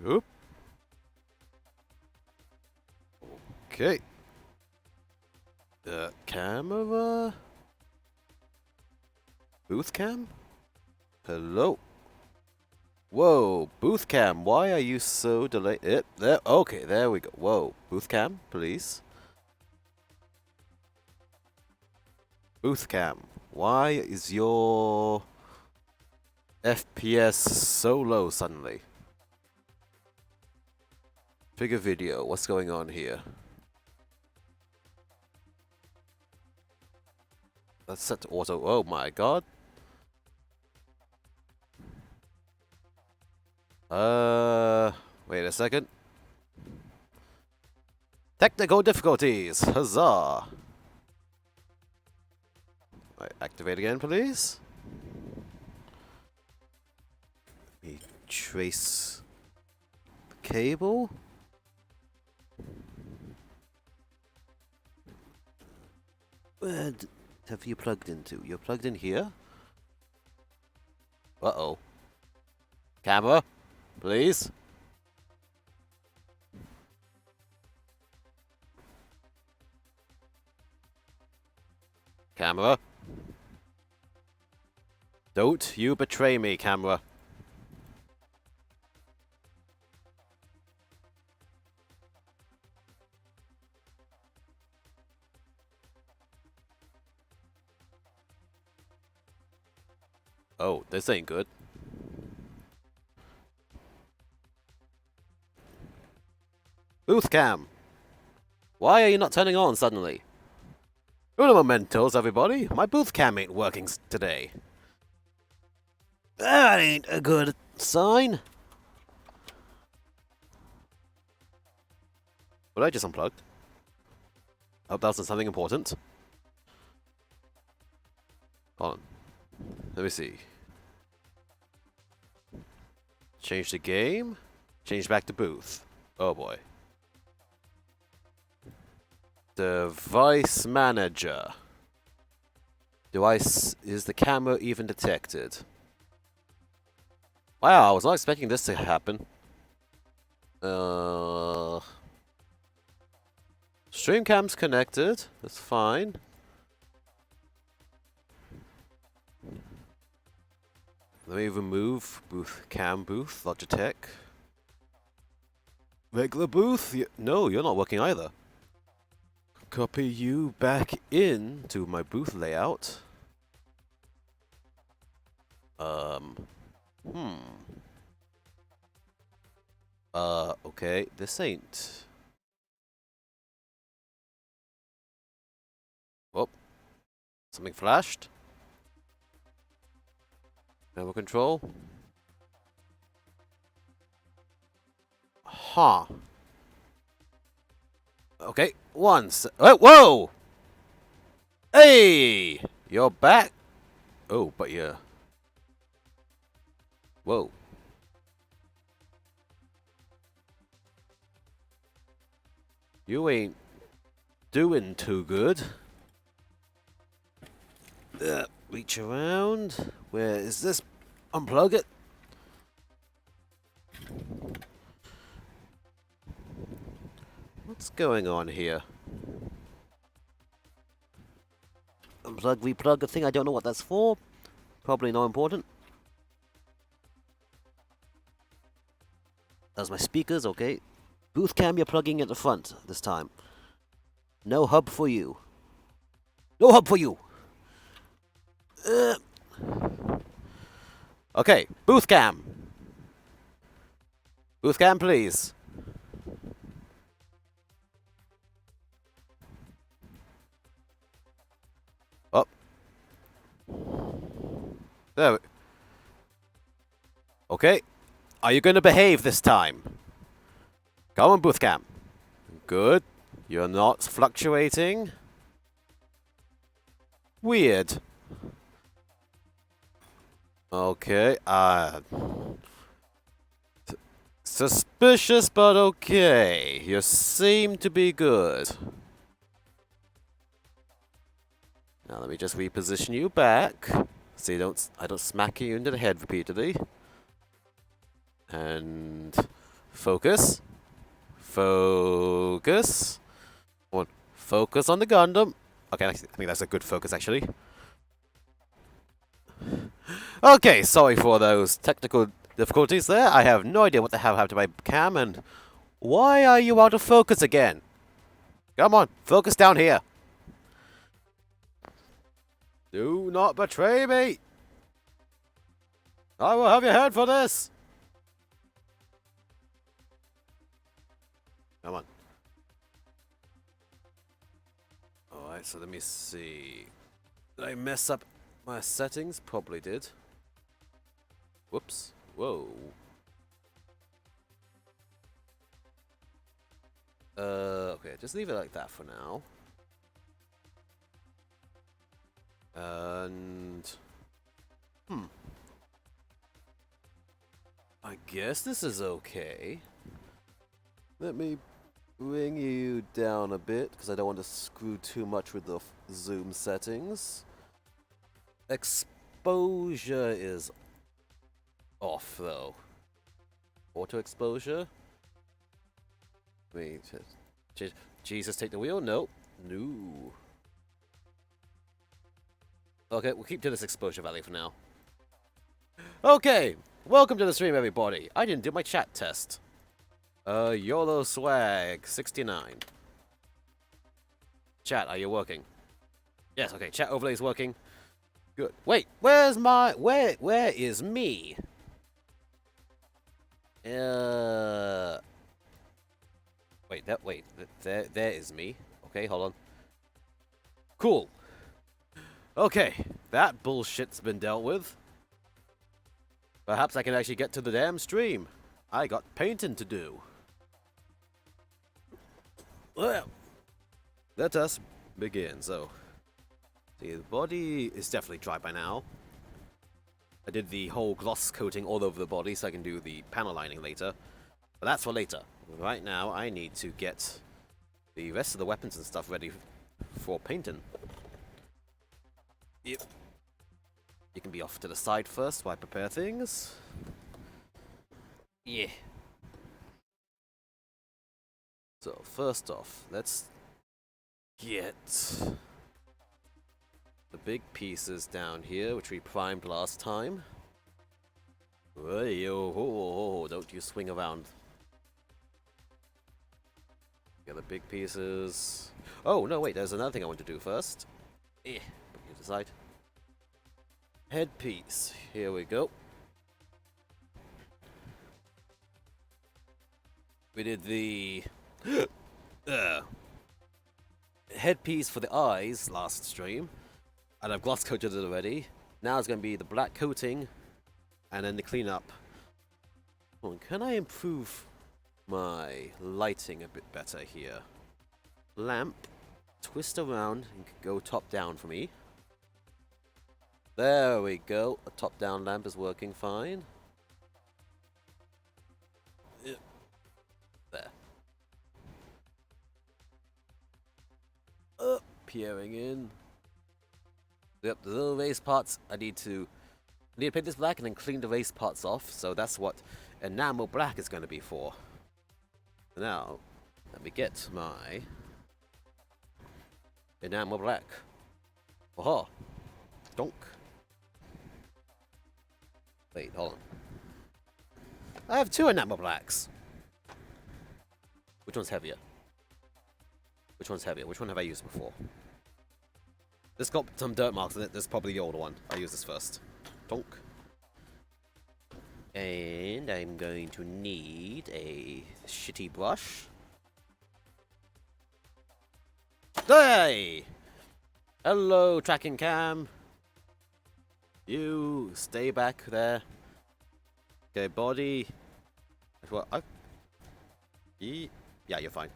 Oop. Okay. Camera? Booth cam? Hello? Whoa, booth cam, why are you so delayed? There, okay, there we go. Whoa, booth cam, please. Booth cam, why is your FPS so low suddenly? Figure video, what's going on here? That's set to auto. Oh my god. Wait a second. Technical difficulties! Huzzah! Right, activate again, please. Let me trace the cable. Where have you plugged into? You're plugged in here? Uh-oh. Camera, please. Camera. Don't you betray me, camera. Oh, this ain't good. Booth cam. Why are you not turning on suddenly? Uno momentos, everybody. My booth cam ain't working today. That ain't a good sign. But I just unplugged. Hope that wasn't something important. Hold on. Let me see. Change the game. Change back to booth. Oh boy. Device manager. Is the camera even detected? Wow, I was not expecting this to happen. Stream cam's connected. That's fine. Let me remove booth, Logitech. Regular booth? No, you're not working either. Copy you back in to my booth layout. Okay, this ain't. Oh, something flashed. Camera control. Huh. Okay, once. Oh, whoa! Hey! You're back? Oh, but yeah. Whoa. You ain't doing too good. Reach around. Where is this? Unplug it. What's going on here? Unplug, replug a thing. I don't know what that's for. Probably not important. That's my speakers, okay. Booth cam, you're plugging at the front this time. No hub for you. No hub for you! Okay, booth cam. Booth cam, please. Oh. There. Okay. Are you going to behave this time? Come on, booth cam. Good. You're not fluctuating. Weird. Okay, suspicious, but okay. You seem to be good. Now let me just reposition you back, so I don't smack you into the head repeatedly. And Focus. Focus. Come on. Focus on the Gundam. Okay, I think that's a good focus, actually. Okay, sorry for those technical difficulties there. I have no idea what the hell happened to my cam, and why are you out of focus again? Come on, focus down here. Do not betray me. I will have your head for this. Come on. Alright, so let me see. Did I mess up my settings? Probably did. Whoops. Whoa. Okay, just leave it like that for now. And... I guess this is okay. Let me bring you down a bit, because I don't want to screw too much with the zoom settings. Exposure is off, though. Auto exposure? Wait, Jesus, take the wheel? Nope. No. Okay, we'll keep to this exposure value for now. Okay, welcome to the stream, everybody. I didn't do my chat test. YOLO swag 69. Chat, are you working? Yes, okay, chat overlay is working. Good. Wait, where's my... Where is me? Wait, there is me. Okay, hold on. Cool. Okay, that bullshit's been dealt with. Perhaps I can actually get to the damn stream. I got painting to do. Well, let us begin. So, see, the body is definitely dry by now. I did the whole gloss coating all over the body so I can do the panel lining later. But that's for later. Right now, I need to get the rest of the weapons and stuff ready for painting. Yep. You can be off to the side first while I prepare things. Yeah. So, first off, let's get the big pieces down here, which we primed last time. Whoa, don't you swing around. Get the big pieces. Oh, no, wait, there's another thing I want to do first. Put you to the side. Headpiece. Here we go. We did the headpiece for the eyes last stream, and I've gloss coated it already. Now it's going to be the black coating, and then the cleanup. Oh, can I improve my lighting a bit better here? Lamp, twist around and go top down for me. There we go. A top down lamp is working fine. Yep. There. Peering in. Yep, the little raised parts I need to paint this black and then clean the raised parts off, so that's what enamel black is going to be for. Now, let me get my enamel black. Aha! Donk. Wait, hold on. I have two enamel blacks. Which one's heavier? Which one's heavier? Which one have I used before? This got some dirt marks in it. This is probably the older one. I'll use this first. Donk. And I'm going to need a shitty brush. Hey! Hello, tracking cam. You stay back there. Okay, body. Well, yeah, you're fine.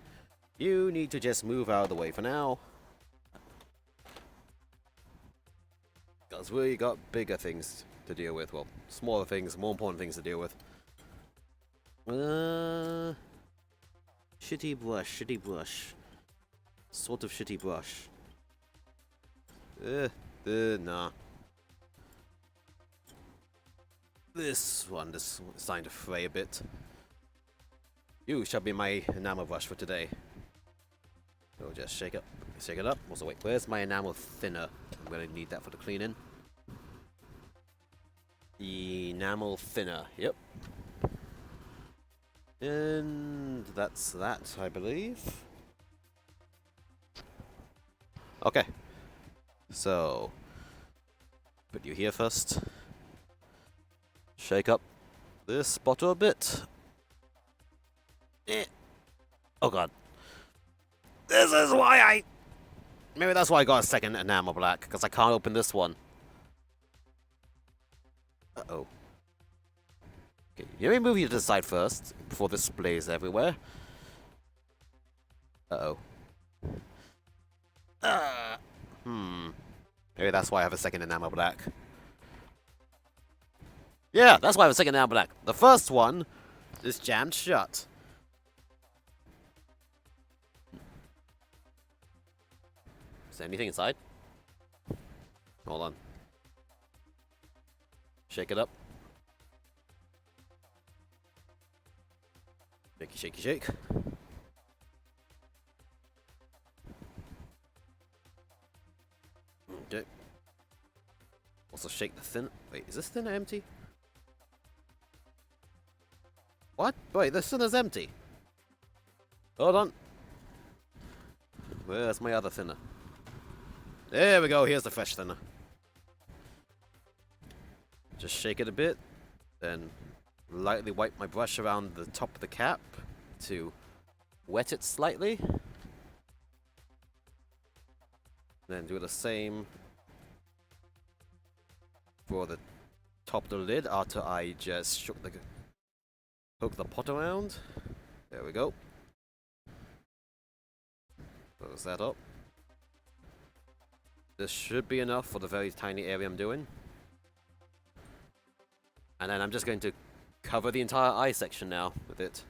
You need to just move out of the way for now. Because we got bigger things to deal with. Well, smaller things, more important things to deal with. Shitty brush. Sort of shitty brush. Nah. This one is starting to fray a bit. You shall be my enamel brush for today. So just shake it up. Also, wait, where's my enamel thinner? I'm gonna need that for the cleaning. Enamel thinner, yep. And that's that, I believe. Okay. So, put you here first. Shake up this bottle a bit. Oh god. This is why I... Maybe that's why I got a second enamel black, because I can't open this one. Uh-oh. Okay, let me move you to the side first, before this splays everywhere. Uh-oh. Maybe that's why I have a second enamel black. Yeah, that's why I have a second enamel black. The first one is jammed shut. Is there anything inside? Hold on. Shake it up. Shaky, shaky, shake. Okay. Also shake the thin... Wait, is this thinner empty? What? Wait, this thinner's empty. Hold on. Where's my other thinner? There we go, here's the fresh thinner. Just shake it a bit, then lightly wipe my brush around the top of the cap to wet it slightly. Then do the same for the top of the lid after I just hook the pot around. There we go. Close that up. This should be enough for the very tiny area I'm doing. And then I'm just going to cover the entire eye section now with it.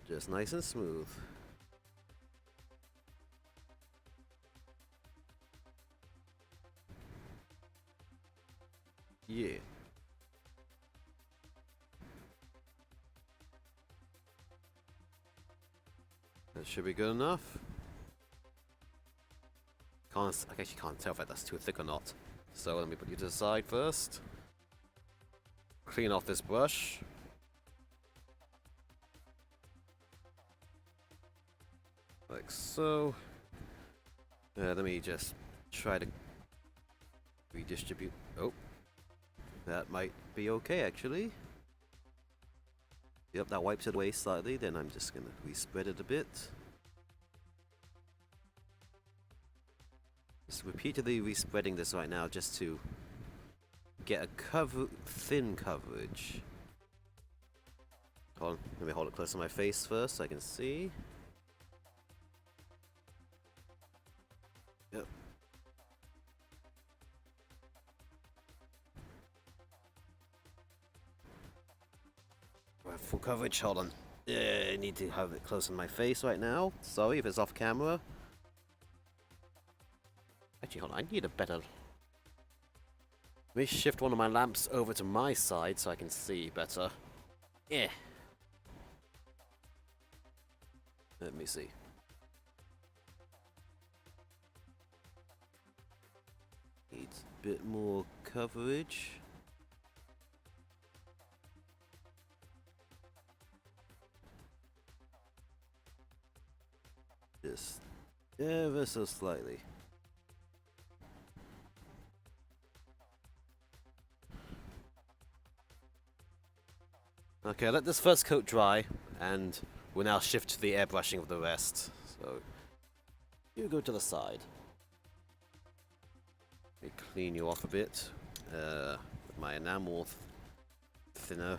Just nice and smooth. Yeah. That should be good enough. I actually can't tell if that's too thick or not. So let me put you to the side first. Clean off this brush. Like so. Let me just try to redistribute. Oh. That might be okay actually. Yep, that wipes it away slightly. Then I'm just going to re-spread it a bit. Just repeatedly re-spreading this right now just to get a thin coverage. Hold on, let me hold it close to my face first so I can see. Yep. Right, full coverage, hold on. I need to have it close to my face right now. Sorry if it's off camera. Actually, hold on, I need a better... Let me shift one of my lamps over to my side so I can see better. Yeah. Let me see. Needs a bit more coverage. Just ever so slightly. Okay, let this first coat dry, and we'll now shift to the airbrushing of the rest. So, you go to the side. Let me clean you off a bit with my enamel thinner.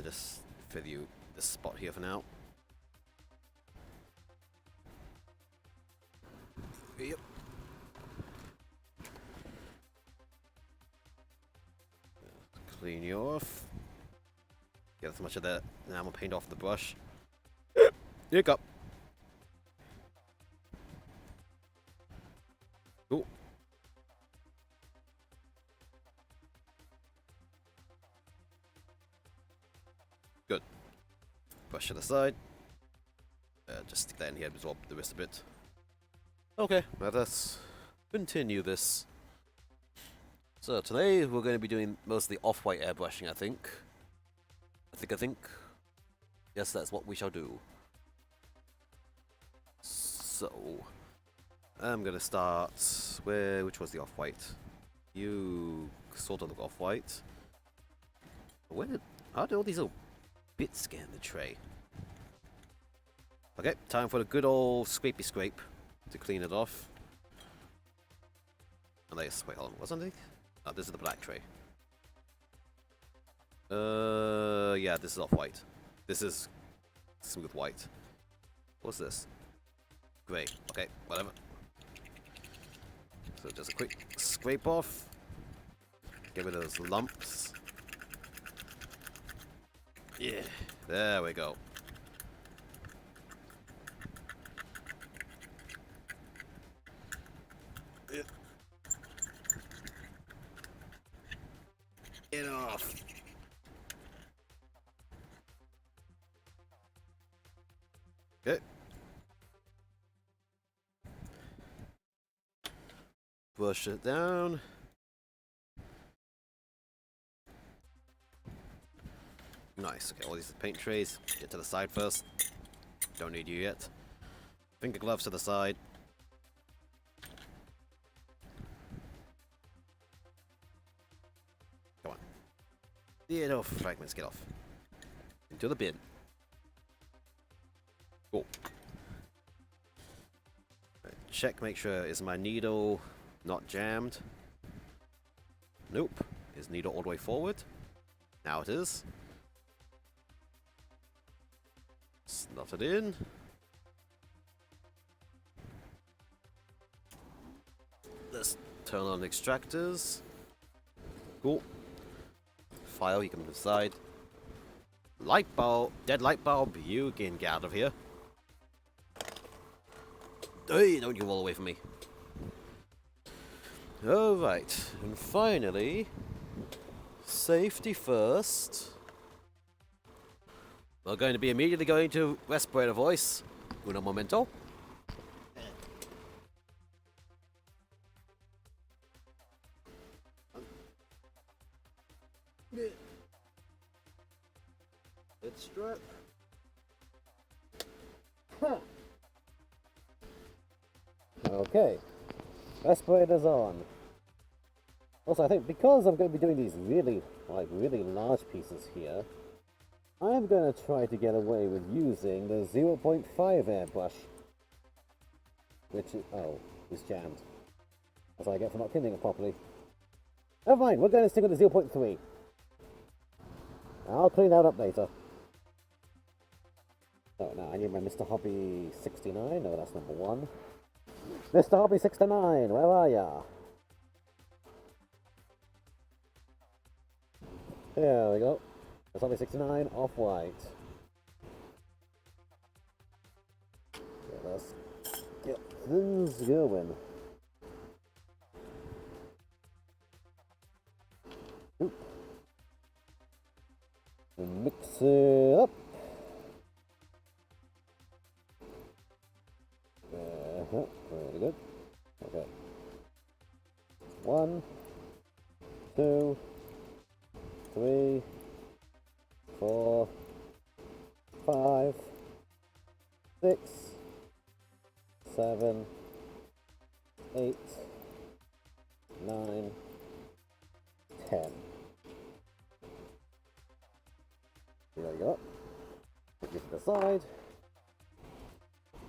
Just fill you this spot here for now. Yep. Clean you off. Get as much of that enamel paint off the brush. Here you go. Cool. Brush it aside. Just stick that in here, absorb the rest of it. Okay, let us continue this. So today we're going to be doing mostly off-white airbrushing, I think. I think. Yes, that's what we shall do. So, I'm gonna start which was the off-white? You sort of look off-white. How do all these little bits get in the tray? Okay, time for the good old scrapey scrape to clean it off. Unless, wait, hold on, what's underneath? Oh, this is the black tray. Yeah, this is off-white. This is smooth white. What's this? Grey. Okay, whatever. So just a quick scrape off. Get rid of those lumps. Yeah, there we go. Get off. Okay. Brush it down. Nice. Okay, all these paint trays. Get to the side first. Don't need you yet. Finger gloves to the side. Come on. Get off. Fragments, get off. Into the bin. Cool. Right, check, make sure is my needle not jammed. Nope. Is needle all the way forward? Now it is. Slot it in. Let's turn on extractors. Cool. File, you can move aside. Light bulb, dead light bulb, you can get out of here. Hey, don't you roll away from me. Alright, and finally, safety first. We're going to be immediately going to respirator voice. Uno momento. It's strap. Okay. Respirators on. Also, I think because I'm going to be doing these really large pieces here, I'm going to try to get away with using the 0.5 airbrush. Which is jammed. That's what I get for not cleaning it properly. Never mind, we're going to stick with the 0.3. I'll clean that up later. Oh, now I need my Mr. Hobby 69. No, that's number 1. Mr. Hobby 69, where are ya? There we go. Mr. Hobby 69, off-white. Let's get things going. Oop. Mix it up. Very good. Okay. 1, 2, 3, 4, 5, 6, 7, 8, 9, 10. There you go. Put it to the side.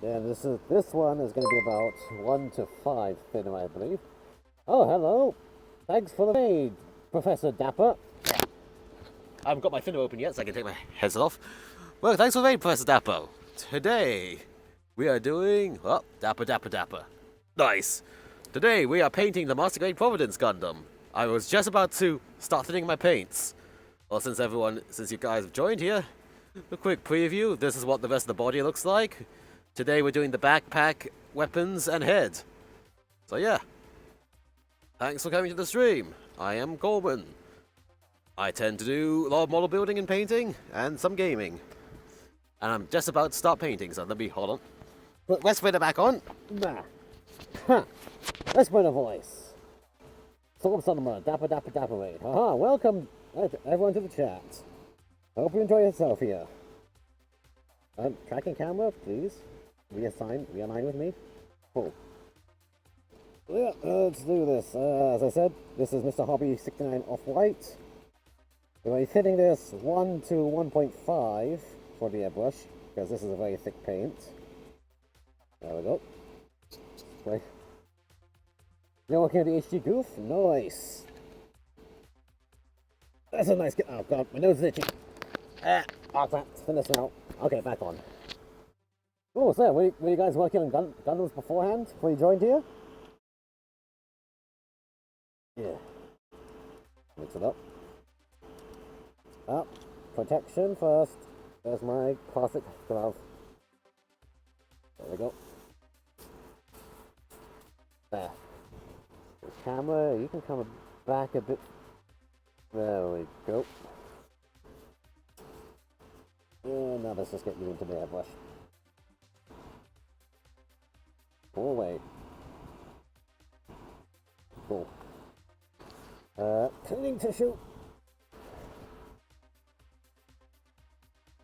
And this one is going to be about 1 to 5 thinner, I believe. Oh, hello. Thanks for the aid, Professor Dapper. I haven't got my thinner open yet, so I can take my headset off. Well, thanks for the aid, Professor Dapper. Today, we are doing... Oh, Dapper, Dapper, Dapper. Nice. Today, we are painting the Master Grade Providence Gundam. I was just about to start thinning my paints. Well, since you guys have joined here, a quick preview. This is what the rest of the body looks like. Today we're doing the backpack, weapons, and head. So yeah. Thanks for coming to the stream. I am Coleman. I tend to do a lot of model building and painting, and some gaming. And I'm just about to start painting, so let me hold on. Let's put it back on. Nah. Huh. Let's put a voice. Solomon, dapper raid. Haha, welcome everyone to the chat. I hope you enjoy yourself here. Tracking camera, please. Realign with me. Cool. Yeah, let's do this. As I said, this is Mr. Hobby 69 Off-White. We're going to be fitting this 1 to 1.5 for the airbrush, because this is a very thick paint. There we go. Okay. You're looking at the HG goof? Nice. That's a nice... Oh god, my nose is itchy. Let's finish now. Okay, back on. Oh, so were you guys working on Gundams beforehand before you joined here? Yeah. Mix it up. Protection first. There's my classic glove. There we go. There. The camera, you can come back a bit. There we go. And now let's just get you into the airbrush. Pull away. Cool. Cleaning tissue.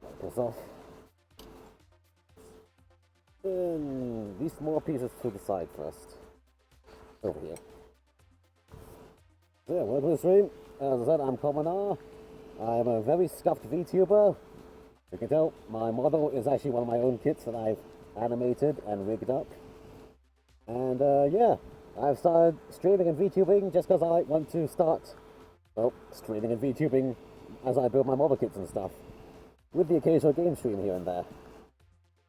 Wipe this off. And these small pieces to the side first. Over here. So yeah, welcome to the stream. As I said, I'm ColemanR. I'm a very scuffed VTuber. You can tell my model is actually one of my own kits that I've animated and rigged up. And yeah, I've started streaming and VTubing just because I want to start, well, streaming and VTubing as I build my model kits and stuff. With the occasional game stream here and there.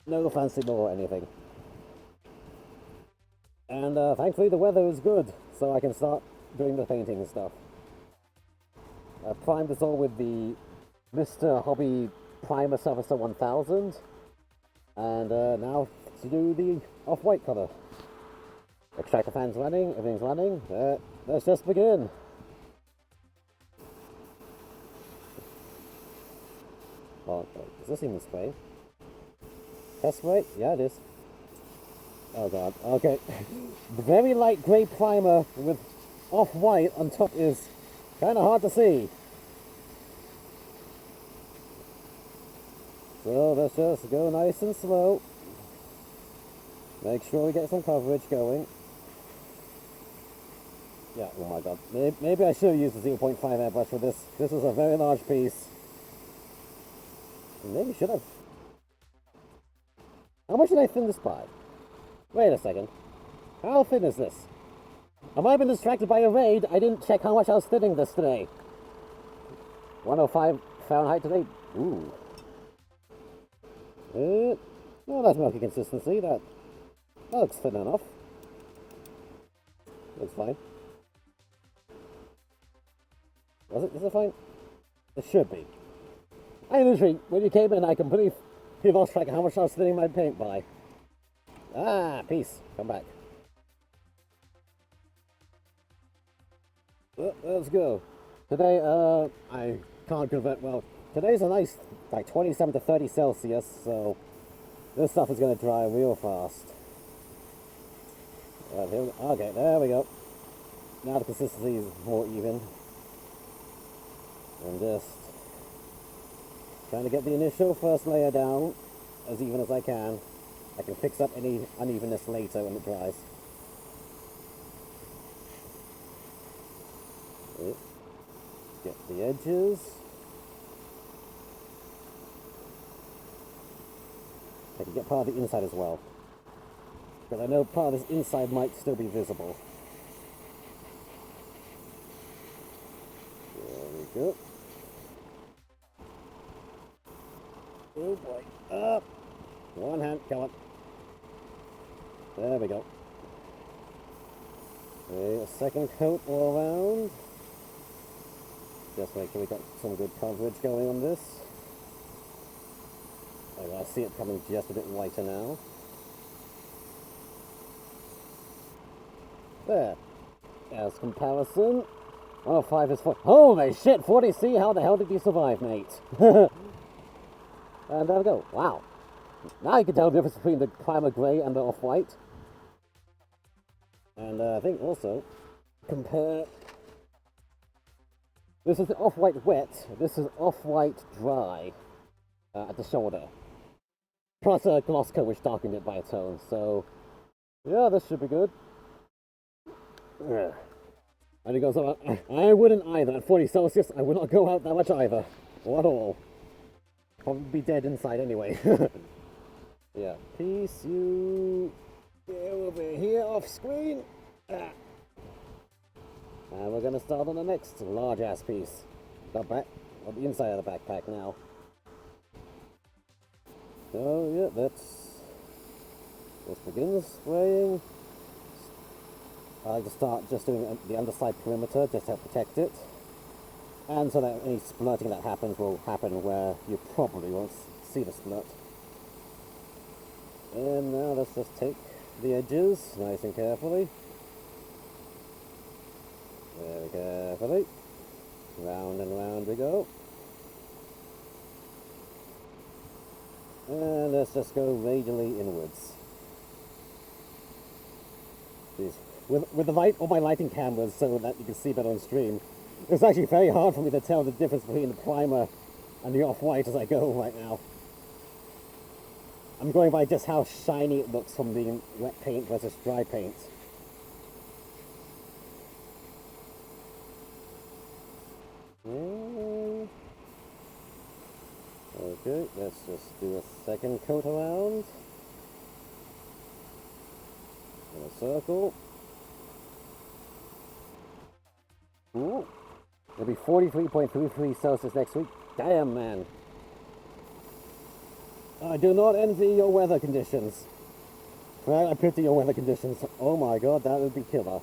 No fancy lore or anything. And thankfully the weather is good, so I can start doing the painting and stuff. I primed this all with the Mr. Hobby Primer Surfacer 1000. And now to do the off-white colour. Extractor fan's running, everything's running. Let's just begin. Oh, is this even spray? Test spray? Yeah, it is. Oh god, okay. Very light grey primer with off-white on top is kind of hard to see. So let's just go nice and slow. Make sure we get some coverage going. Yeah, oh my god. Maybe I should have used the 0.5 airbrush for this. This is a very large piece. Maybe should have. How much did I thin this by? Wait a second. How thin is this? Have I been distracted by a raid? I didn't check how much I was thinning this today. 105 Fahrenheit today? Ooh. Well, that's milky consistency. That looks thin enough. Looks fine. Was it? Is it fine? It should be. I literally, when you came in, I completely lost track of how much I was thinning my paint by. Ah, peace. Come back. Well, let's go. Today, I can't convert well. Today's a nice, like 27 to 30 Celsius, so this stuff is going to dry real fast. Okay, there we go. Now the consistency is more even. And just trying to get the initial first layer down as even as I can. I can fix up any unevenness later when it dries. Get the edges. I can get part of the inside as well. But I know part of this inside might still be visible. There we go. Oh boy. Up! One hand, come on. There we go. Okay, a second coat all around. Just make sure we got some good coverage going on this. I see it coming just a bit whiter now. There. As comparison. 105 is 40. Holy shit, 40C, how the hell did you survive, mate? And there we go. Wow. Now you can tell the difference between the primer grey and the off-white. And I think also compare. This is off-white wet. This is off-white dry at the shoulder. Plus a gloss coat which darkened it by a tone. So yeah, this should be good. And he goes, I wouldn't either. At 40 Celsius, I would not go out that much either. Or at all. Probably be dead inside anyway. Yeah. Peace, you get over here off screen. And we're gonna start on the next large ass piece. The back, on the inside of the backpack now. So yeah, let's begin spraying. I like to start just doing the underside perimeter just to help protect it. And so that any splurting that happens will happen where you probably won't see the splurt. And now let's just take the edges nice and carefully. Very carefully. Round and round we go. And let's just go radially inwards. Jeez. With the light, all my lighting cameras so that you can see better on stream, it's actually very hard for me to tell the difference between the primer and the off-white as I go right now. I'm going by just how shiny it looks from being wet paint versus dry paint. Okay, let's just do a second coat around. In a circle. Ooh. It'll be 43.33 Celsius next week. Damn, man. I do not envy your weather conditions. Well, I pity your weather conditions. Oh my god, that would be killer.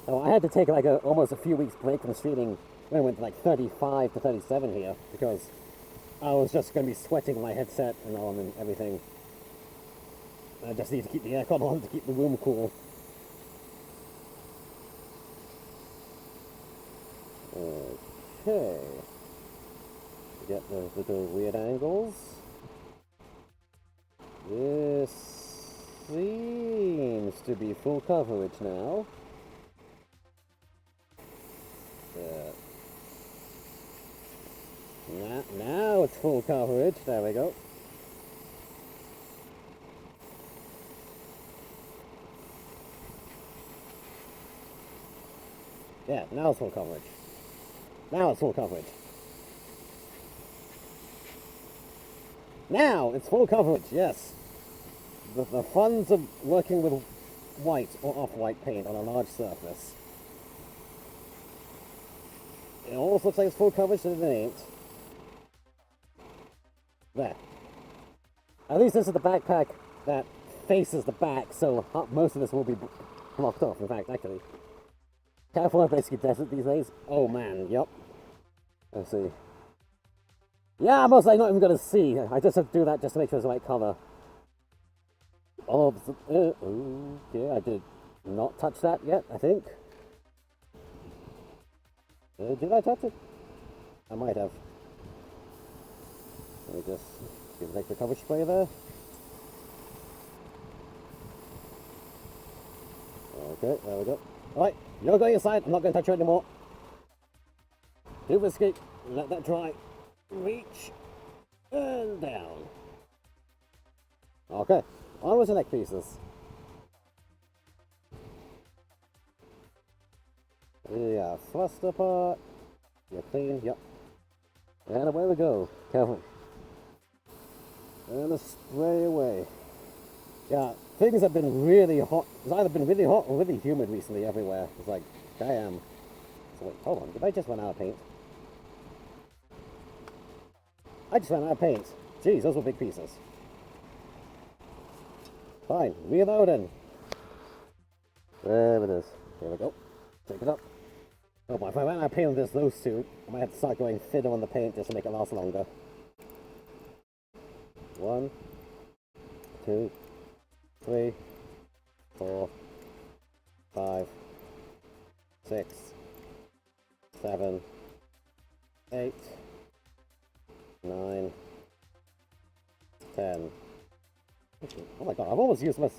Oh, I had to take like almost a few weeks break from streaming when I went to like 35 to 37 here because I was just going to be sweating my headset and on and everything. I just need to keep the aircon on to keep the room cool. Okay. Get those little weird angles. This seems to be full coverage now. Now it's full coverage. There we go. Yeah, now it's full coverage. Now it's full coverage. Now it's full coverage, yes. The funs of working with white or off-white paint on a large surface. It almost looks like it's full coverage, but it ain't. There. At least this is the backpack that faces the back, so most of this will be blocked off. In fact, actually, California basically desert these days. Oh man, yep. Let's see. Yeah, I'm mostly not even going to see. I just have to do that just to make sure it's the right color. Oh, okay, I did not touch that yet, I think. Did I touch it? I might have. Let me just give the coverage spray there. Okay, there we go. Alright, you're going inside. I'm not going to touch you anymore. Too risky. Let that dry. Reach. And down. Okay, on with the neck pieces. Yeah, thruster part. You're clean, yep. And away we go. Careful. And a spray away. Yeah, things have been really hot. It's either been really hot or really humid recently everywhere. It's like, damn. So wait, hold on. Did I just run out of paint? I just ran out of paint. Jeez, those were big pieces. Fine, reloading. There it is. Here we go. Take it up. Oh boy, if I ran out of paint on those two, I might have to start going thinner on the paint just to make it last longer. 1, 2, 3, 4, 5, 6, 7, 8, 9, 10. Oh my god, I've almost used this.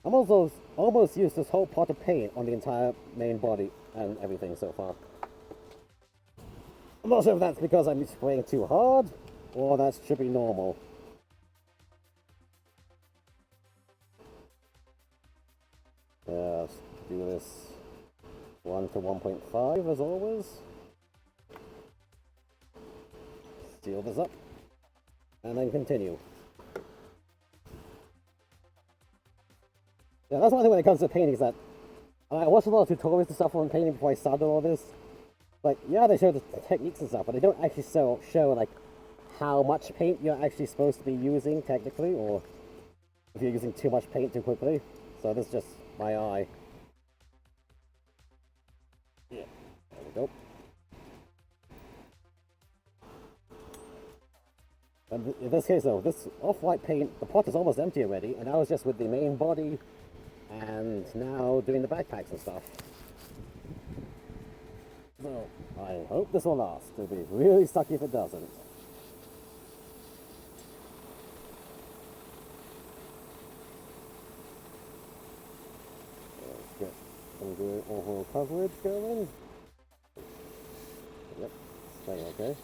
I'm also almost used this whole pot of paint on the entire main body and everything so far. I'm not sure if that's because I'm spraying too hard, or that should be normal. Let's do this 1 to 1.5 as always. Seal this up, and then continue. Yeah, that's one thing when it comes to painting is that I watched a lot of tutorials and stuff on painting before I started all this. Like, yeah, they show the techniques and stuff, but they don't actually show like how much paint you're actually supposed to be using technically, or if you're using too much paint too quickly. So this is just my eye. Yeah, there we go. And in this case though, this off-white paint, the pot is almost empty already, and I was just with the main body and now doing the backpacks and stuff. So, I hope this will last. It'll be really sucky if it doesn't. Let's get some good overall coverage going. Yep, staying okay.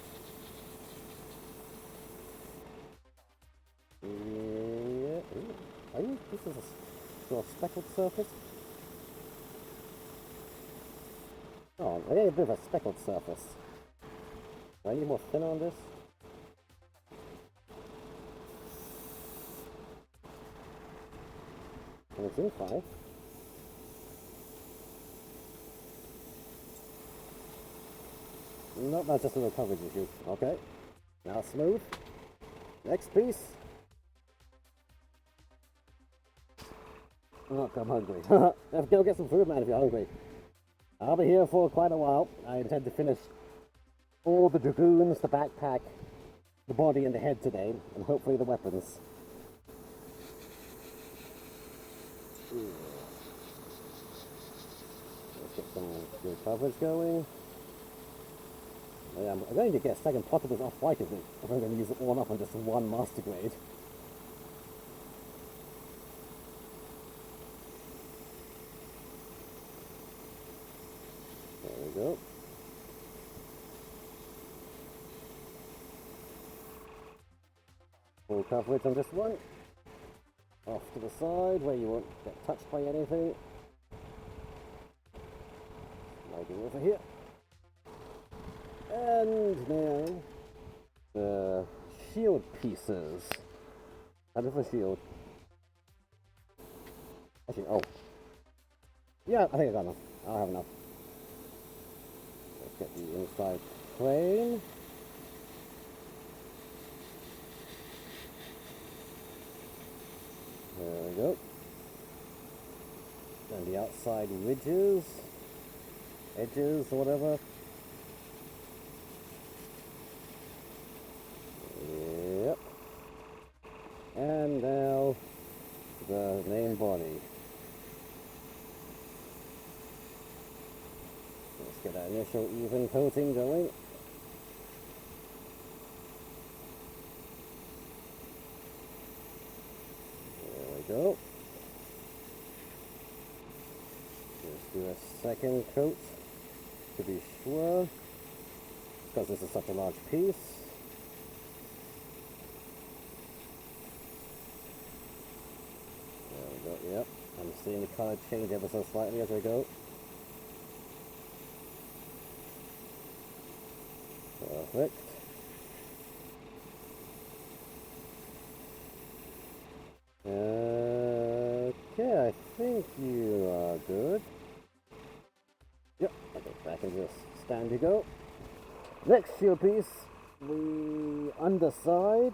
Yeah. Ooh. This is a sort of speckled surface. Oh, I need a bit of a speckled surface. Do I need more thinner on this? And it's in fine. Nope, that's just a little coverage issue. Okay. Now smooth. Next piece. Oh, I'm hungry. Go get some food, man, if you're hungry. I'll be here for quite a while. I intend to finish all the dragoons, the backpack, the body and the head today, and hopefully the weapons. Let's get some good coverage going. I'm going to get a second pot of this off-white if I'm going to use it all up on just one master grade. There we go. Full coverage on this one. Off to the side where you won't get touched by anything. Maybe over here. And now the shield pieces. How different shield? Actually, oh. Yeah, I think I got enough. I'll have enough. Let's get the inside frame. There we go. And the outside ridges, edges, or whatever. Yep. And now the main body. Let's get that initial even coating going. There we go. Let's do a second coat to be sure, because this is such a large piece. There we go, yep. I'm seeing the color change ever so slightly as we go. Perfect. Okay, I think you are good. Yep, okay, back in this stand you go. Next shield piece, the underside.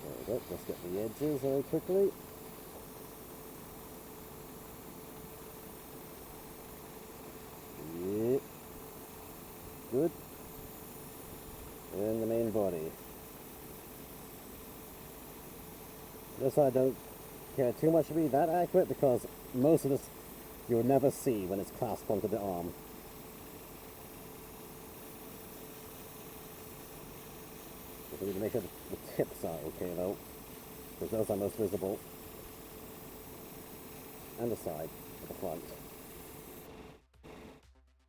There we go, let's get the edges very quickly. Yep. Good. And the main body. This I don't care too much to be that accurate because most of this you'll never see when it's clasped onto the arm. We need to make sure the tips are okay though, because those are most visible. And the side, at the front.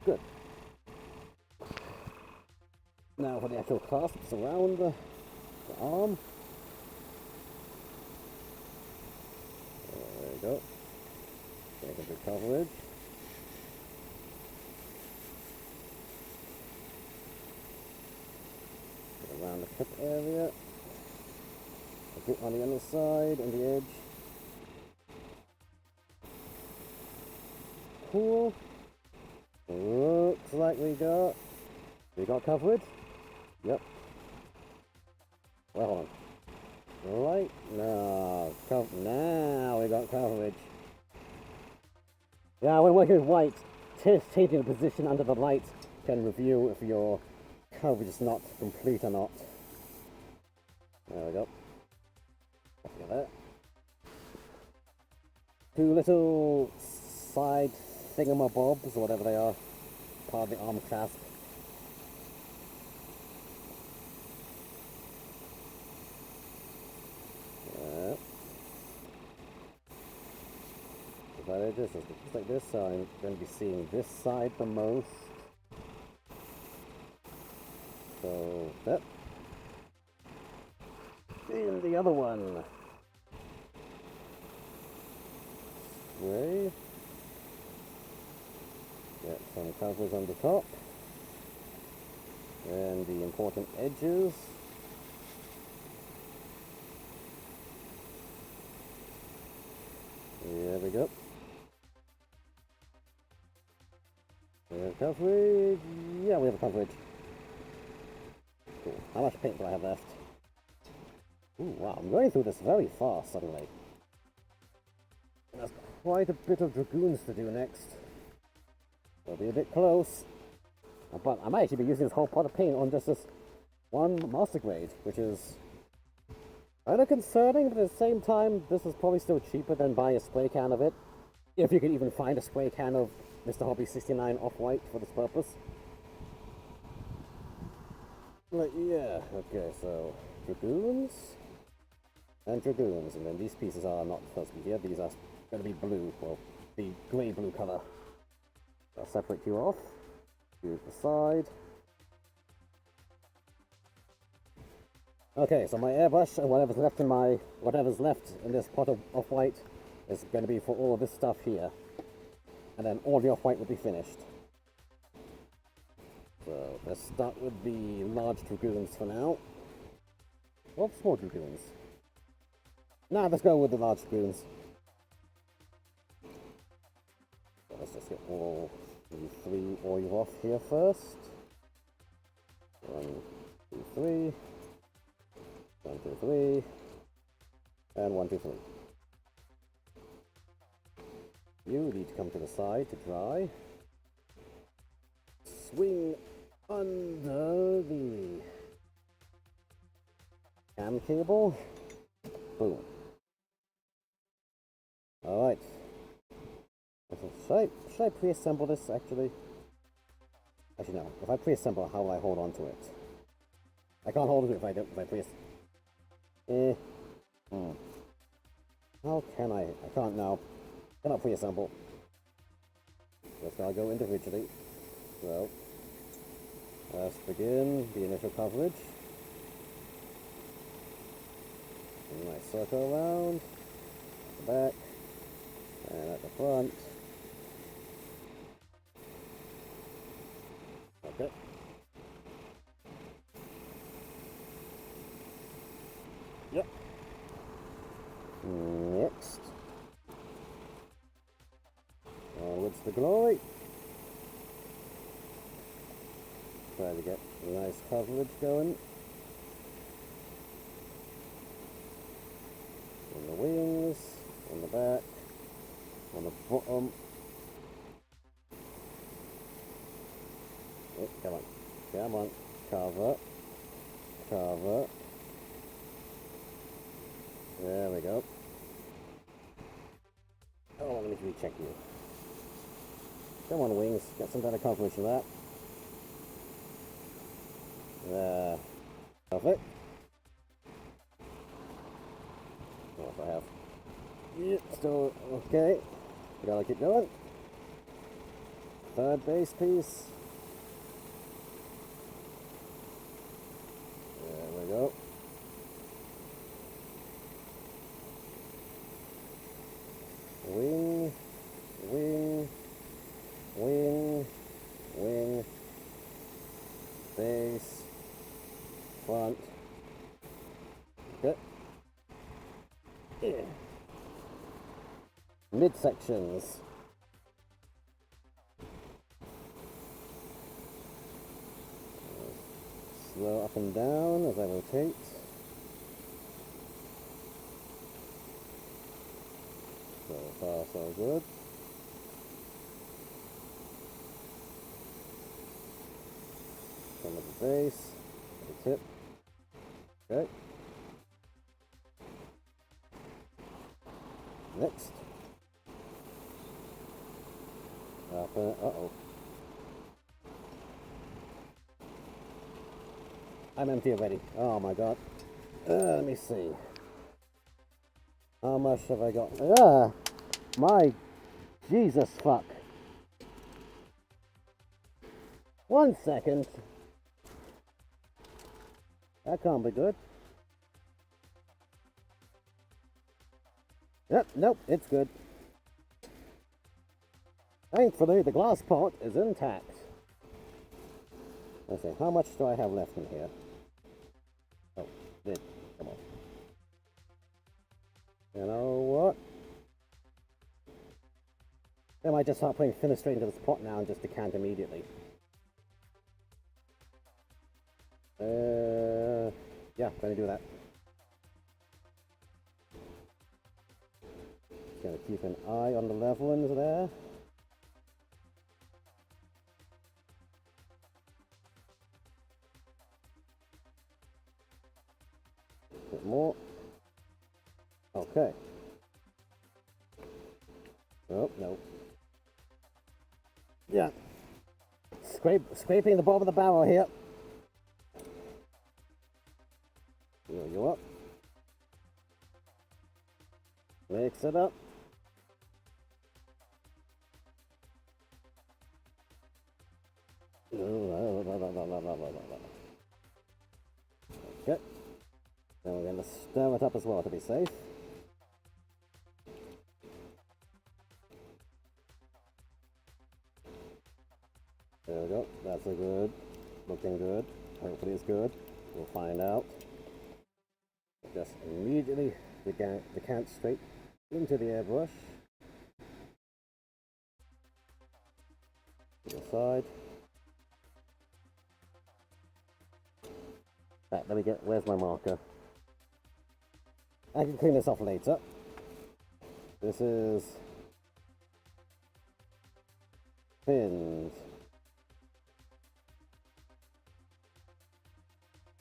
Good. Now for the actual clasps around the arm. There we go. Take a bit coverage. Around the hip area. A bit on the underside and the edge. Cool. Looks like we got coverage. Yep. Well, hold on. Right now, now we got coverage. Yeah, when working with white, changing the position under the light can review if your coverage is not complete or not. There we go. Look at that. Two little side thingamabobs, or whatever they are, part of the arm clasp. Just like this, so I'm going to be seeing this side the most. So that. And the other one. Spray. Get some coverage on the top. And the important edges. There we go. We have coverage. Yeah, we have coverage. Cool. How much paint do I have left? Ooh, wow, I'm going through this very fast suddenly. There's quite a bit of dragoons to do next. We'll be a bit close. But I might actually be using this whole pot of paint on just this one master grade, which is kind of concerning, but at the same time, this is probably still cheaper than buying a spray can of it. If you can even find a spray can of Mr. Hobby 69 off-white for this purpose. But yeah, okay, so dragoons and dragoons, and then these pieces are not supposed to be here. These are going to be blue, well, the grey-blue color. I'll separate you off. Use the side. Okay, so my airbrush and whatever's left in this pot of off-white is going to be for all of this stuff here. And then all the off-white will be finished. So let's start with the large dragoons for now. Or small dragoons. Nah, let's go with the large dragoons. So let's just get all the 3 oil off here first. 1, 2, 3. 1, 2, 3. And 1, 2, 3. You need to come to the side to dry. Swing under the cam cable. Boom. Alright. Should I pre-assemble this actually? Actually no. If I pre-assemble, how will I hold on to it? I can't hold it if I pre-assemble. How can I? I can't now. Cannot pre-assemble. Just gotta go individually. So let's begin the initial coverage. A nice circle around the back and at the front. Okay. Yep. Next. Onwards to glory. Try to get a nice coverage going. On the wings, on the back, on the bottom. Oh, come on. Come on. Cover. Cover. There we go. Oh, let me recheck you. Come on, wings. Get some better coverage for that. There. Perfect. else I have? Yeah, still okay. Gotta keep going. Third base piece. There we go. Wing, wing, wing, wing, base, front. Okay. Yeah. Midsections. Slow up and down as I rotate. So far, so good. Some of the base, the tip. Okay. Next. Uh-oh. I'm empty already. Oh my god. Let me see. How much have I got? Ah! My Jesus fuck. 1 second. That can't be good. Yep, nope, it's good. Thankfully, the glass pot is intact. Let's see, how much do I have left in here? Oh, did. Come on. You know what? I might just start putting thinner straight into this pot now and just decant immediately. Yeah, gonna do that. Just gonna keep an eye on the levelings there. Bit more. Okay. Oh, no. Yeah. Scraping the bottom of the barrel here. Heal you up. Mix it up. Okay. Now we're going to stir it up as well to be safe. There we go. That's a good. Looking good. Hopefully it's good. We'll find out. Just immediately decant straight into the airbrush. To the side. Right, let me get. Where's my marker? I can clean this off later. This is thinned.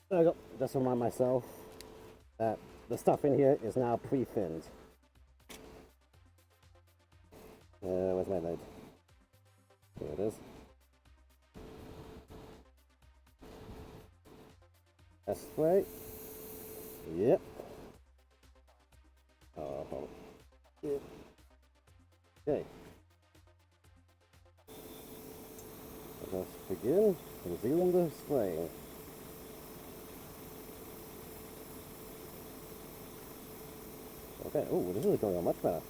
There we go. Just remind myself that the stuff in here is now pre-thinned. Where's my load? Here it is. S-spray. Yep. Oh. Yep. Okay. Let's begin. Resume the spraying. Okay. Oh, this is going on much better.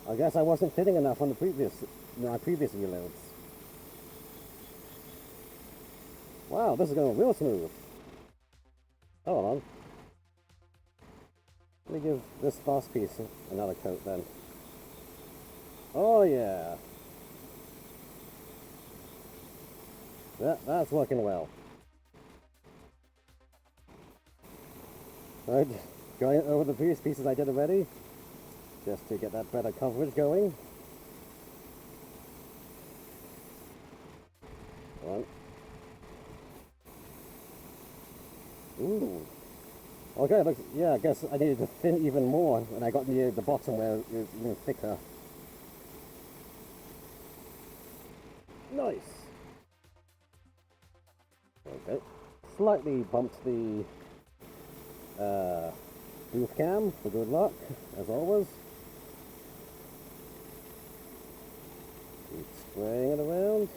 I guess I wasn't fitting enough on the my previous reloads. Wow, this is going real smooth. Hold on. Let me give this fast piece another coat then. Oh yeah. That's working well. Right, going over the previous pieces I did already, just to get that better coverage going. One. Ooh. Okay, looks, yeah, I guess I needed to thin even more when I got near the bottom where it was even thicker. Nice. Okay. Slightly bumped the booth cam for good luck, as always. Keep spraying it around.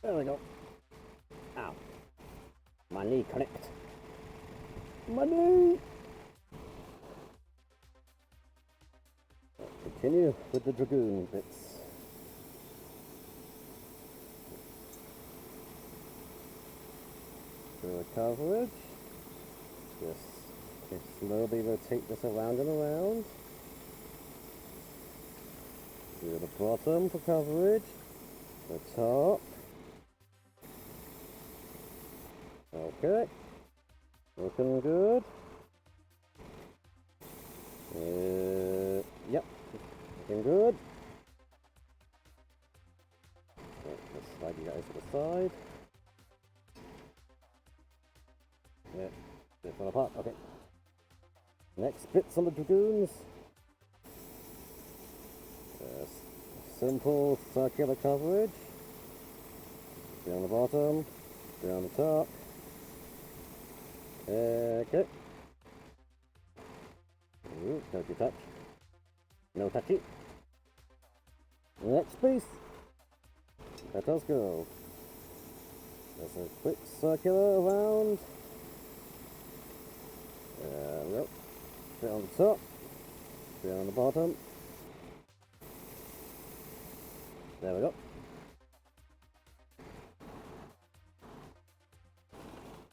There we go. Ow. My knee clicked. My knee! Continue with the dragoon bits. Through the coverage. Just slowly rotate this around and around. Do the bottom for coverage. The top. Okay. Looking good. Yep. Looking good. Let's slide you guys to the side. Yeah. Bit fell apart. Okay. Next bits on the dragoons. Simple circular coverage. Down the bottom. Down the top. Okay. Ooh, don't you touch. No touchy. Next piece. Let us go. There's a quick circular around. There we go. Bit on the top. Bit on the bottom. There we go.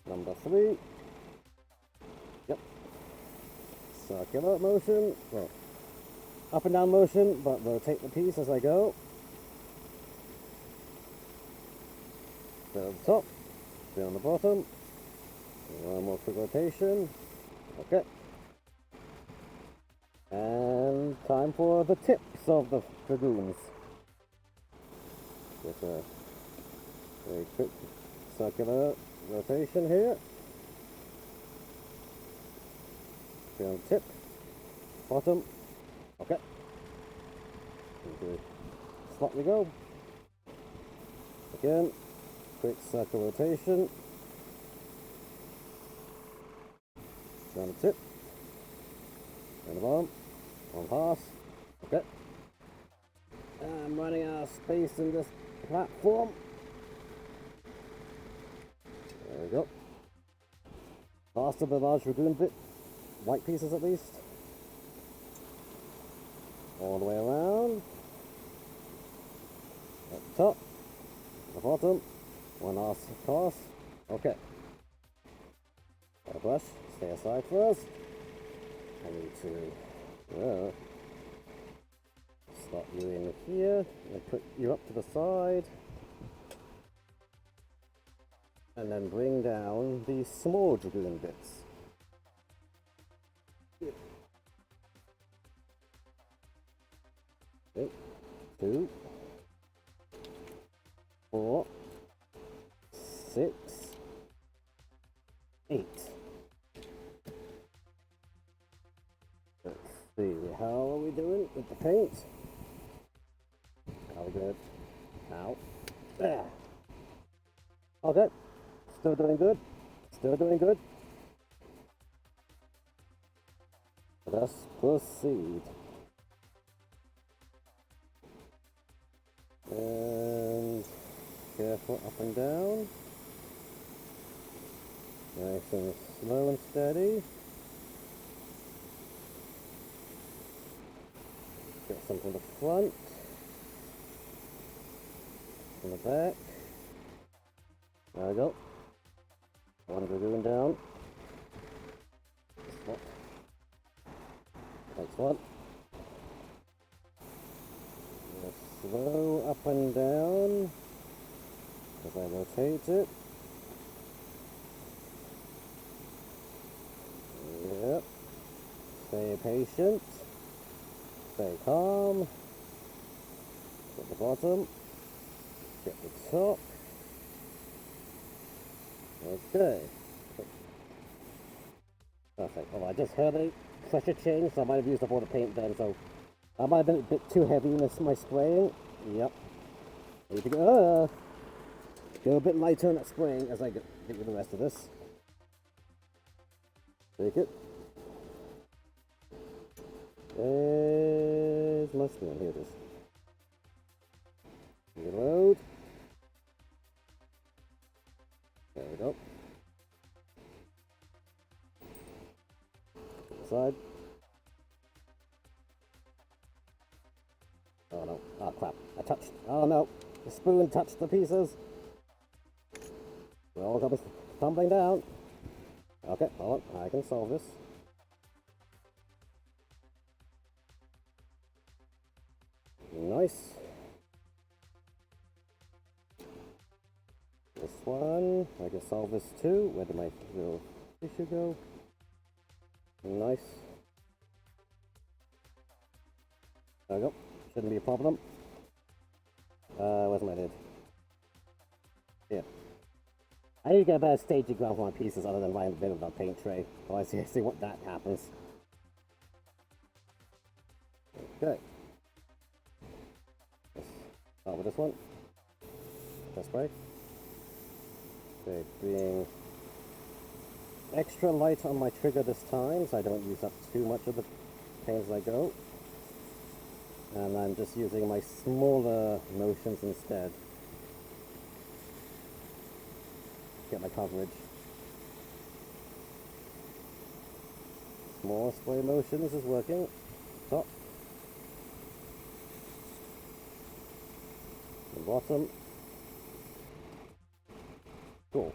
Number 3. Yep. Circular motion. Well, up and down motion, but rotate the piece as I go. Bit on the top. Bit on the bottom. One more quick rotation. Okay. And time for the tips of the dragoons. Just a very quick circular rotation here. Down the tip. Bottom. Okay. Into the slot we go. Again, quick circle rotation. Down the tip. Down the bottom. One pass. Okay. I'm running out of space in this platform. There we go. Faster the large dragoon bit. White pieces at least. All the way around. At the top. The bottom. One last pass. Okay. Brush. Stay aside first. I need to slot you in here and put you up to the side. And then bring down the small dragoon bits. Okay. 2, 4, 6, 8. Let's see, how are we doing with the paint? How good? How? There. Okay. Still doing good. Still doing good. Let's proceed. And careful up and down. Nice and slow and steady. Get some from the front. From the back. There we go. One dragoon down. Swap. Next one. Slow up and down as I rotate it. Yep. Stay patient. Stay calm. Get the bottom. Get the top. Okay. Perfect. Well, I just heard a pressure change, so I might have used up all the paint then, so I might have been a bit too heavy in my spraying. Yep. Need to go. Go a bit lighter on that spring as I get with the rest of this. Take it. There's my spoon. Here it is. Reload. There we go. Side. Oh no. Oh crap. I touched. Oh no. The spoon touched the pieces. We're all tumbling down. Okay, hold on. I can solve this. Nice. This one. I can solve this too. Where did my little tissue go? Nice. There we go. Shouldn't be a problem. Where's my lid? Here. I need to get a better staging ground for my pieces other than right in the middle of a paint tray. Oh, I see what that happens. Okay. Let's start with this one. Press brake. Okay, being extra light on my trigger this time so I don't use up too much of the paint as I go. And I'm just using my smaller motions instead. Get my coverage. Small spray motions is working. Top. The bottom. Cool.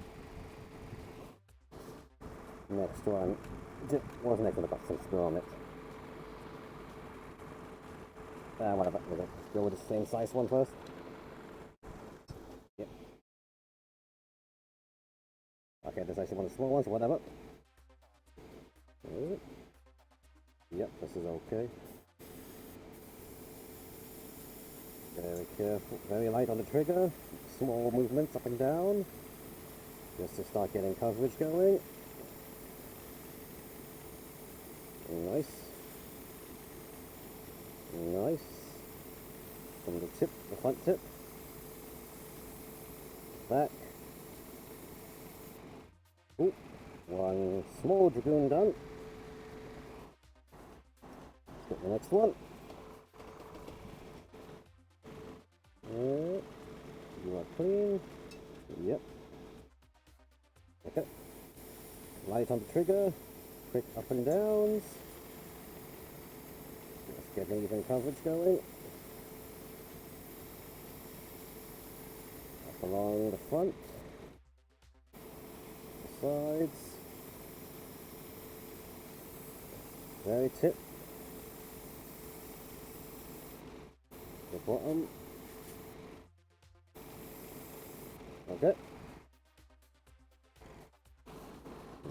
Next one. What's next one? I've got some screw on it. Whatever. Let's go with the same size one first. Yep. Okay, there's actually one of the small ones, whatever. Yep, this is okay. Very careful, very light on the trigger. Small movements up and down. Just to start getting coverage going. Nice. Nice. From the tip, the front tip. Back. Ooh, one small dragoon done. Let's get the next one. You are clean. Yep. Okay. Light on the trigger. Quick up and downs. Just getting even coverage going. Up along the front. The sides. Very tip. The bottom. Okay.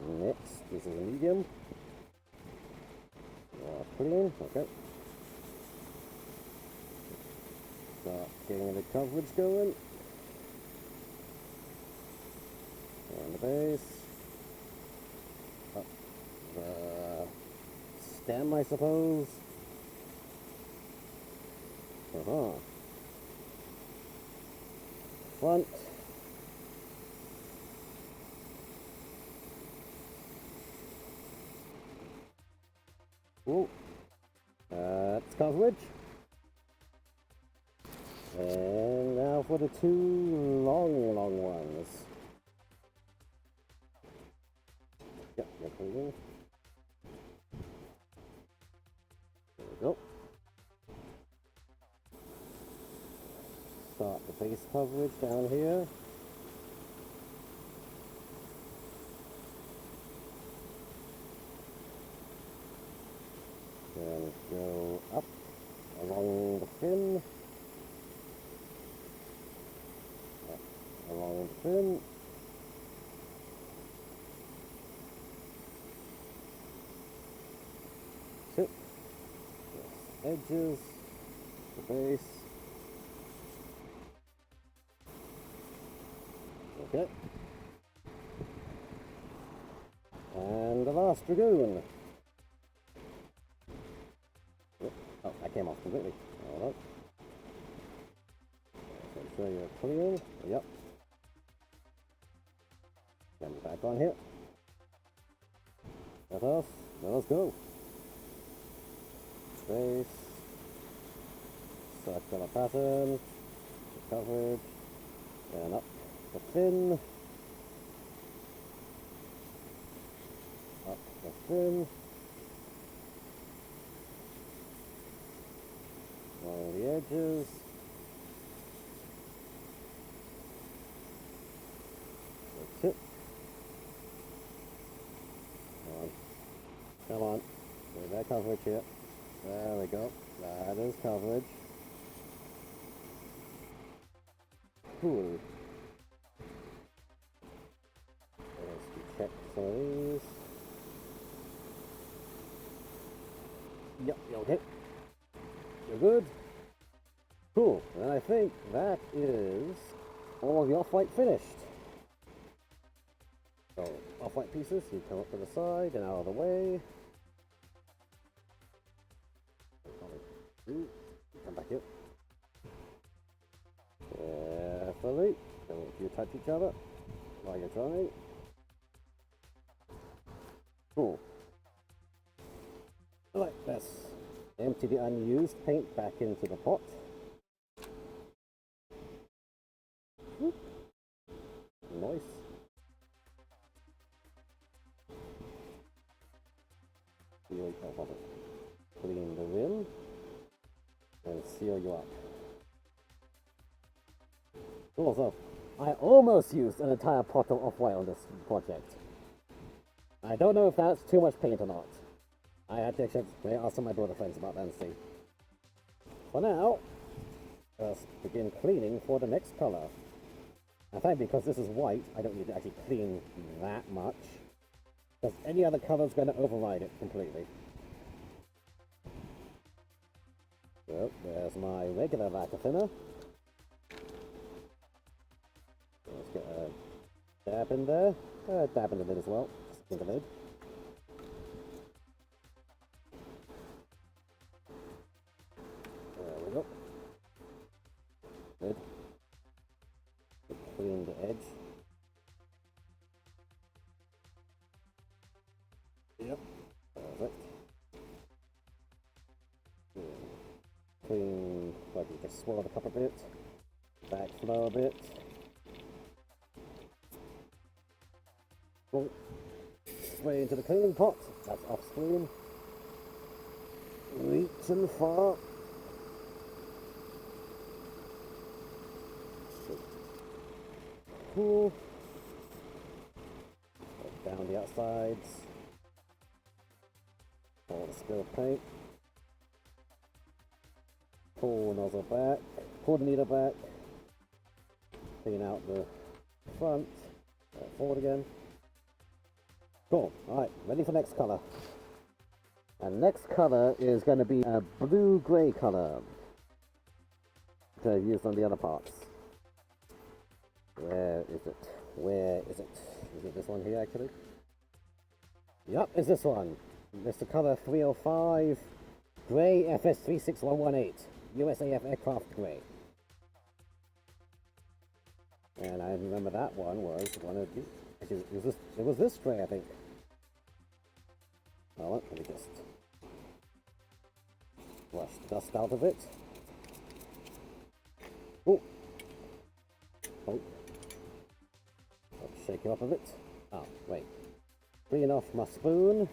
Next, this is a medium. Clean, okay. Start getting the coverage going. On the base. Up the stem, I suppose. Front. Ooh. That's coverage. And now for the two long ones. Yep, they're clean. There we go. Start the face coverage down here. Then go up along the fin. Up along the fin. Tip. Just edges. The base. Okay. And the last dragoon. Oh, I came off completely. Alright. Make sure you're clean. Yep. on here. Let us go. Space. Circular pattern. Coverage. And up the fin. Up the fin. Follow the edges. That's it. Come on. Get that coverage here. There we go. That is coverage. Cool. Let's check some of these. Yep, you okay? You're good? Cool. And I think that is all of the off-white finished. So, off-white pieces, you come up to the side and out of the way. Come back here. Carefully. Don't you touch each other while you're trying. Cool. Alright, let's empty the unused paint back into the pot. Nice. Clean the rim and seal you up. Cool, so I almost used an entire pot of off-white on this project. I don't know if that's too much paint or not. I had to actually ask some of my brother friends about that and see. For now, let's begin cleaning for the next color. I think because this is white, I don't need to actually clean that much. Because any other color is going to override it completely. So, there's my regular lacquer thinner. Let's get a dab in there. Dab in the lid as well. Just in the lid. There we go. Good. Clean the edge. Yep. Perfect. Clean, like you just swirl the cup a bit, backflow a bit. Cool. Straight into the cleaning pot, that's off screen. Reach and far. Cool. Down the outsides. All the spilled paint. Pull the nozzle back, pull the needle back, clean out the front, forward again. Cool, alright, ready for next colour. And next colour is going to be a blue-grey colour that I've used on the other parts. Where is it? Where is it? Is it this one here actually? Yep, it's this one. It's the colour 305 Grey FS 36118. USAF aircraft grey. And I remember that one was one of these. Actually, it was this grey, I think. Oh, let me just brush dust out of it. Oh. Oh. I'll shake it up a bit. Oh, wait. Clean off my spoon.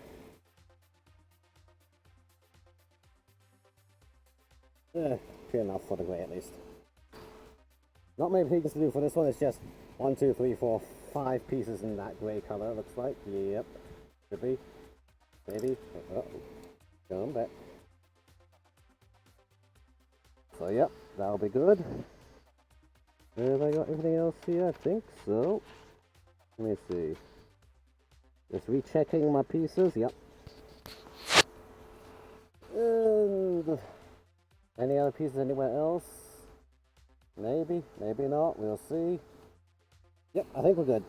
Good enough for the grey at least. Not many things to do for this one, it's just 1, 2, 3, 4, 5 pieces in that grey colour, looks like. Yep, should be. Maybe. Uh-oh. Going back. So yep, that'll be good. Have I got anything else here? I think so. Let me see. Just rechecking my pieces, yep. And any other pieces anywhere else? Maybe, maybe not, we'll see. Yep, I think we're good.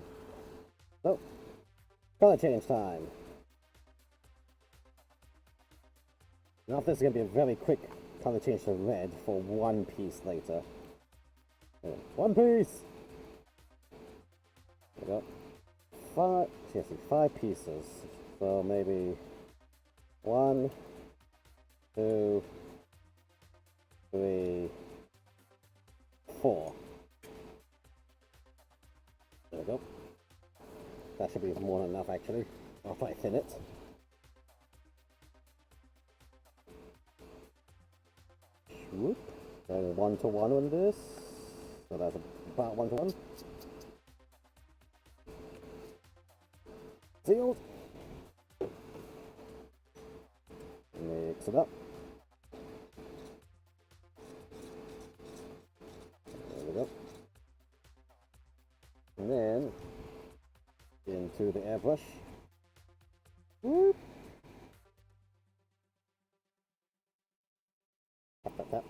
So, color change time. Now this is going to be a very quick color change to red for one piece later. One piece! There we go. five pieces. So maybe 1, 2, 3, 4. There we go. That should be more than enough actually. I'll try to thin it. Whoop. Going 1 to 1 on this. So that's about 1 to 1. Sealed. Mix it up. There we go. And then into the airbrush. Whoop. Tap, tap, tap.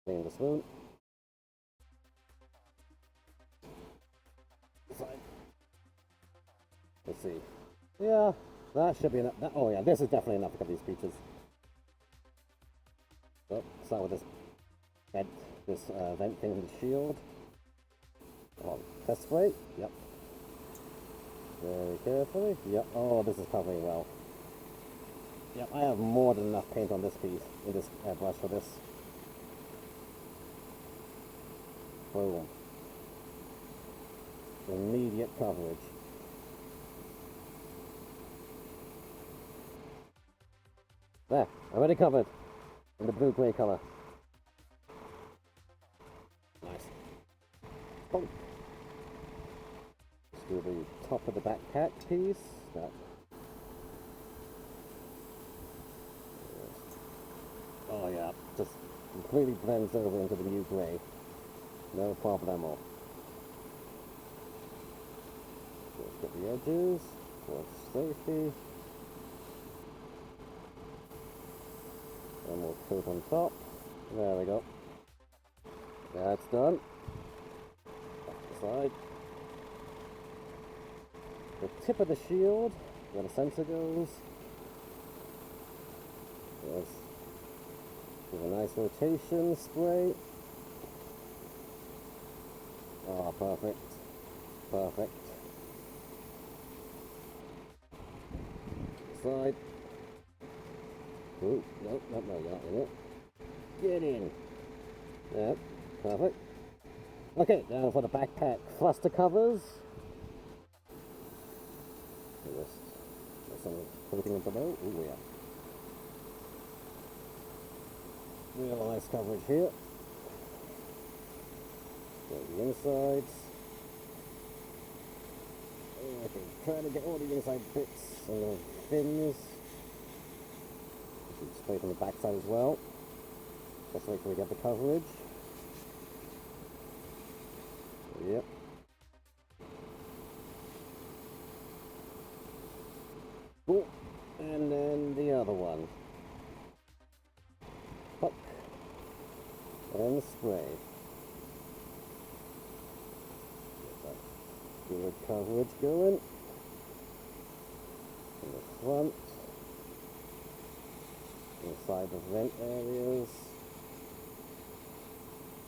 Clean the spoon. Side. Let's see. Yeah, that should be enough. Oh yeah, this is definitely enough to cover these creatures. So, start with this vent thing in the shield. Oh, test spray. Yep. Very carefully. Yep. Oh, this is covering well. Yep, I have more than enough paint on this piece, in this airbrush for this. Boom. Immediate coverage. There, already covered in the blue-grey color. Nice. Boom. Let's do the top of the backpack piece. That. Oh yeah, just completely blends over into the new grey. No problemo. Let's get the edges for safety. And we'll coat on top. There we go. That's done. Back side. The tip of the shield, where the sensor goes. Yes. Give a nice rotation spray. Oh, perfect. Perfect. Side. Ooh, no, you're not in it. Get in. Yep, perfect. Okay, now for the backpack cluster covers. Just get some coating below. Ooh, yeah. Real nice coverage here. Got the insides. Okay, try to get all the inside bits and the fins. Spray from the back side as well. Just wait till we get the coverage. Yep. Cool. And then the other one. Pop. And spray. Get that good coverage going. In the front. Inside the vent areas.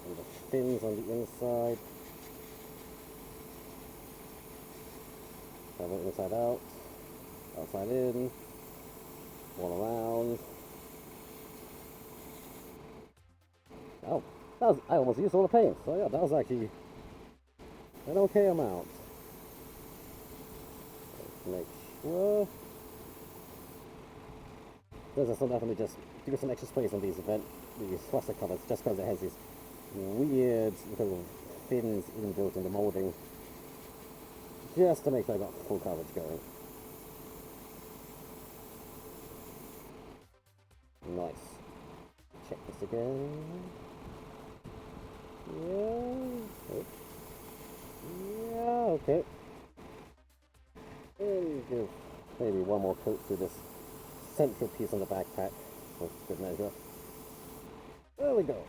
And the fins on the inside. Cover it inside out. Outside in. All around. Oh, I almost used all the paint. So yeah, that was actually an okay amount. Let's make sure. There's also definitely just give it some extra space on these cluster covers, just because it has these weird little fins inbuilt in the molding, just to make sure I got full coverage going. Nice. Check this again. Yeah. Yeah. Okay. And give maybe one more coat through this central piece on the backpack for good measure. There we go.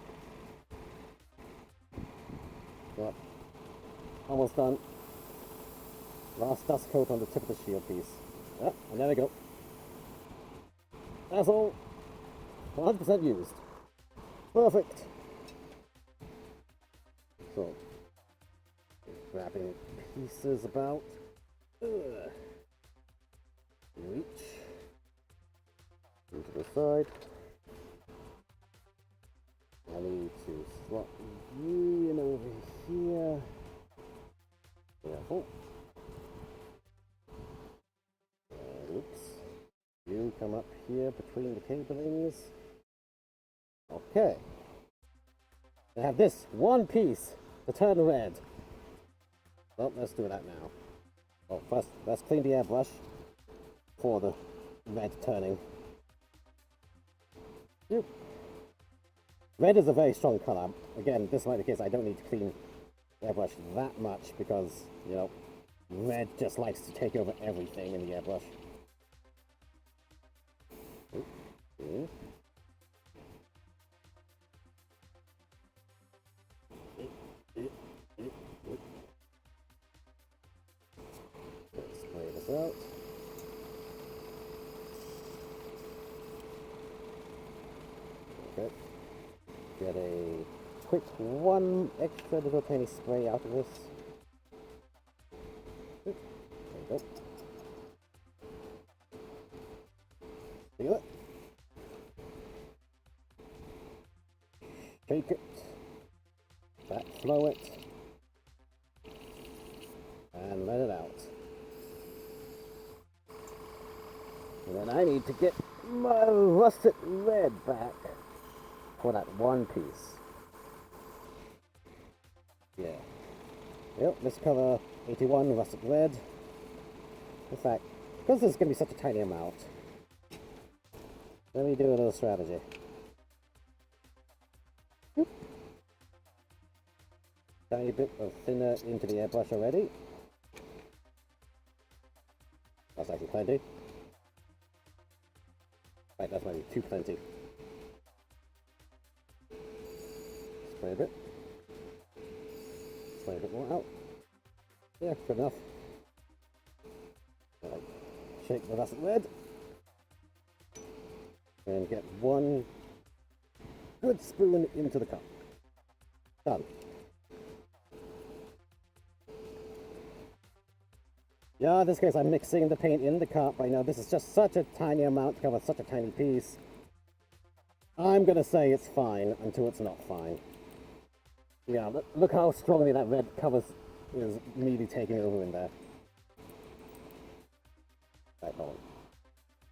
Yep. Almost done. Last dust coat on the tip of the shield piece. Yep, and there we go. That's all. 100% used. Perfect. So, Grabbing pieces about. Ugh. Reach. Into the side. I need to slot you in over here. Careful. Oops. You come up here between the cablings. Okay. I have this one piece to turn red. Well, let's do that now. Well, first, let's clean the airbrush for the red turning. Yep. Red is a very strong color. Again, this might be the case I don't need to clean the airbrush that much because, you know, red just likes to take over everything in the airbrush. Okay. Let's spray this out. Okay. Get a quick one extra little tiny spray out of this. There you go. Feel it. Shake it. Backflow it. And let it out. And then I need to get my russet red back for that one piece. Yeah. Yep, this color 81 russet red. In fact, because there's going to be such a tiny amount, let me do a little strategy. Whoop. Tiny bit of thinner into the airbrush already. That's actually plenty. Right, that's maybe too plenty. Spray a bit. Spray a bit more out. Yeah, good enough. Right. Shake the russet red. And get one good spoon into the cup. Done. Yeah, in this case I'm mixing the paint in the cup. I know this is just such a tiny amount to cover such a tiny piece. I'm gonna say it's fine until it's not fine. Yeah, look how strongly that red covers is immediately taking over in there. Right, hold on.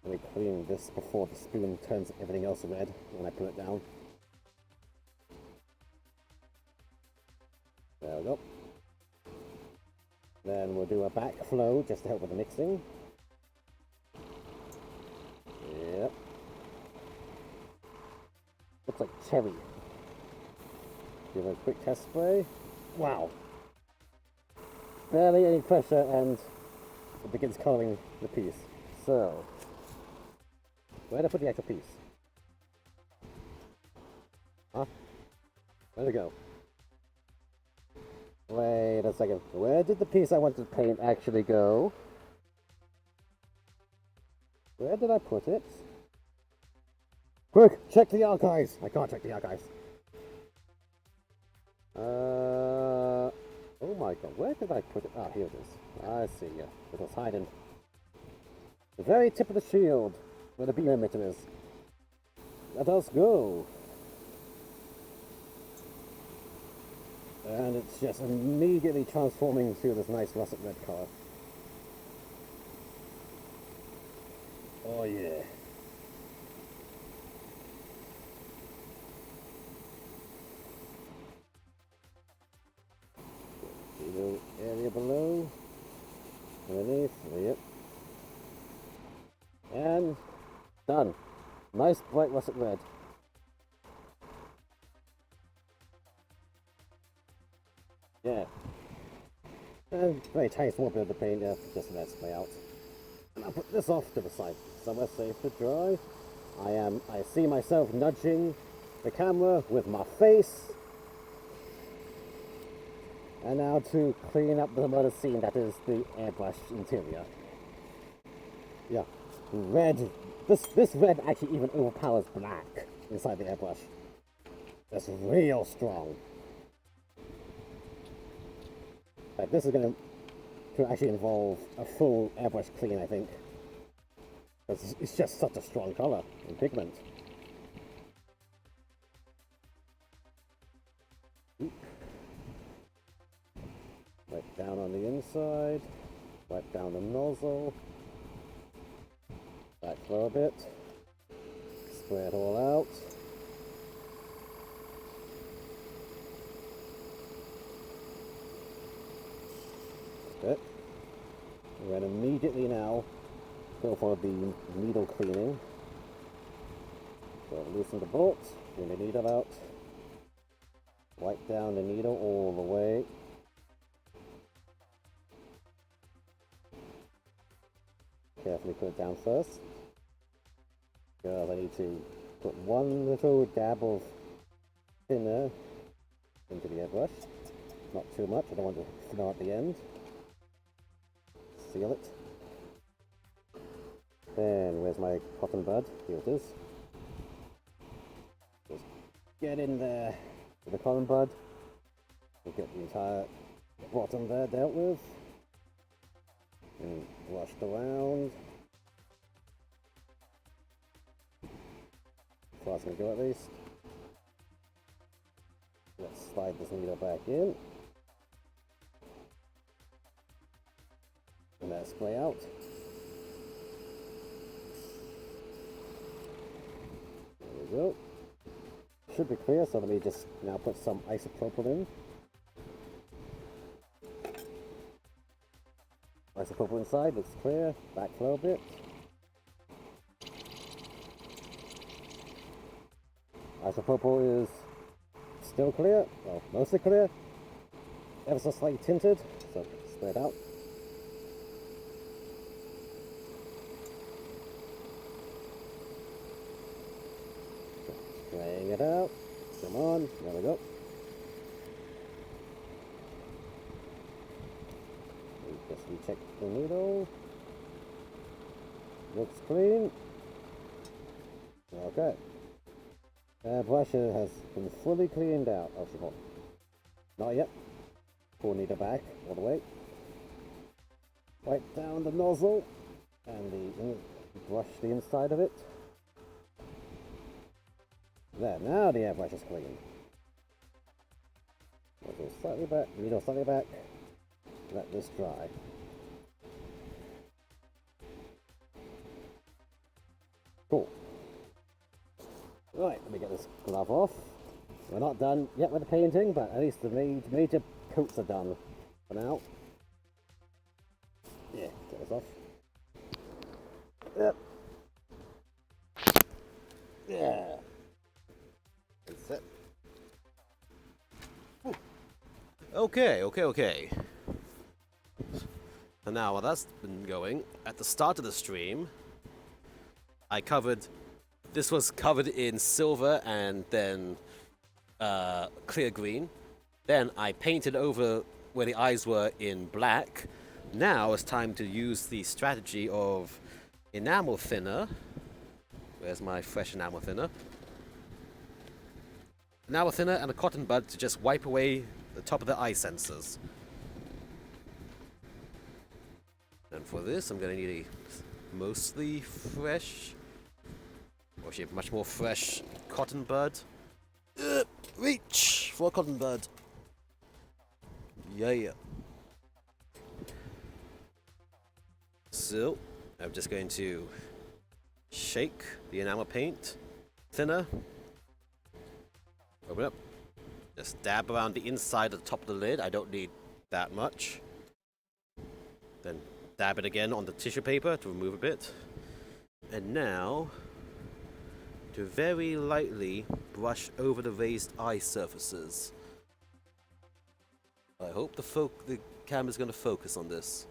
Let me clean this before the spoon turns everything else red when I put it down. There we go. Then we'll do a backflow just to help with the mixing. Yep. Looks like cherry. Give it a quick test spray. Wow. Barely any pressure and it begins coloring the piece. So, where did I put the actual piece? Huh? Where'd it go? Wait a second. Where did the piece I wanted to paint actually go? Where did I put it? Quick, check the archives! I can't check the archives. Oh my god, where did I put it? Ah, here it is. I see, yeah. It was hiding. The very tip of the shield, where the beam emitter is. Let us go. And it's just immediately transforming to this nice russet red color. Oh yeah. Little area below, underneath, yep. And done. Nice bright russet red. Yeah. And very tiny small bit of the paint, yeah, just let it spray out. And I'll put this off to the side, somewhere safe to dry. I see myself nudging the camera with my face. And now to clean up the murder scene that is the airbrush interior. Yeah, red. This red actually even overpowers black inside the airbrush. That's real strong. Like, this is going to actually involve a full airbrush clean, I think. It's just such a strong color and pigment. Wipe down on the inside, wipe down the nozzle, backflow a bit, spray it all out. That's it. And then immediately now go for the needle cleaning. So loosen the bolt, clean the needle out, wipe down the needle all the way. Carefully put it down first, because I need to put one little dab of thinner into the airbrush. Not too much, I don't want to thinner at the end. Seal it. Then, where's my cotton bud? Here it is. Just get in there with the cotton bud. We'll get the entire bottom there dealt with. And brushed around. As far as I can go at least. Let's slide this needle back in. And let it spray out. There we go. Should be clear, so let me just now put some isopropyl in. Isopropyl inside, looks clear. Backflow a bit. Isopropyl is still clear, well, mostly clear. Ever so slightly tinted, so spray it out. Spraying it out. Come on, there we go. Just recheck the needle. Looks clean. Okay. Brush has been fully cleaned out. Oh, she won't. Not yet. Pull needle back all the way. Wipe down the nozzle and brush the inside of it. There, now the airbrush is clean. Nozzle slightly back, needle slightly back. Let this dry. Cool. Right, let me get this glove off. We're not done yet with the painting, but at least the major coats are done for now. Yeah, get this off. Yep. Yeah. That's it. Okay. And now, while that's been going, at the start of the stream, this was covered in silver and then clear green. Then I painted over where the eyes were in black. Now it's time to use the strategy of enamel thinner. Where's my fresh enamel thinner? Enamel thinner and a cotton bud to just wipe away the top of the eye sensors. And for this, I'm going to need a mostly fresh, or actually much more fresh cotton bud. Reach for a cotton bud. Yeah. So, I'm just going to shake the enamel paint thinner. Open up. Just dab around the inside of the top of the lid. I don't need that much. Then dab it again on the tissue paper to remove a bit. And now, to very lightly brush over the raised eye surfaces. I hope the camera's going to focus on this.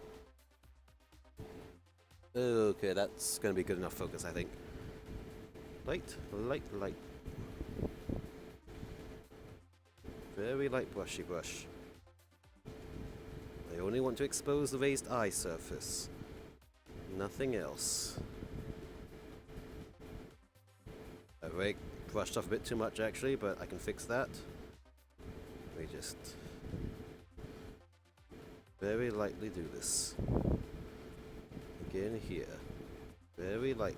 Okay, that's going to be good enough focus, I think. Light. Very light brushy brush. I only want to expose the raised eye surface. Nothing else. I've already brushed off a bit too much actually, but I can fix that. Let me just Very lightly do this. Again here. Very lightly.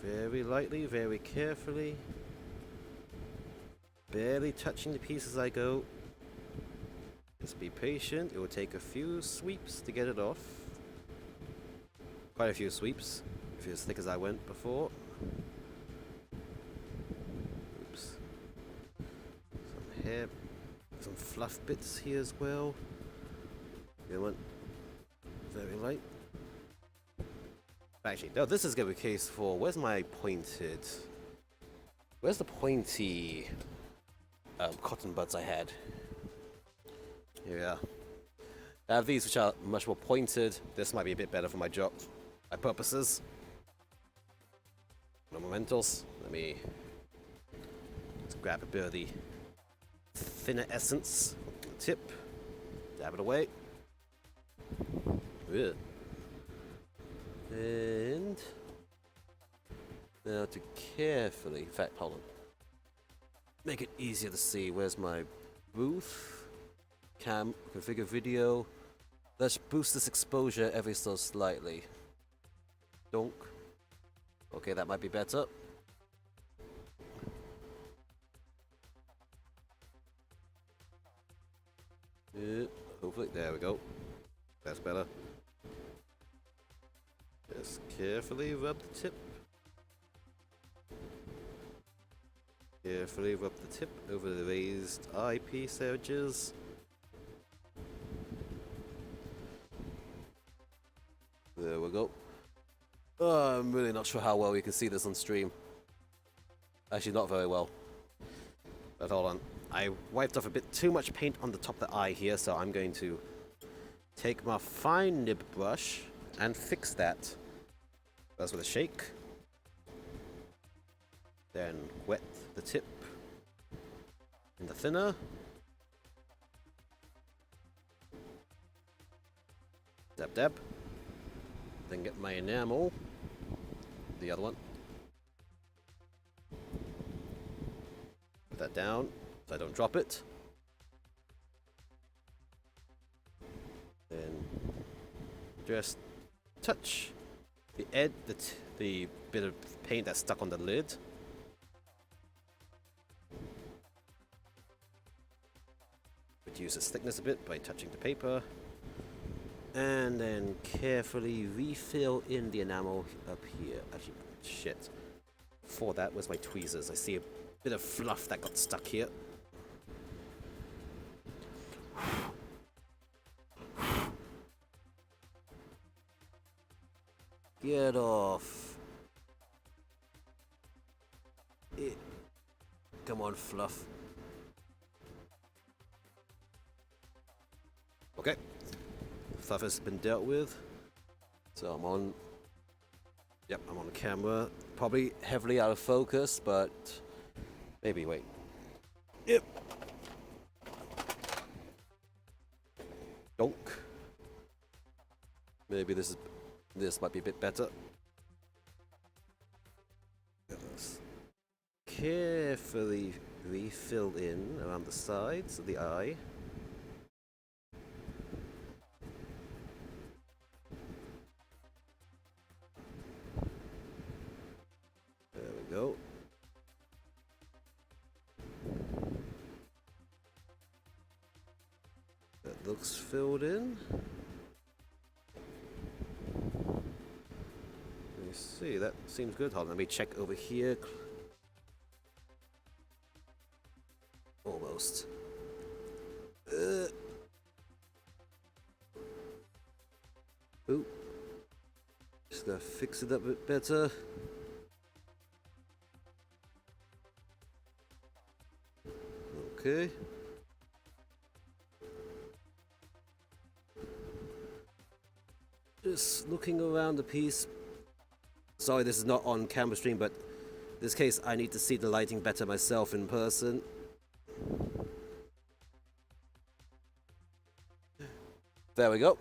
Very lightly, very carefully. Barely touching the piece as I go. Just be patient. It will take a few sweeps to get it off. Quite a few sweeps. If you're as thick as I went before. Oops. Some hair, some fluff bits here as well. The other one, very light. Actually, no, this is going to be the case for, where's my pointed, where's the pointy cotton buds I had? Here we are. I have these which are much more pointed. This might be a bit better for my job, my purposes. No momentals. Let me just grab a bit of the thinner essence from the tip, dab it away. Ugh. And now to carefully, in fact, hold on, make it easier to see. Where's my booth? Cam, configure video. Let's boost this exposure ever so slightly. Donk. Okay, that might be better. Hopefully, there we go. That's better. Just carefully rub the tip. Carefully rub the tip over the raised eyepiece edges. There we go. Oh, I'm really not sure how well you can see this on stream. Actually, not very well. But hold on. I wiped off a bit too much paint on the top of the eye here, so I'm going to take my fine nib brush and fix that. First with a shake. Then wet the tip in the thinner. Dab dab. Then get my enamel. The other one. Put that down so I don't drop it. Then just touch the edge, the bit of paint that's stuck on the lid. Reduce its thickness a bit by touching the paper. And then carefully refill in the enamel up here. Actually, shit. Before that, where's my tweezers? I see a bit of fluff that got stuck here. Get off. Come on, fluff. Okay. Fluff has been dealt with. So I'm on. Yep, I'm on camera. Probably heavily out of focus, but maybe wait. Yep. Donk. Maybe this might be a bit better. Yes. Carefully refill in around the sides of the eye. There we go. That looks filled in. See, that seems good. Hold on, let me check over here. Almost. Ooh. Just gotta fix it up a bit better. Okay. Just looking around the piece. Sorry, this is not on camera stream, but in this case, I need to see the lighting better myself in person. There we go.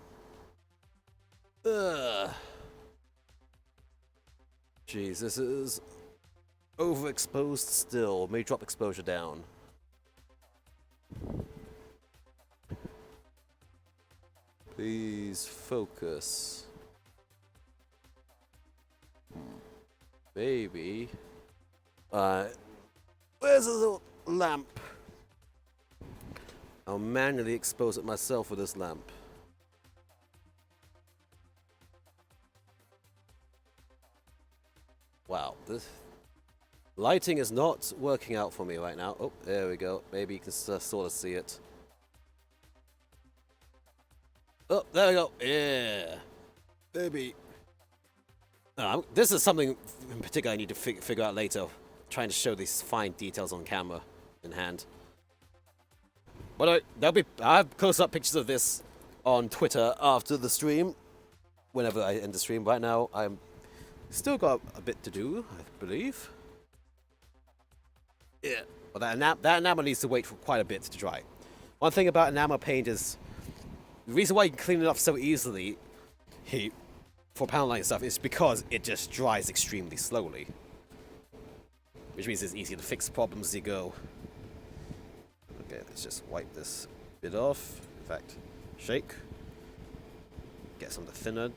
Jeez, this is overexposed still. May drop exposure down. Please focus. Maybe. Where's the little lamp? I'll manually expose it myself with this lamp. Wow, this lighting is not working out for me right now. Oh, there we go. Maybe you can sort of see it. Oh, there we go. Yeah. Maybe. This is something in particular I need to figure out later. Trying to show these fine details on camera in hand. But I have close-up pictures of this on Twitter after the stream. Whenever I end the stream. Right now, I'm still got a bit to do, I believe. Yeah. But that enamel needs to wait for quite a bit to dry. One thing about enamel paint is the reason why you can clean it off so easily for panel line stuff is because it just dries extremely slowly. Which means it's easier to fix problems as you go. Okay, let's just wipe this bit off. In fact, shake. Get some of the thinner.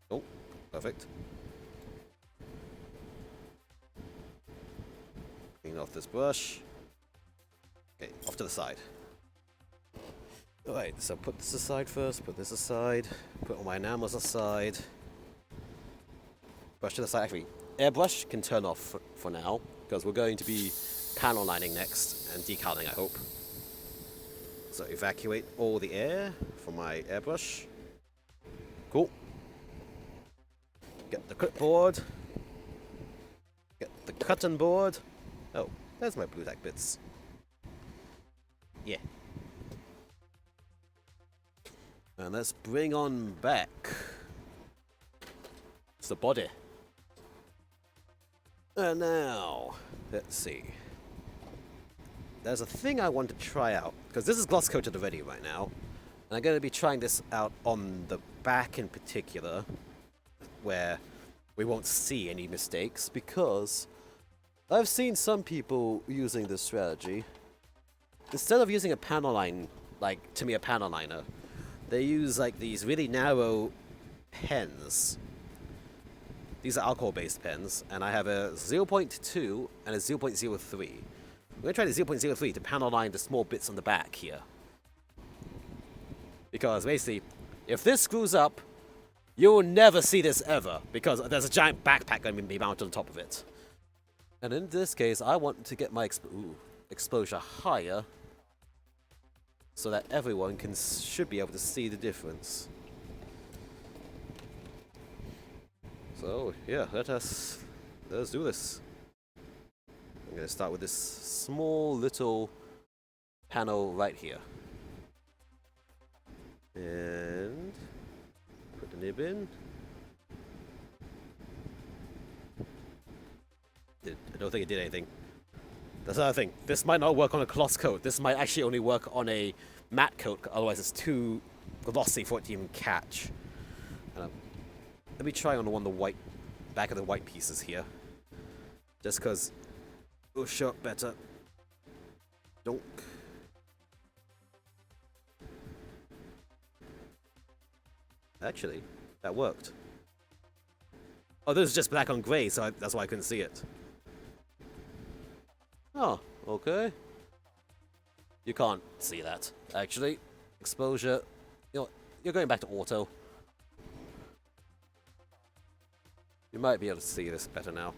Oh, perfect. Clean off this brush. Okay, off to the side. Alright, so put this aside first, put this aside, put all my enamels aside. Brush to the side. Actually, airbrush can turn off for now, because we're going to be panel lining next, and decaling, I hope. So evacuate all the air from my airbrush. Cool. Get the clipboard. Get the cutting board. Oh, there's my blue tack bits. Yeah. And let's bring on back. It's the body. And now, let's see. There's a thing I want to try out, because this is gloss coated already right now. And I'm going to be trying this out on the back in particular, where we won't see any mistakes, because I've seen some people using this strategy. Instead of using a panel line, like, to me a panel liner, they use like these really narrow pens. These are alcohol-based pens, and I have a 0.2 and a 0.03. We're going to try the 0.03 to panel line the small bits on the back here. Because basically, if this screws up, you'll never see this ever, because there's a giant backpack going to be mounted on top of it. And in this case, I want to get my exposure higher, so that everyone should be able to see the difference. So yeah, let's do this. I'm going to start with this small little panel right here, and put the nib in. I don't think it did anything. That's another thing. This might not work on a gloss coat. This might actually only work on a matte coat. Otherwise, it's too glossy for it to even catch. Let me try on the white, back of the white pieces here, just because it'll show up better. Donk. Actually, that worked. Oh, this is just black on grey, so that's why I couldn't see it. Oh, okay. You can't see that, actually. Exposure. You know, you're going back to auto. You might be able to see this better now.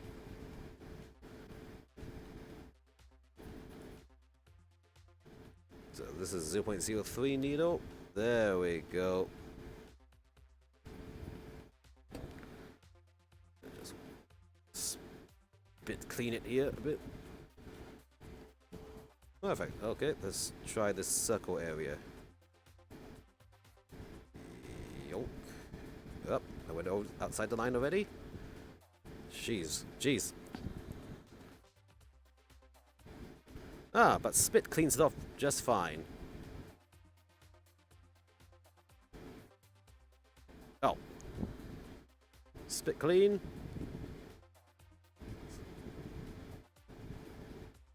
So this is 0.03 needle. There we go. Just clean it here a bit. Perfect. Okay, let's try this circle area. Yonk. Up. I went outside the line already. Jeez. Ah, but spit cleans it off just fine. Oh. Spit clean.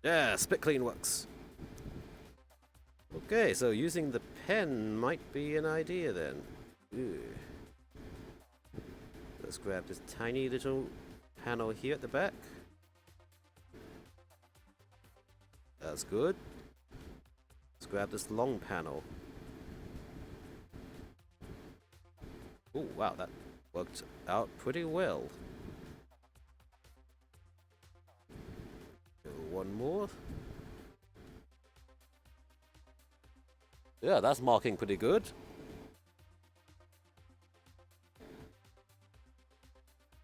Yeah, spit clean works. Okay, so using the pen might be an idea then. Ooh. Let's grab this tiny little panel here at the back. That's good. Let's grab this long panel. Oh wow, that worked out pretty well. One more. Yeah, that's marking pretty good.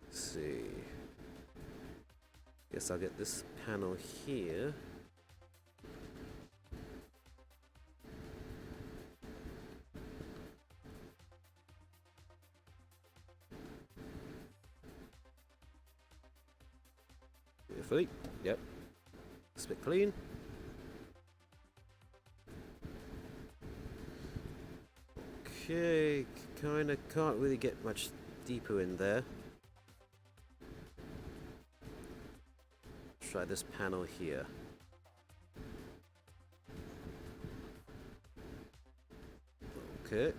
Let's see. Guess I'll get this panel here. Carefully. Yep. It's a bit clean. Okay, kinda can't really get much deeper in there. Try this panel here. Okay.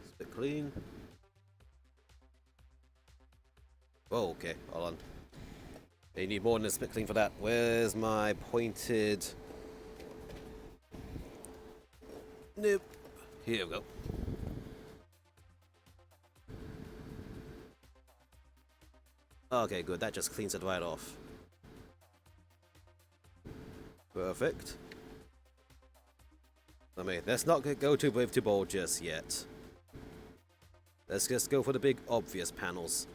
It's a bit clean. Oh, okay, hold on. You need more than a spit clean for that. Where's my pointed... Nope. Here we go. Okay, good. That just cleans it right off. Perfect. I mean, let's not go too brave to bold just yet. Let's just go for the big obvious panels.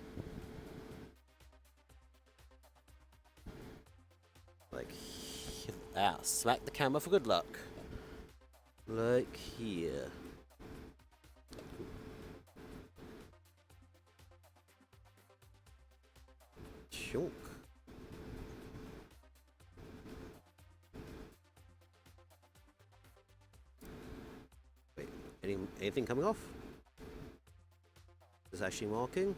Like, smack the camera for good luck. Like here. Chunk. Wait, anything coming off? Is actually marking?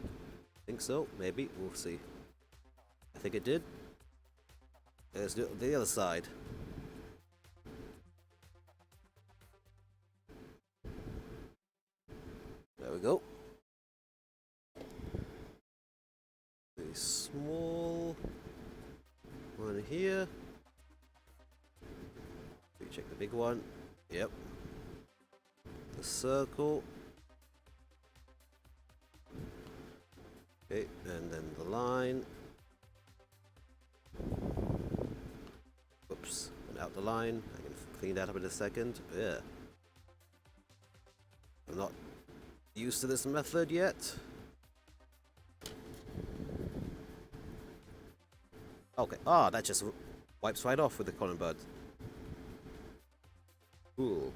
Think so, maybe, we'll see. I think it did. Let's do it on the other side. There we go. A small one here. We check the big one. Yep. The circle. Okay, and then the line. Oops, went out the line. I can clean that up in a second. Yeah. I'm not used to this method yet. Okay. Ah, that just wipes right off with the ColemanR. Cool.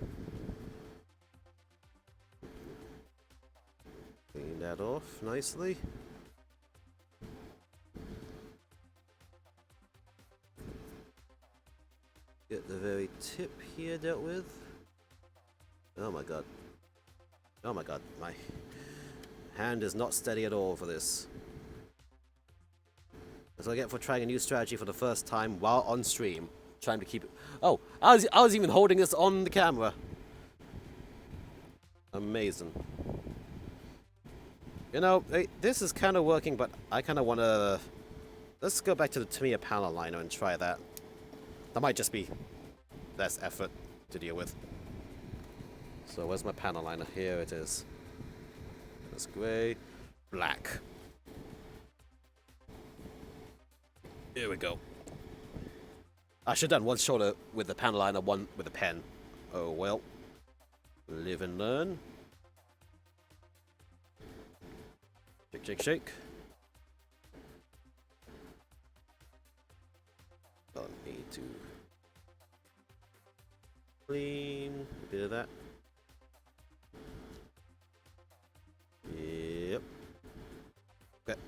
Clean that off nicely. Get the very tip here dealt with. Oh my god. Oh my god, my hand is not steady at all for this. That's what I get for trying a new strategy for the first time while on stream. Trying to keep it... Oh, I was even holding this on the camera. Amazing. You know, this is kind of working, but I kind of want to... Let's go back to the Tamiya panel liner and try that. That might just be less effort to deal with. So where's my panel liner? Here it is. That's grey. Black. Here we go. I should have done one shoulder with the panel liner, one with a pen. Oh well. Live and learn. Shake, shake, shake. Don't need to clean a bit of that. Yep. Okay.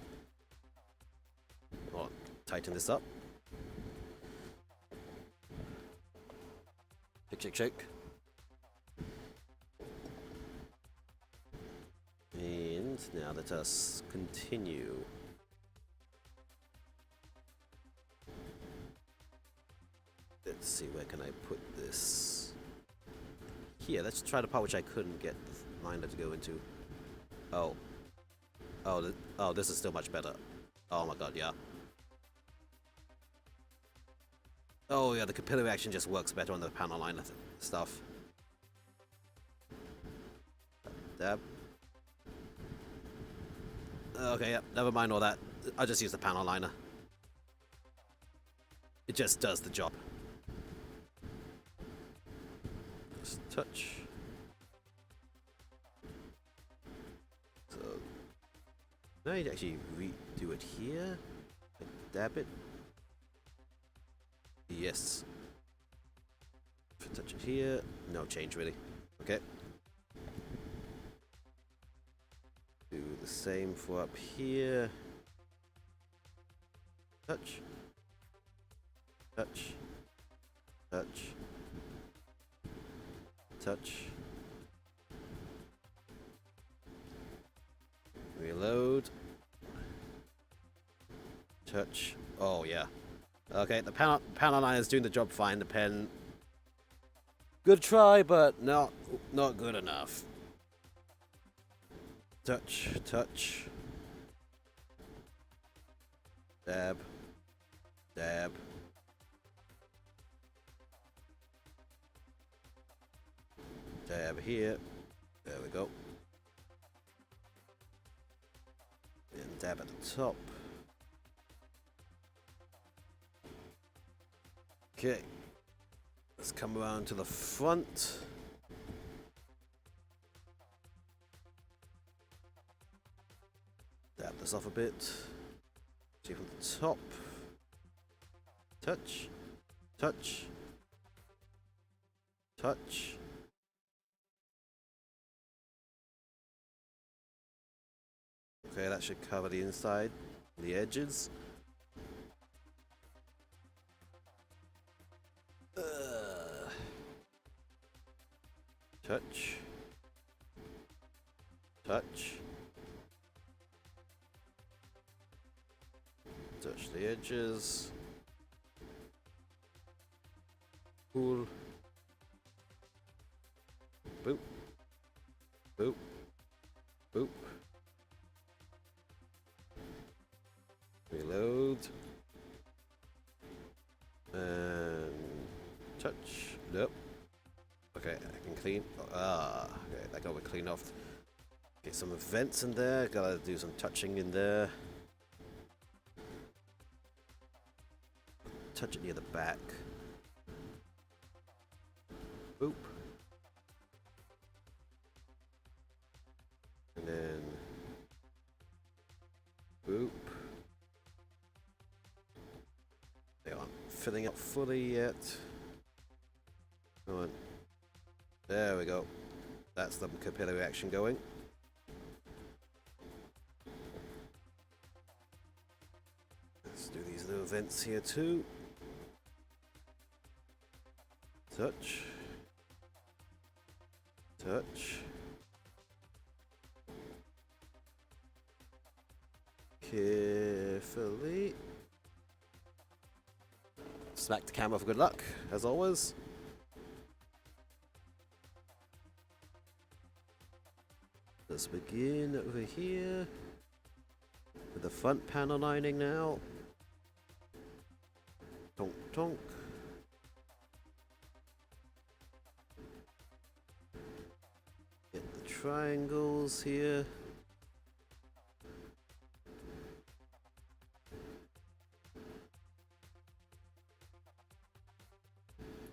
I'll tighten this up. Shake, shake, shake. And now let us continue. Let's see, where can I this here. Let's try the part which I couldn't get the liner to go into. Oh. Oh, this is still much better. Oh my god, yeah. Oh yeah, the capillary action just works better on the panel liner stuff. Dab. Okay, yeah, never mind all that. I'll just use the panel liner. It just does the job. Just touch. So now you actually redo it here. Dab it. Yes. If I touch it here, no change really. Okay. Do the same for up here. Touch. Touch. Touch. Touch. Reload. Touch. Oh yeah. Okay, the panel line is doing the job fine. The pen, good try, but not good enough. Touch, touch. Dab, dab. Dab here. There we go. And dab at the top. Okay, let's come around to the front. Dab this off a bit. See from the top. Touch, touch, touch. Okay, that should cover the inside, the edges. Touch. Touch. Touch the edges. Cool. Boop. Boop. Boop. Reload. And touch. Nope. Okay, I can clean. Okay, I gotta clean off. Get some vents in there. Gotta do some touching in there. Touch it near the back. Boop. And then boop. They aren't filling up fully yet. Come on. There we go. That's the capillary action going. Let's do these little vents here too. Touch. Touch. Carefully. Smack the camera for good luck, as always. Let's begin over here with the front panel lining now. Tonk tonk. Get the triangles here.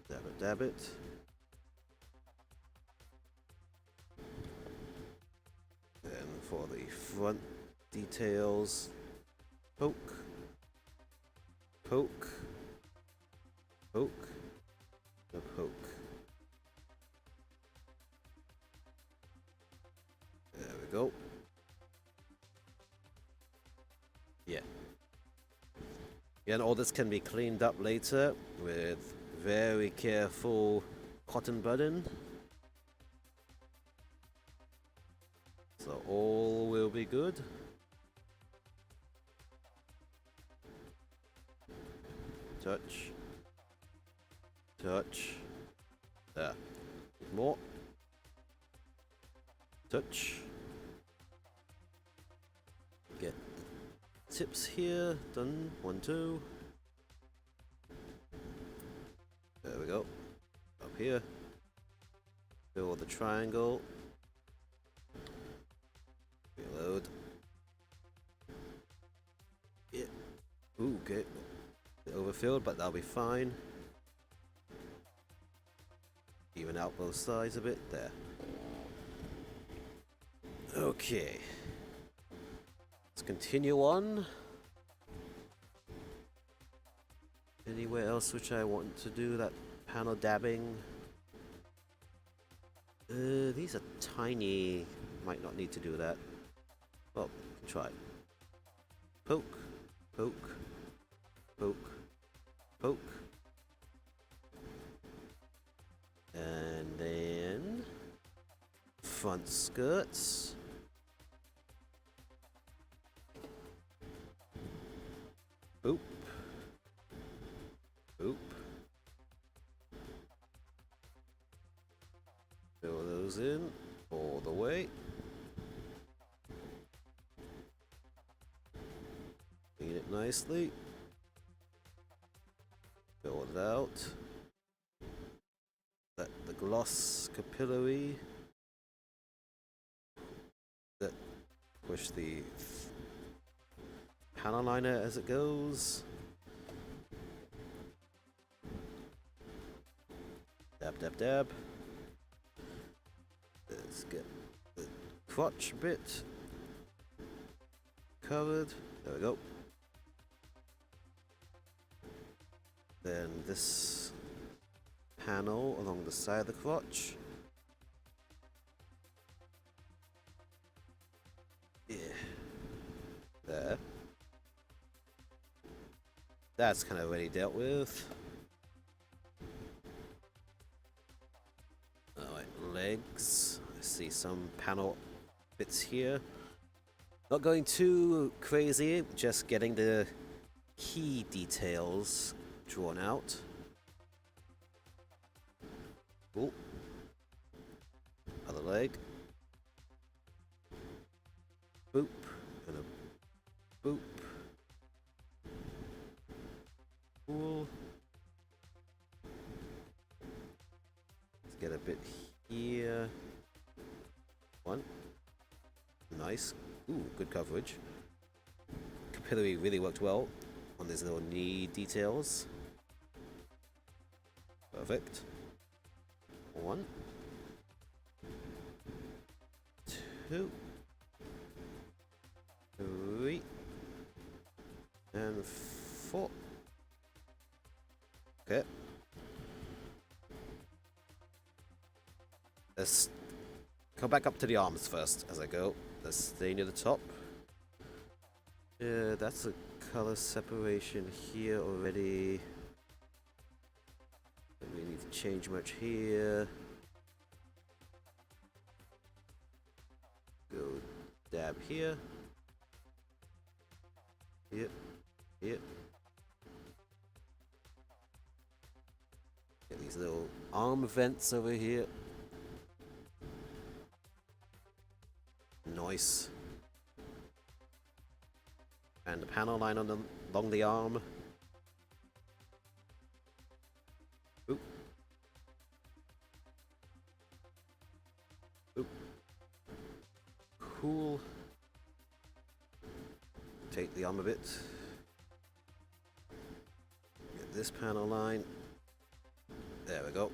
Dab it, dab it. For the front details, poke, poke, poke, the poke. There we go. Yeah. And all this can be cleaned up later with very careful cotton budding. So all will be good. Touch. Touch. There. More. Touch. Get the tips here. Done. 1, 2. There we go. Up here. Fill the triangle. Reload. Yeah. Ooh, okay. Overfilled, but that'll be fine. Even out both sides a bit. There. Okay. Let's continue on. Anywhere else which I want to do that panel dabbing? These are tiny. Might not need to do that. Well, try. Poke, poke, poke, poke. And then front skirts. Boop. Boop. Fill those in all the way. Clean it nicely. Fill it out. Let the gloss capillary that push the panel liner as it goes. Dab, dab, dab. Let's get the crotch bit covered. There we go. Then this panel along the side of the crotch. Yeah. There. That's kind of already dealt with. Alright, legs. I see some panel bits here. Not going too crazy, just getting the key details drawn out. Cool. Other leg. Boop. And a boop. Cool. Let's get a bit here. One. Nice. Ooh, good coverage. Capillary really worked well on these little knee details. Perfect. 1, 2, 3, and 4. Okay. Let's come back up to the arms first as I go. Let's stay near the top. Yeah, that's a color separation here already. Don't really need to change much here. Go dab here. Yep. Yep. Get these little arm vents over here. Nice. And the panel line on along the arm. Oop. Oop. Cool. Take the arm a bit. Get this panel line. There we go.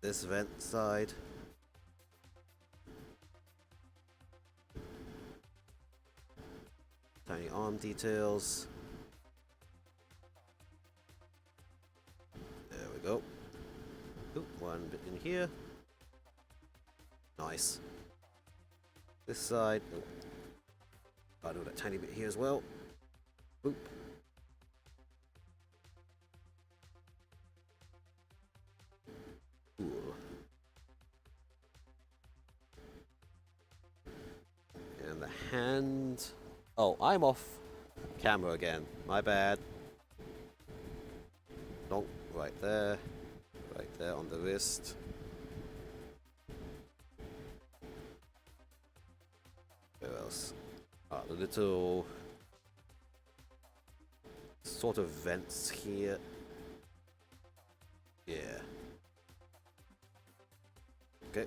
This vent side. Tiny arm details. There we go. Oop, one bit in here. Nice. This side. Oh. I'll do that tiny bit here as well. Boop. Cool. And the hand. Oh, I'm off camera again. My bad. Don't right there on the wrist. else? The little sort of vents here. Yeah. Okay.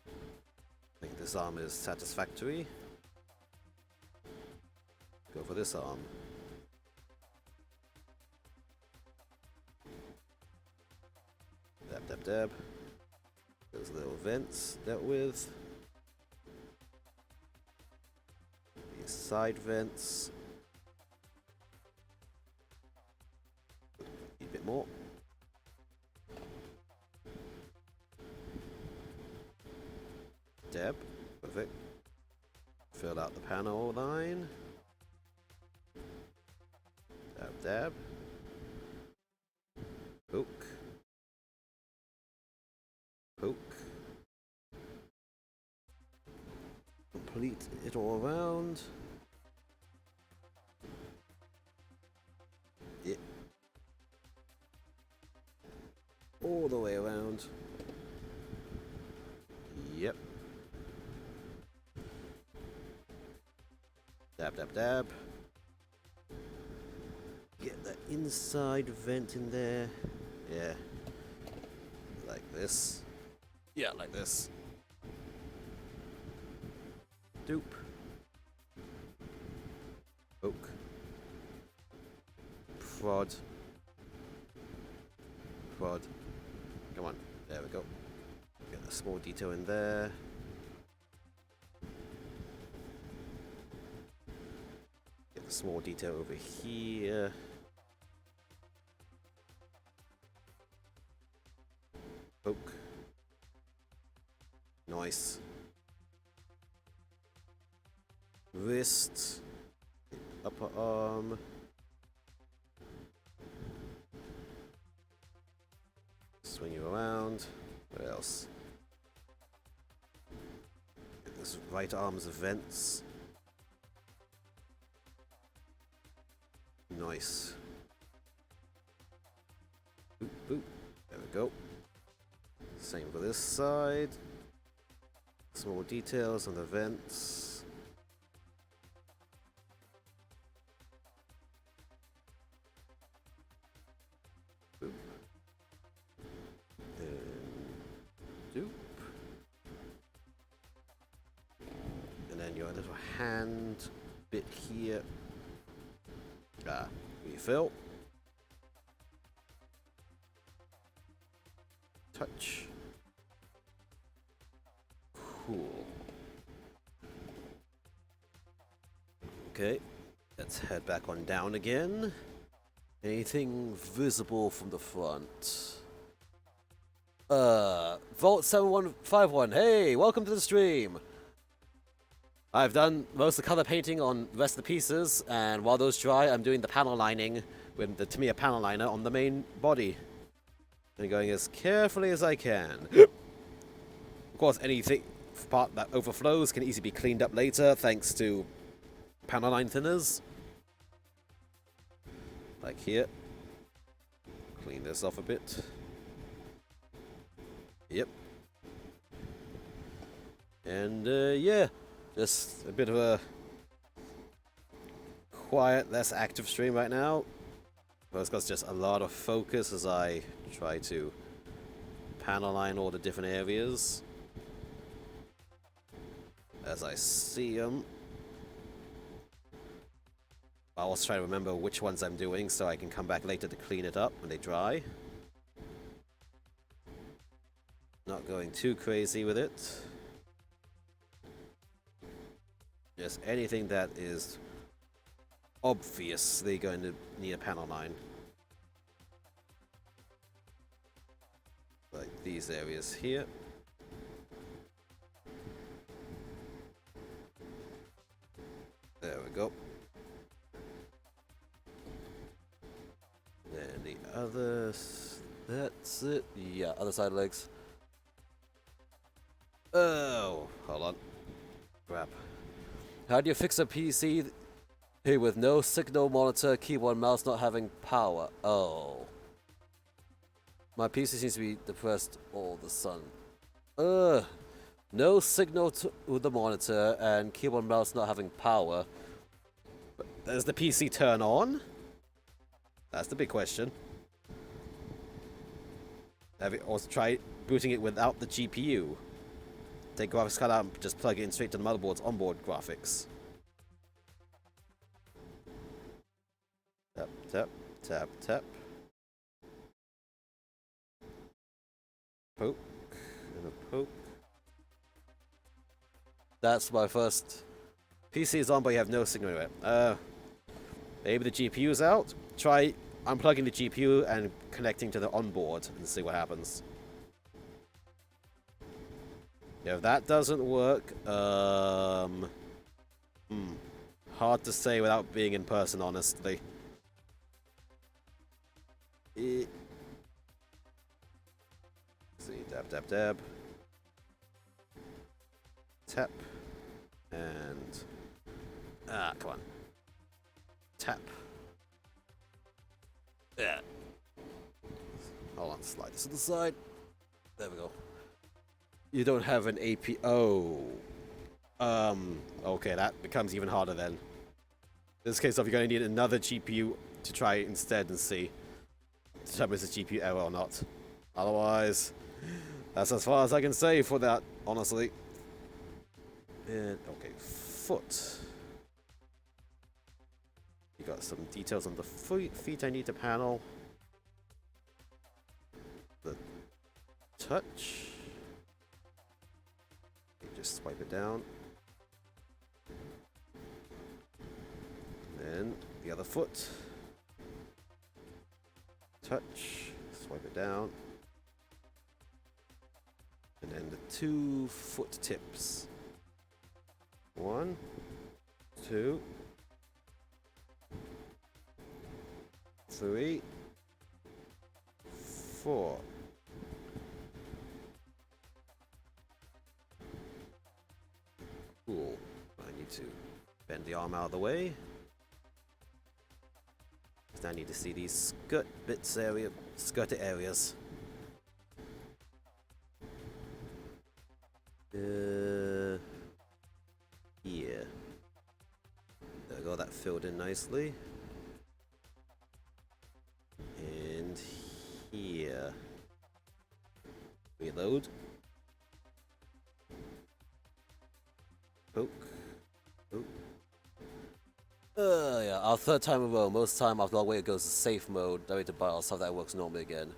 I think this arm is satisfactory. Go for this arm. Dab, dab, dab. Those little vents dealt with. These side vents. A bit more. Dab. Perfect. Fill out the panel line. Dab, dab. Poke. Poke. Complete it all around. Yep. All the way around. Yep. Dab, dab, dab. Get that inside vent in there. Yeah. Like this. Yeah, like this. Doop. Poke. Prod. Prod. Come on. There we go. Get a small detail in there. Get a small detail over here. Poke. Nice. Wrist. Upper arm. Swing you around. What else? Get this right arm's vents. Nice. Boop, boop. There we go. Same for this side. Small details on the vents. Boop. And doop. And then your little hand bit here. Refill. Touch. Cool. Okay, let's head back on down again. Anything visible from the front? Vault 7151. Hey, welcome to the stream. I've done most of the color painting on the rest of the pieces, and while those dry, I'm doing the panel lining with the Tamiya panel liner on the main body. And going as carefully as I can. Of course, anything part that overflows can easily be cleaned up later thanks to panel line thinners. Like here. Clean this off a bit. Yep. And yeah, just a bit of a quiet, less active stream right now. But it's got just a lot of focus as I try to panel line all the different areas as I see them. I also try to remember which ones I'm doing so I can come back later to clean it up when they dry. Not going too crazy with it. Just anything that is obviously going to need a panel line. Like these areas here. There we go. And the others. That's it. Yeah, other side legs. Oh, hold on. Crap. How do you fix a PC here with no signal monitor, keyboard, mouse not having power? Oh. My PC seems to be depressed all the sun. No signal to the monitor and keyboard and mouse not having power. Does the PC turn on? That's the big question. Have you also tried booting it without the GPU? Take graphics card out and just plug it in straight to the motherboard's onboard graphics. Tap, tap, tap, tap. Poke, and a poke. That's my first. PC is on, but you have no signal anywhere. Maybe the GPU's out? Try unplugging the GPU and connecting to the onboard and see what happens. If that doesn't work, hard to say without being in person, honestly. See, dab, dab, dab. Tap. And... come on. Tap. Yeah. Hold on, slide this to the side. There we go. You don't have an AP... Oh. Okay, that becomes even harder then. In this case, you're going to need another GPU to try instead and see. Determine if it's a GPU error or not. Otherwise, that's as far as I can say for that, honestly. And, okay, foot. You got some details on the feet I need to panel. The touch. You just swipe it down. Then the other foot. Touch. Swipe it down. And then the 2 foot tips. 1, 2, 3, 4. Cool. I need to bend the arm out of the way. I need to see these skirted areas. Yeah. There we go, that filled in nicely. And here. Reload. Poke. Poke. Yeah, our third time in a row. Most time after the way it goes to safe mode, that way to BIOS, how that works normally again.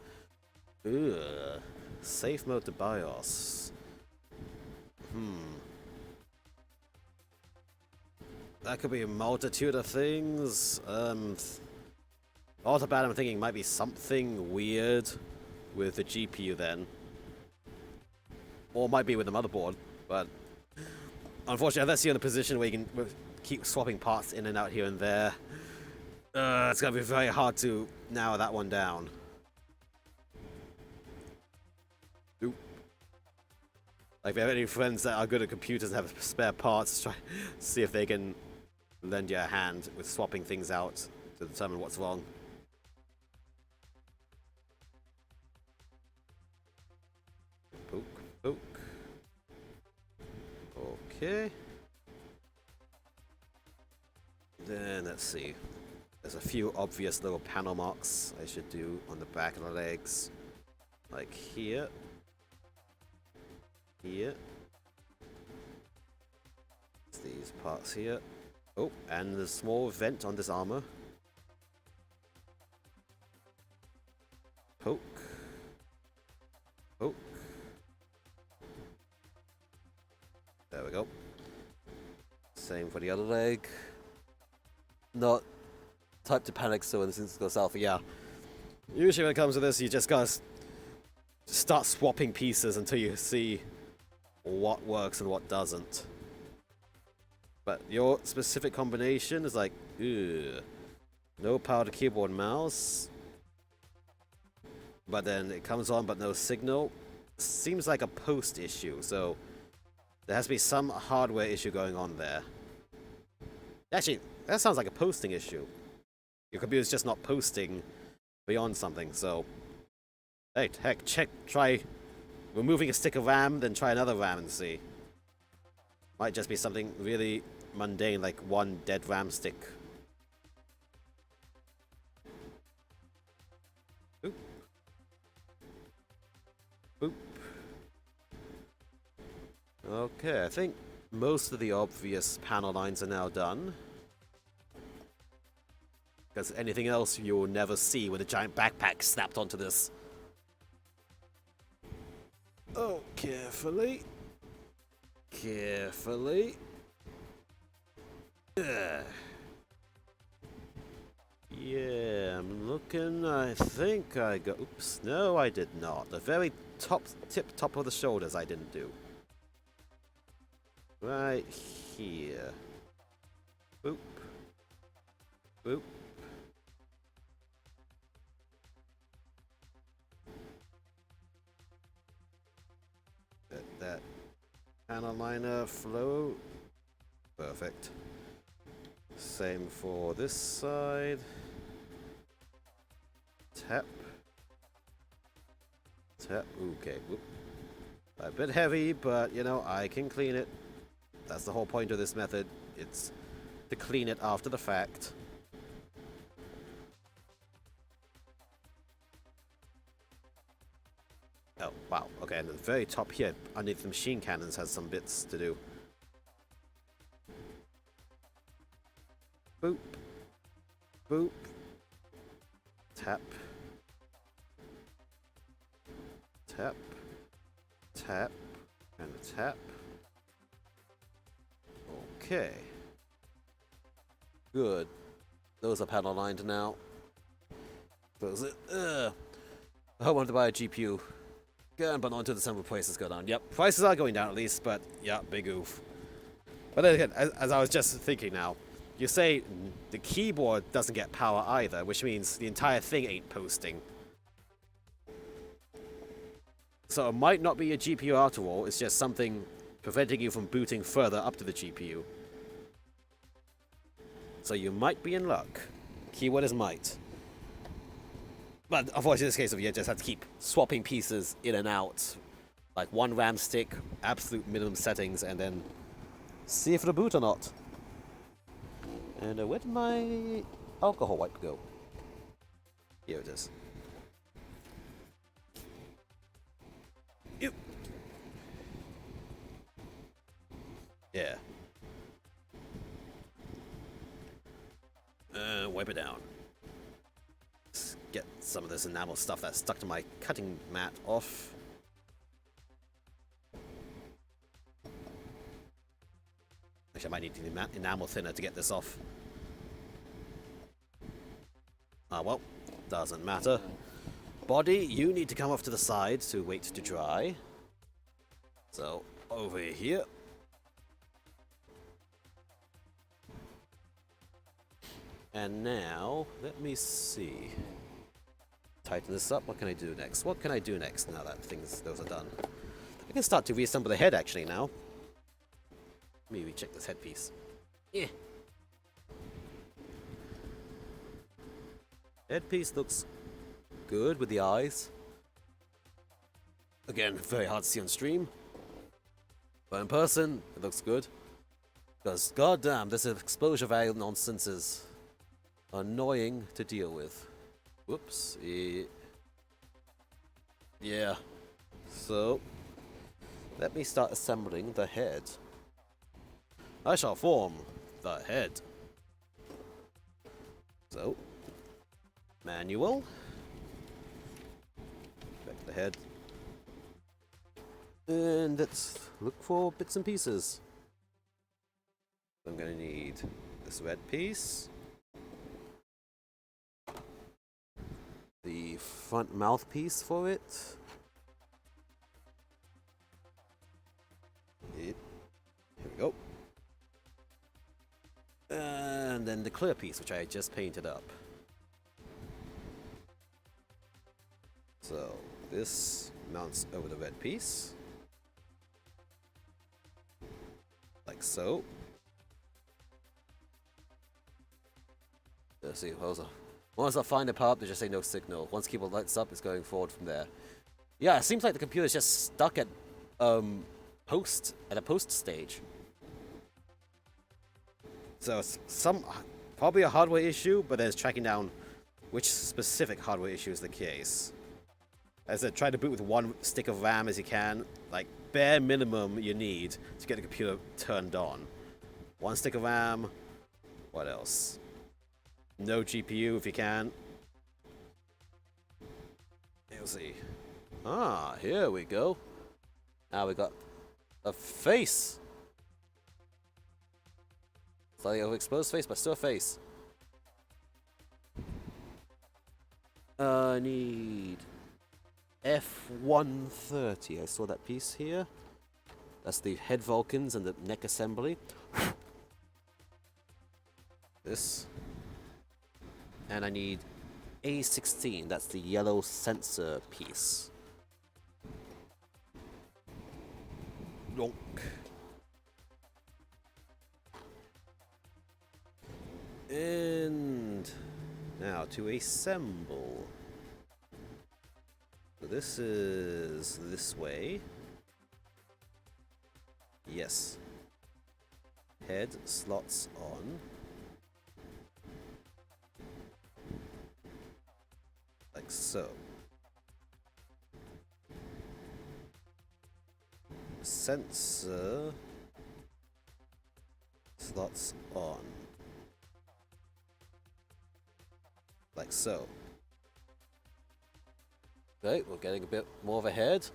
Ugh. Safe mode to BIOS. That could be a multitude of things. Off the bat, I'm thinking it might be something weird with the GPU then. Or it might be with the motherboard, but unfortunately, unless you're in a position where you can keep swapping parts in and out here and there, it's going to be very hard to narrow that one down. Oop. Like, if you have any friends that are good at computers and have spare parts, try to see if they can lend you a hand with swapping things out to determine what's wrong. Poke, poke. Okay. Then let's see. There's a few obvious little panel marks I should do on the back of the legs. Like here. Here. These parts here. Oh, and the small vent on this armor. Poke. Poke. There we go. Same for the other leg. Not type to panic so when things go south. Yeah. Usually when it comes to this, you just gotta start swapping pieces until you see what works and what doesn't. But your specific combination is like, ugh. No power to keyboard and mouse. But then it comes on but no signal. Seems like a post issue, so there has to be some hardware issue going on there. Actually, that sounds like a posting issue. Your computer's just not posting beyond something, so... Hey, heck, try removing a stick of RAM, then try another RAM and see. Might just be something really mundane, like one dead RAM stick. Boop. Boop. Okay, I think most of the obvious panel lines are now done. Because anything else you'll never see with a giant backpack snapped onto this. Oh, carefully. Carefully. Ugh. Yeah, I'm looking. I think I got. Oops, no, I did not. The very top of the shoulders I didn't do. Right here. Boop. Boop. Let that panel liner flow. Perfect. Same for this side. Tap. Tap. Okay. Whoop. A bit heavy, but you know, I can clean it. That's the whole point of this method. It's to clean it after the fact. Oh, wow. Okay, and at the very top here, underneath the machine cannons, has some bits to do. Boop. Boop. Tap. Tap. Tap. And a tap. Okay. Good. Those are panel lined now. Close it. I wanted to buy a GPU. But onto the summer prices go down. Yep, prices are going down at least, but yeah, big oof. But then again, as I was just thinking now, you say the keyboard doesn't get power either, which means the entire thing ain't posting. So it might not be a GPU after all, it's just something preventing you from booting further up to the GPU. So you might be in luck. Keyword is might. But unfortunately, in this case, you just have to keep swapping pieces in and out. Like one RAM stick, absolute minimum settings, and then see if it'll boot or not. And where did my alcohol wipe go? Here it is. Ew. Yeah. Wipe it down. Let's get some of this enamel stuff that's stuck to my cutting mat off. Actually, I might need the enamel thinner to get this off. Ah, well, doesn't matter. Body, you need to come off to the side to wait to dry. So, over here. And now, let me see. Tighten this up. What can I do next? What can I do next now that those are done? I can start to reassemble the head actually now. Let me recheck this headpiece. Yeah. Headpiece looks good with the eyes. Again, very hard to see on stream. But in person, it looks good. Because goddamn, this exposure value nonsense is annoying to deal with. Whoops. Yeah. So, let me start assembling the head. I shall form the head. So, manual. Back to the head. And let's look for bits and pieces. I'm going to need this red piece. The front mouthpiece for it. Here we go. And then the clear piece, which I just painted up. So this mounts over the red piece. Like so. Let's see, once I find a part, they just say no signal. Once keyboard lights up, it's going forward from there. Yeah, it seems like the computer's just stuck at a post stage. So it's probably a hardware issue, but then it's tracking down which specific hardware issue is the case. As I try to boot with one stick of RAM as you can, like bare minimum you need to get the computer turned on. One stick of RAM. What else? No GPU if you can. You'll see. Ah, here we go. Now we got a face. Slightly overexposed face, but still a face. I need F130. I saw that piece here. That's the head Vulcans and the neck assembly. This. And I need A16. That's the yellow sensor piece. Donk. And now to assemble. So this is this way. Yes. Head slots on. Like so. Sensor slots on. Like so. Okay, we're getting a bit more of a head.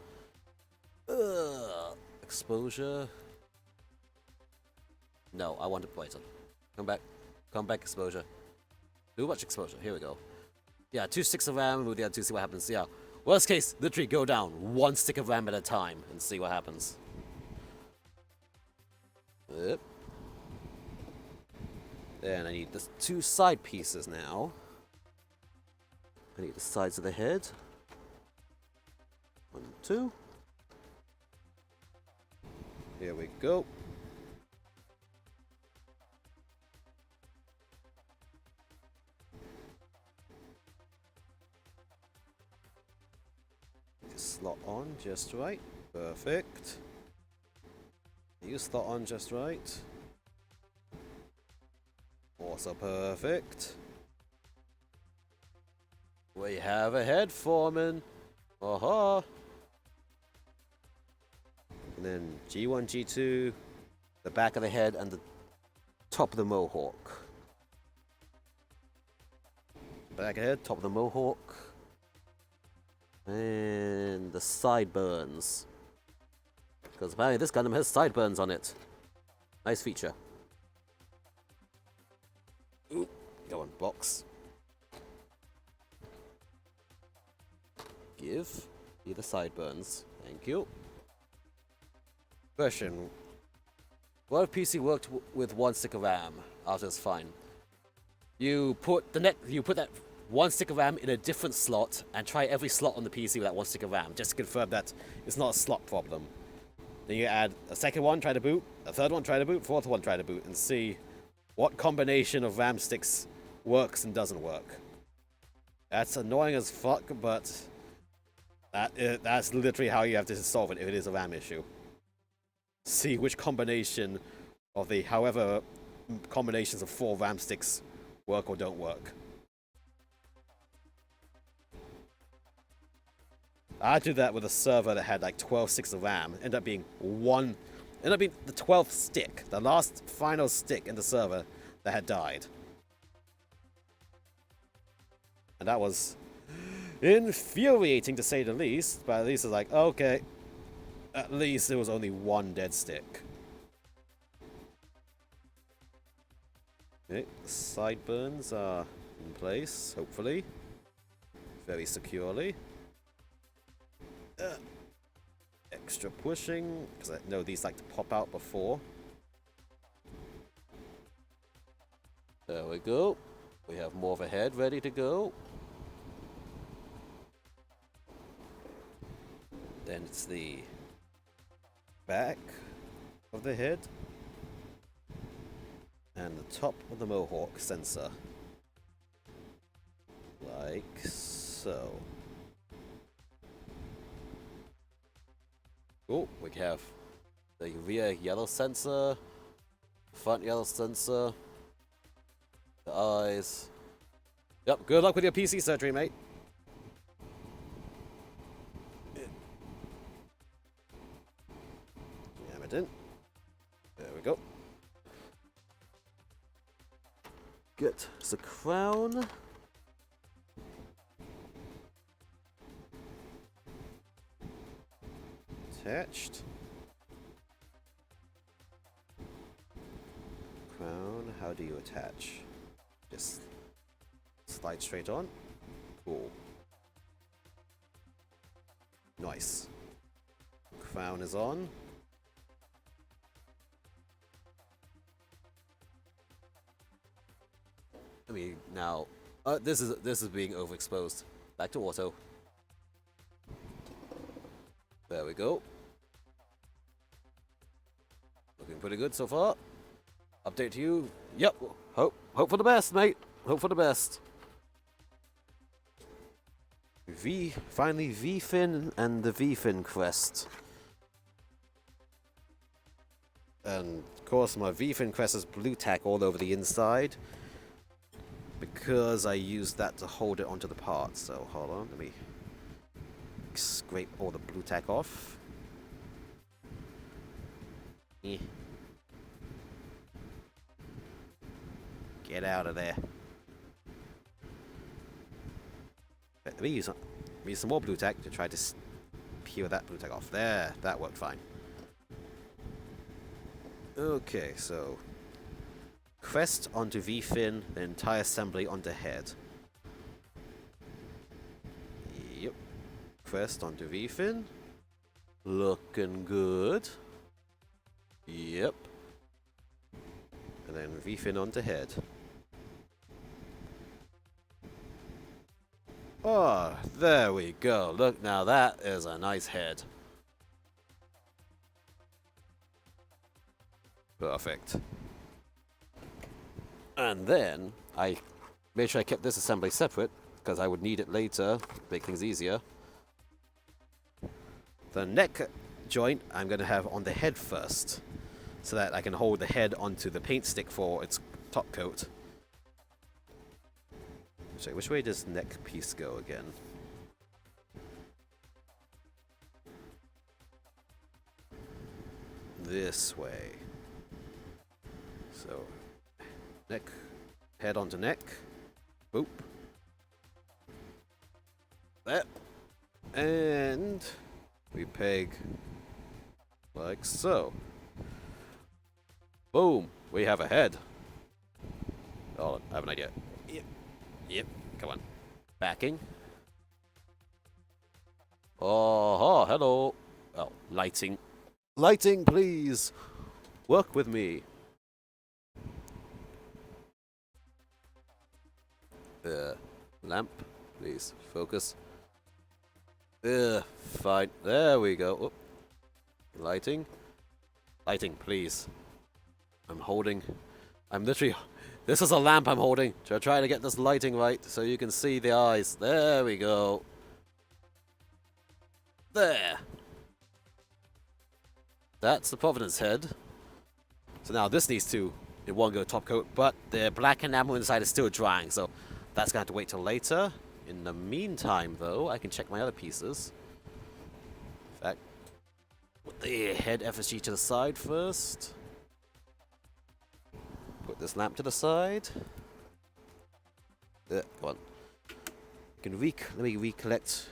Exposure. No, I want it brighter. Come back. Come back, exposure. Too much exposure. Here we go. Yeah, 2 sticks of RAM with the other two, see what happens. Yeah. Worst case, literally go down 1 stick of RAM at a time and see what happens. Yep. Then I need the 2 side pieces now. I need the sides of the head. 1, 2. Here we go. Slot on just right. Perfect. You slot on just right. Also perfect. We have a head, foreman. Aha. And then G1, G2, the back of the head and the top of the mohawk. Back of the head, top of the mohawk. And the sideburns. Because apparently this Gundam has sideburns on it. Nice feature. Ooh, go on, box. Give me the sideburns. Thank you. Question. What if PC worked with 1 stick of RAM? After it's fine. You put that 1 stick of RAM in a different slot and try every slot on the PC with that 1 stick of RAM, just to confirm that it's not a slot problem. Then you add a second one, try to boot, a third one, try to boot, fourth one, try to boot, and see what combination of RAM sticks works and doesn't work. That's annoying as fuck, but that's literally how you have to solve it if it is a RAM issue. See which combination of the however combinations of 4 RAM sticks work or don't work. I did that with a server that had like 12 sticks of RAM. Ended up being the 12th stick, the last final stick in the server that had died. And that was infuriating to say the least, but at least it's like, okay, at least there was only 1 dead stick. Okay, sideburns are in place, hopefully. Very securely. Extra pushing, because I know these like to pop out before. There we go. We have more of a head ready to go. Then it's the back of the head and the top of the mohawk sensor. Like so. Oh, we have the rear yellow sensor, front yellow sensor, the eyes. Yep, good luck with your PC surgery, mate. Jam it in. There we go. Get the crown. Attached. Crown, how do you attach? Just slide straight on. Cool. Nice. Crown is on. I mean, now, this is being overexposed. Back to auto. There we go. Looking pretty good so far. Update to you. Yep. Hope for the best, mate. Hope for the best. Finally V-fin and the V-fin crest. And of course my V-fin crest has blue tack all over the inside, because I used that to hold it onto the part. So hold on, let me scrape all the blue tack off. Get out of there. Let me use some more blue tack to try to peel that blue tack off. There, that worked fine. Okay, so crest onto V-fin, the entire assembly onto head. Yep. Crest onto V-fin. Looking good. Yep. And then V-fin onto head. Oh, there we go. Look, now that is a nice head. Perfect. And then I made sure I kept this assembly separate, because I would need it later, make things easier. The neck joint I'm going to have on the head first, so that I can hold the head onto the paint stick for its top coat. So which way does neck piece go again? This way. So neck, head onto neck. Boop. There. And we peg like so. Boom. We have a head. Oh, I have an idea. Yep. Come on. Backing. Oh, hello. Oh, lighting. Lighting, please. Work with me. Lamp, please. Focus. Fine. There we go. Oop. Lighting. Lighting, please. I'm literally... This is a lamp I'm holding. Try to get this lighting right so you can see the eyes. There we go. There. That's the Providence head. So now this needs to... It won't go top coat, but the black enamel inside is still drying, so that's going to have to wait till later. In the meantime, though, I can check my other pieces. In fact, put the head FSG to the side first. Put this lamp to the side. Come on. Let me recollect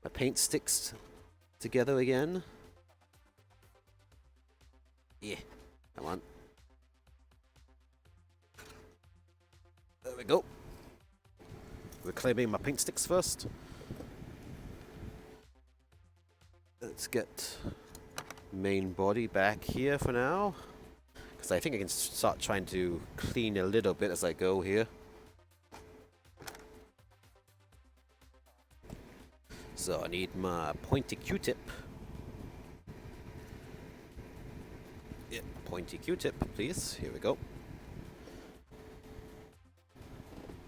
my paint sticks together again. Yeah, come on. There we go. Reclaiming my paint sticks first. Let's get main body back here for now, because I think I can start trying to clean a little bit as I go here. So I need my pointy Q-tip. Yeah, pointy Q-tip, please. Here we go.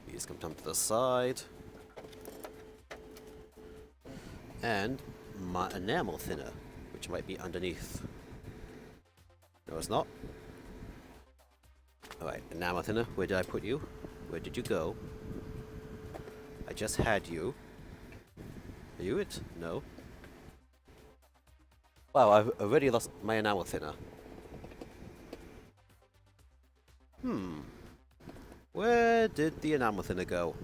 These come to the side. And my enamel thinner, which which might be underneath. No, it's not. Alright, enamel thinner, where did I put you? Where did you go? I just had you. Are you it? No. Wow, I've already lost my enamel thinner. Where did the enamel thinner go?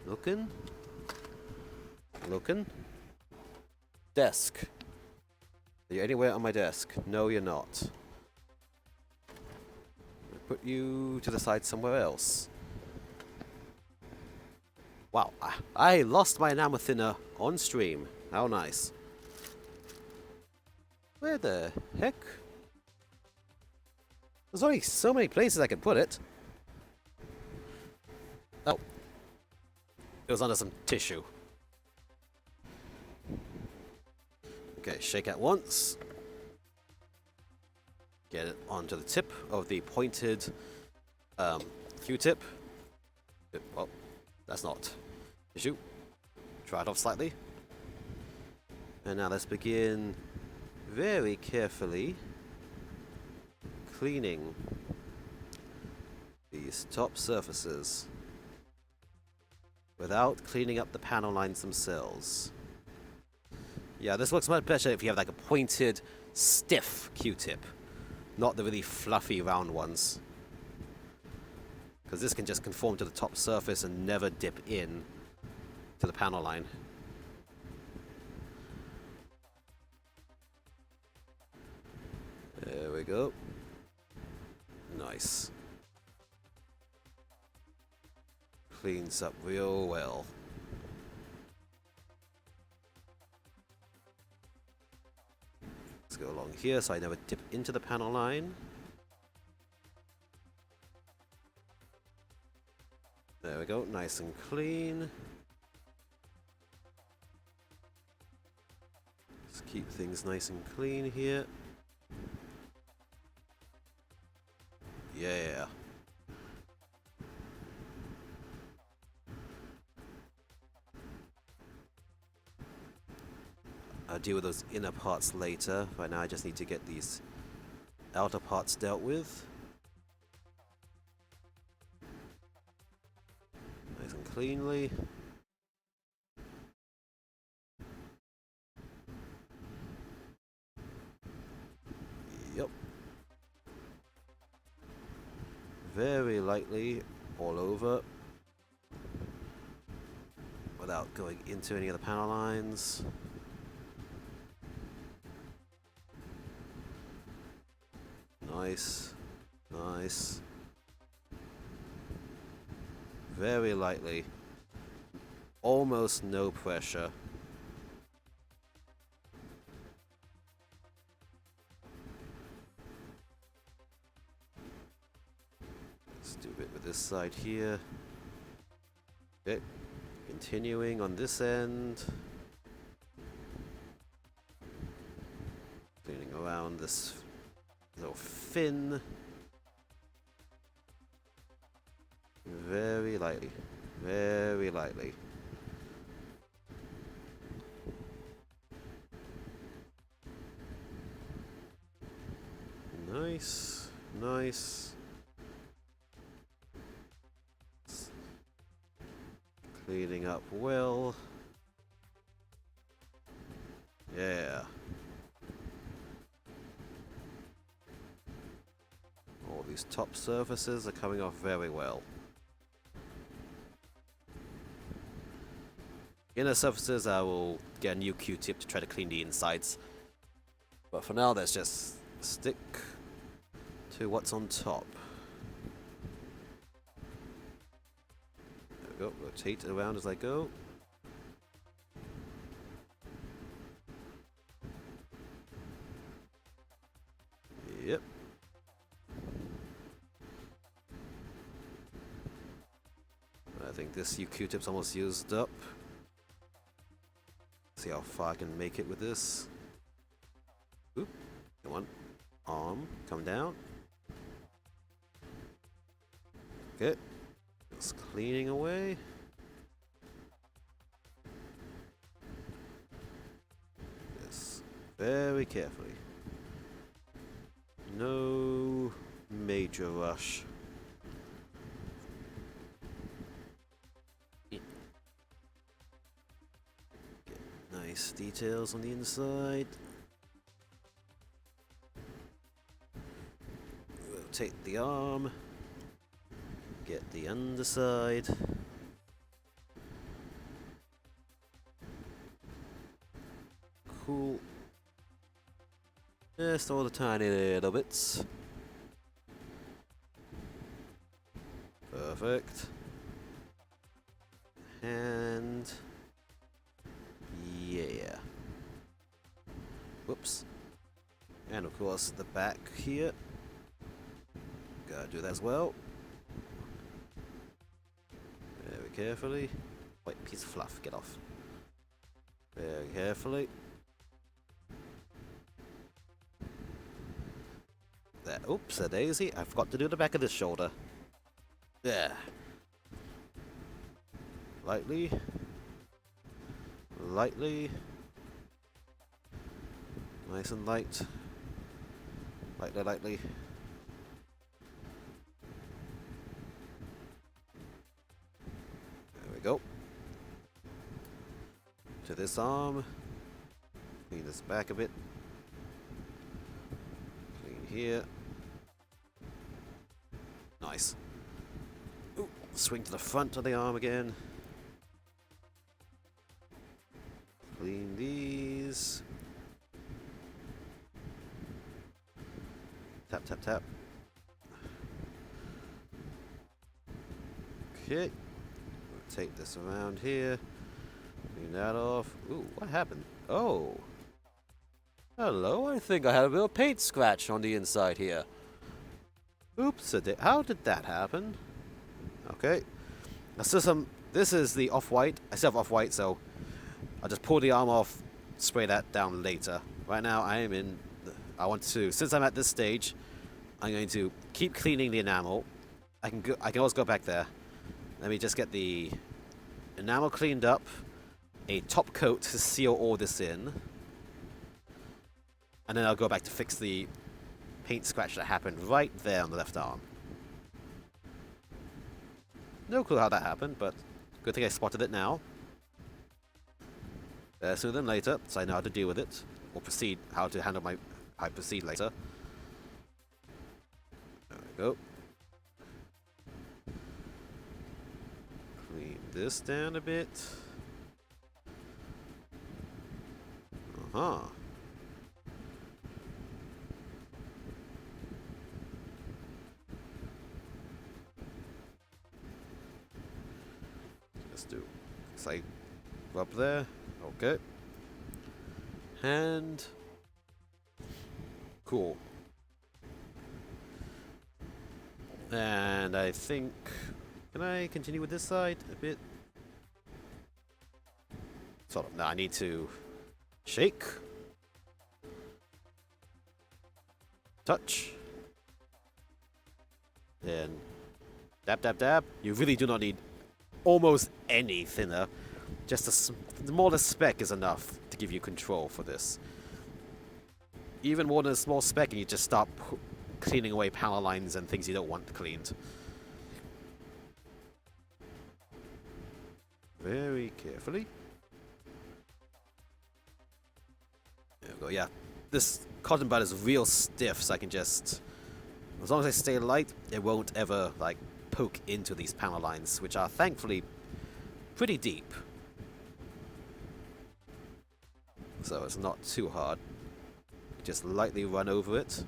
Looking? Looking? Desk. Are you anywhere on my desk? No, you're not. I'll put you to the side somewhere else. Wow, I lost my enamel thinner on stream. How nice. Where the heck? There's only so many places I can put it. Oh. It was under some tissue. Okay, shake at once. Get it onto the tip of the pointed Q-tip. Oh, that's not tissue. Try it off slightly. And now let's begin very carefully cleaning these top surfaces without cleaning up the panel lines themselves. Yeah, this looks much better if you have like a pointed, stiff Q-tip, not the really fluffy round ones. Because this can just conform to the top surface and never dip in to the panel line. There we go. Nice. Cleans up real well. Let's go along here so I never dip into the panel line. There we go, nice and clean. Let's keep things nice and clean here. Yeah. I'll deal with those inner parts later. Right now I just need to get these outer parts dealt with. Nice and cleanly. Yep. Very lightly all over without going into any of the panel lines. Nice, nice. Very lightly. Almost no pressure. Let's do a bit with this side here. Okay, continuing on this end. Cleaning around this little fin. Very lightly. Very lightly. Nice. Nice. Cleaning up well. Yeah. All these top surfaces are coming off very well. Inner surfaces, I will get a new Q-tip to try to clean the insides. But for now, let's just stick to what's on top. There we go. Rotate around as I go. Yep. I think this Q-tip's almost used up. See how far I can make it with this. Oop. Come on. Arm. Come down. Okay. Just cleaning away. Very carefully. No major rush. Get nice details on the inside. Rotate the arm. Get the underside. Cool. Just all the tiny little bits. Perfect. And yeah. Whoops. And of course the back here. Gotta do that as well. Very carefully. White piece of fluff, get off. Very carefully. There. Oops, a daisy. I forgot to do the back of this shoulder. There. Lightly. Lightly. Nice and light. Lightly, lightly. There we go. To this arm. Clean this back a bit. Clean here. Nice. Ooh, swing to the front of the arm again. Clean these. Tap, tap, tap. Okay. Take this around here. Clean that off. Ooh, what happened? Oh. Hello, I think I had a little paint scratch on the inside here. Oops, how did that happen? Okay. This is the off-white. I still have off-white, so I'll just pull the arm off, spray that down later. Right now, since I'm at this stage, I'm going to keep cleaning the enamel. I can always go back there. Let me just get the enamel cleaned up, a top coat to seal all this in, and then I'll go back to fix the paint scratch that happened right there on the left arm. No clue how that happened, but good thing I spotted it now. Sooner than later, so I know how to deal with it, or how I proceed later. There we go. Clean this down a bit. Uh-huh. Let's do side rub there. Okay. And cool. And I think, can I continue with this side a bit? Sort of. No, I need to shake, touch, then dab, dab, dab. You really do not need almost any thinner. Just the more the speck is enough to give you control for this. Even more than a small speck, and you just start cleaning away power lines and things you don't want cleaned. Very carefully. There we go, yeah. This cotton bud is real stiff, so I can just... As long as I stay light, it won't ever, like, poke into these power lines, which are, thankfully, pretty deep. So it's not too hard. Just lightly run over it.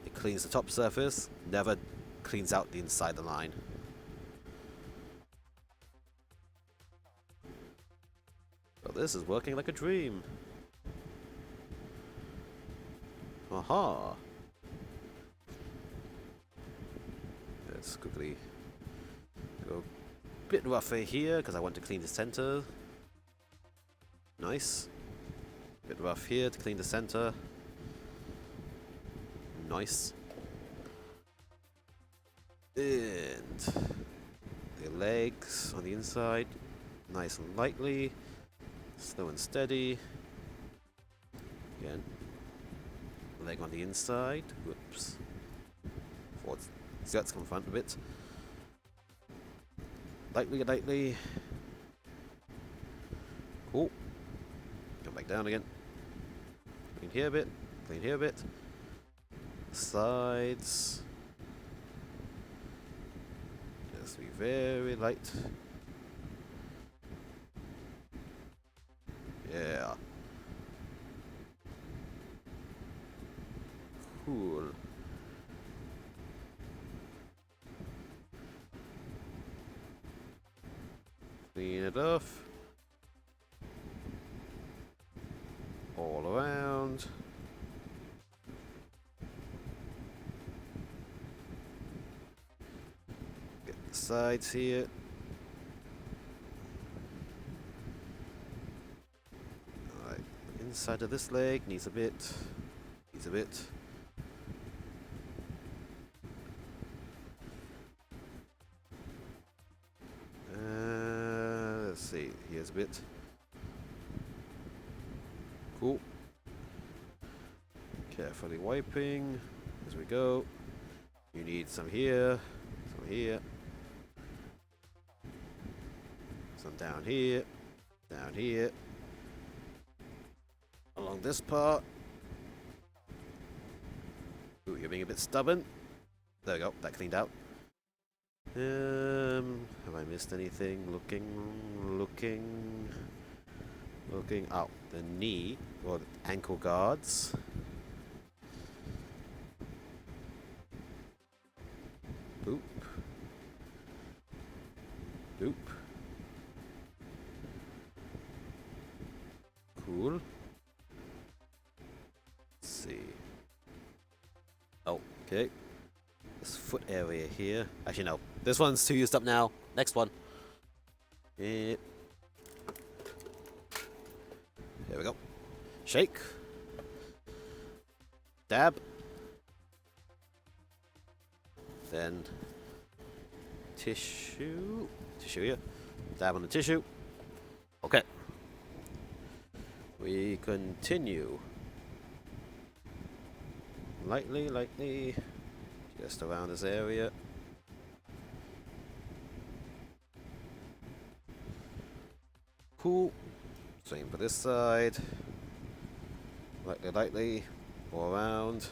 It cleans the top surface, never cleans out the inside the line. Well, this is working like a dream. Aha! Let's quickly go a bit rougher here because I want to clean the center. Nice. Bit rough here to clean the center. Nice. And the legs on the inside, nice and lightly, slow and steady. Again. Leg on the inside. Whoops. Forward. So let's come front a bit. Lightly, lightly. Cool. Come back down again. Clean here a bit. Clean here a bit. Sides. Just be very light. Yeah. Cool. Clean it off. All around. Get the sides here. Alright, inside of this leg needs a bit. Needs a bit. Let's see, here's a bit. Cool. Carefully wiping as we go. You need some here, some here, some down here, down here, along this part. Ooh, you're being a bit stubborn. There we go, that cleaned out. Have I missed anything? Looking. Oh, the knee or the ankle guards. Boop. Doop. Cool. Let's see. Oh, okay. This foot area here. Actually, no. This one's too used up now. Next one. Here we go. Shake. Dab. Then tissue. Tissue here. Dab on the tissue. Okay. We continue. Lightly, lightly. Just around this area. Cool. Same for this side. Lightly, lightly. All around.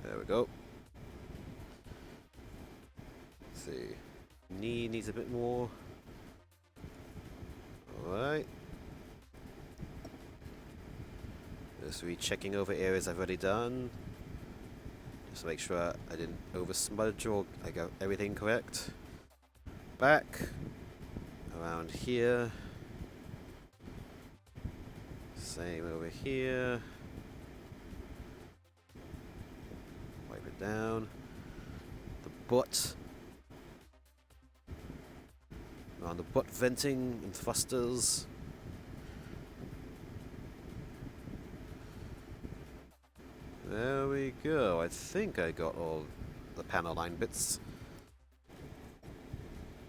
There we go. Let's see. Knee needs a bit more. Alright. Just rechecking over areas I've already done. Just to make sure I didn't over smudge or I got everything correct. Back. Around here. Same over here. Wipe it down. The butt. Around the butt venting and thrusters. There we go. I think I got all the panel line bits.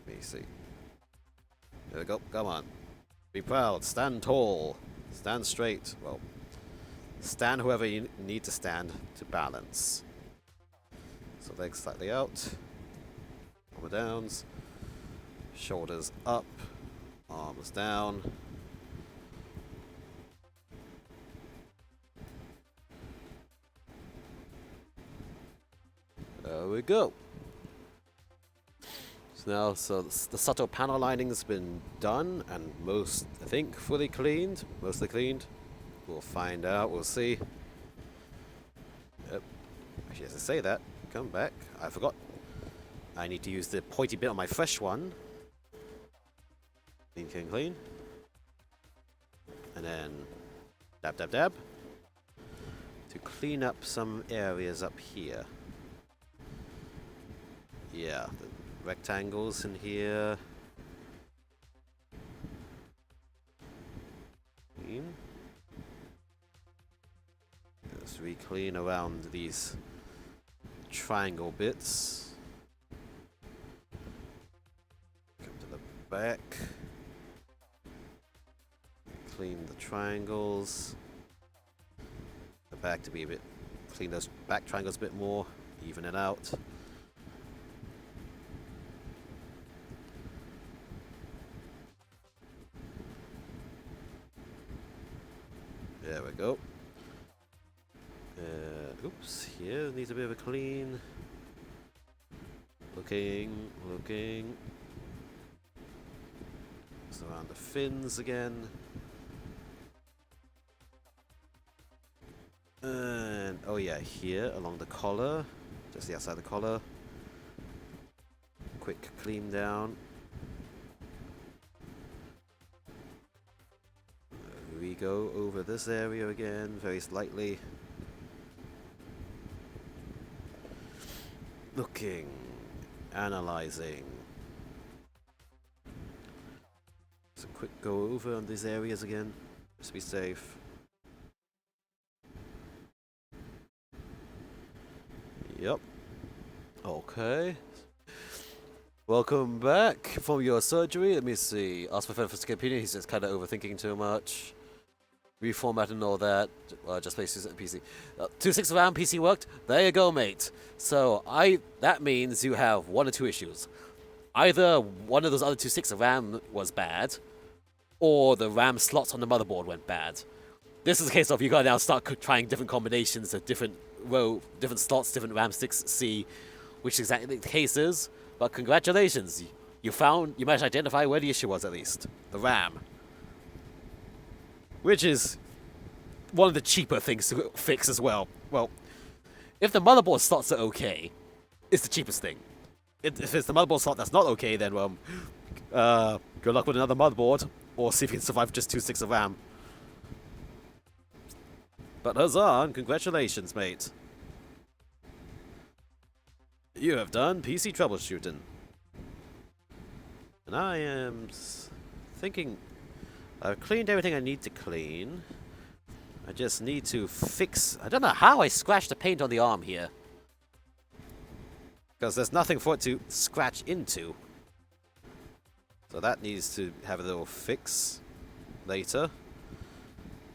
Let me see. There we go. Come on. Be proud. Stand tall. Stand straight. Well, stand whoever you need to stand to balance. So legs slightly out. Arm downs. Shoulders up. Arms down. There we go. So now, the subtle panel lining has been done and I think, fully cleaned. Mostly cleaned. We'll find out. We'll see. Yep. Actually, as I say that, come back. I forgot. I need to use the pointy bit on my fresh one. Clean, clean, clean. And then dab, dab, dab. To clean up some areas up here. Yeah, the rectangles in here. Clean. Just re-clean around these triangle bits. Come to the back. clean the triangles. The back to be a bit, clean those back triangles a bit more, even it out. There we go. Oops, here needs a bit of a clean. Looking. So around the fins again. And, oh yeah, here along the collar. Just the outside of the collar. Quick clean down. We go over this area again, very slightly. Looking, analyzing. So quick go over on these areas again, just to be safe. Yep. Okay. Welcome back from your surgery. Let me see. Ask my friend for second opinion. He's just kind of overthinking too much. Reformat and all that. Just play PC. 2.6 RAM PC worked. There you go, mate. So that means you have one or two issues. Either one of those other 2.6 RAM was bad, or the RAM slots on the motherboard went bad. This is a case of you gotta now start trying different combinations of different slots, different RAM sticks. See which exactly the case is. But congratulations, you managed to identify where the issue was at least. The RAM. Which is one of the cheaper things to fix as well. Well, if the motherboard slots are okay, it's the cheapest thing. If it's the motherboard slot that's not okay, then, well, good luck with another motherboard, or see if you can survive just 2.6 of RAM. But huzzah, and congratulations, mate. You have done PC troubleshooting. And I am thinking... I've cleaned everything I need to clean. I just need to fix... I don't know how I scratched the paint on the arm here. Because there's nothing for it to scratch into. So that needs to have a little fix later.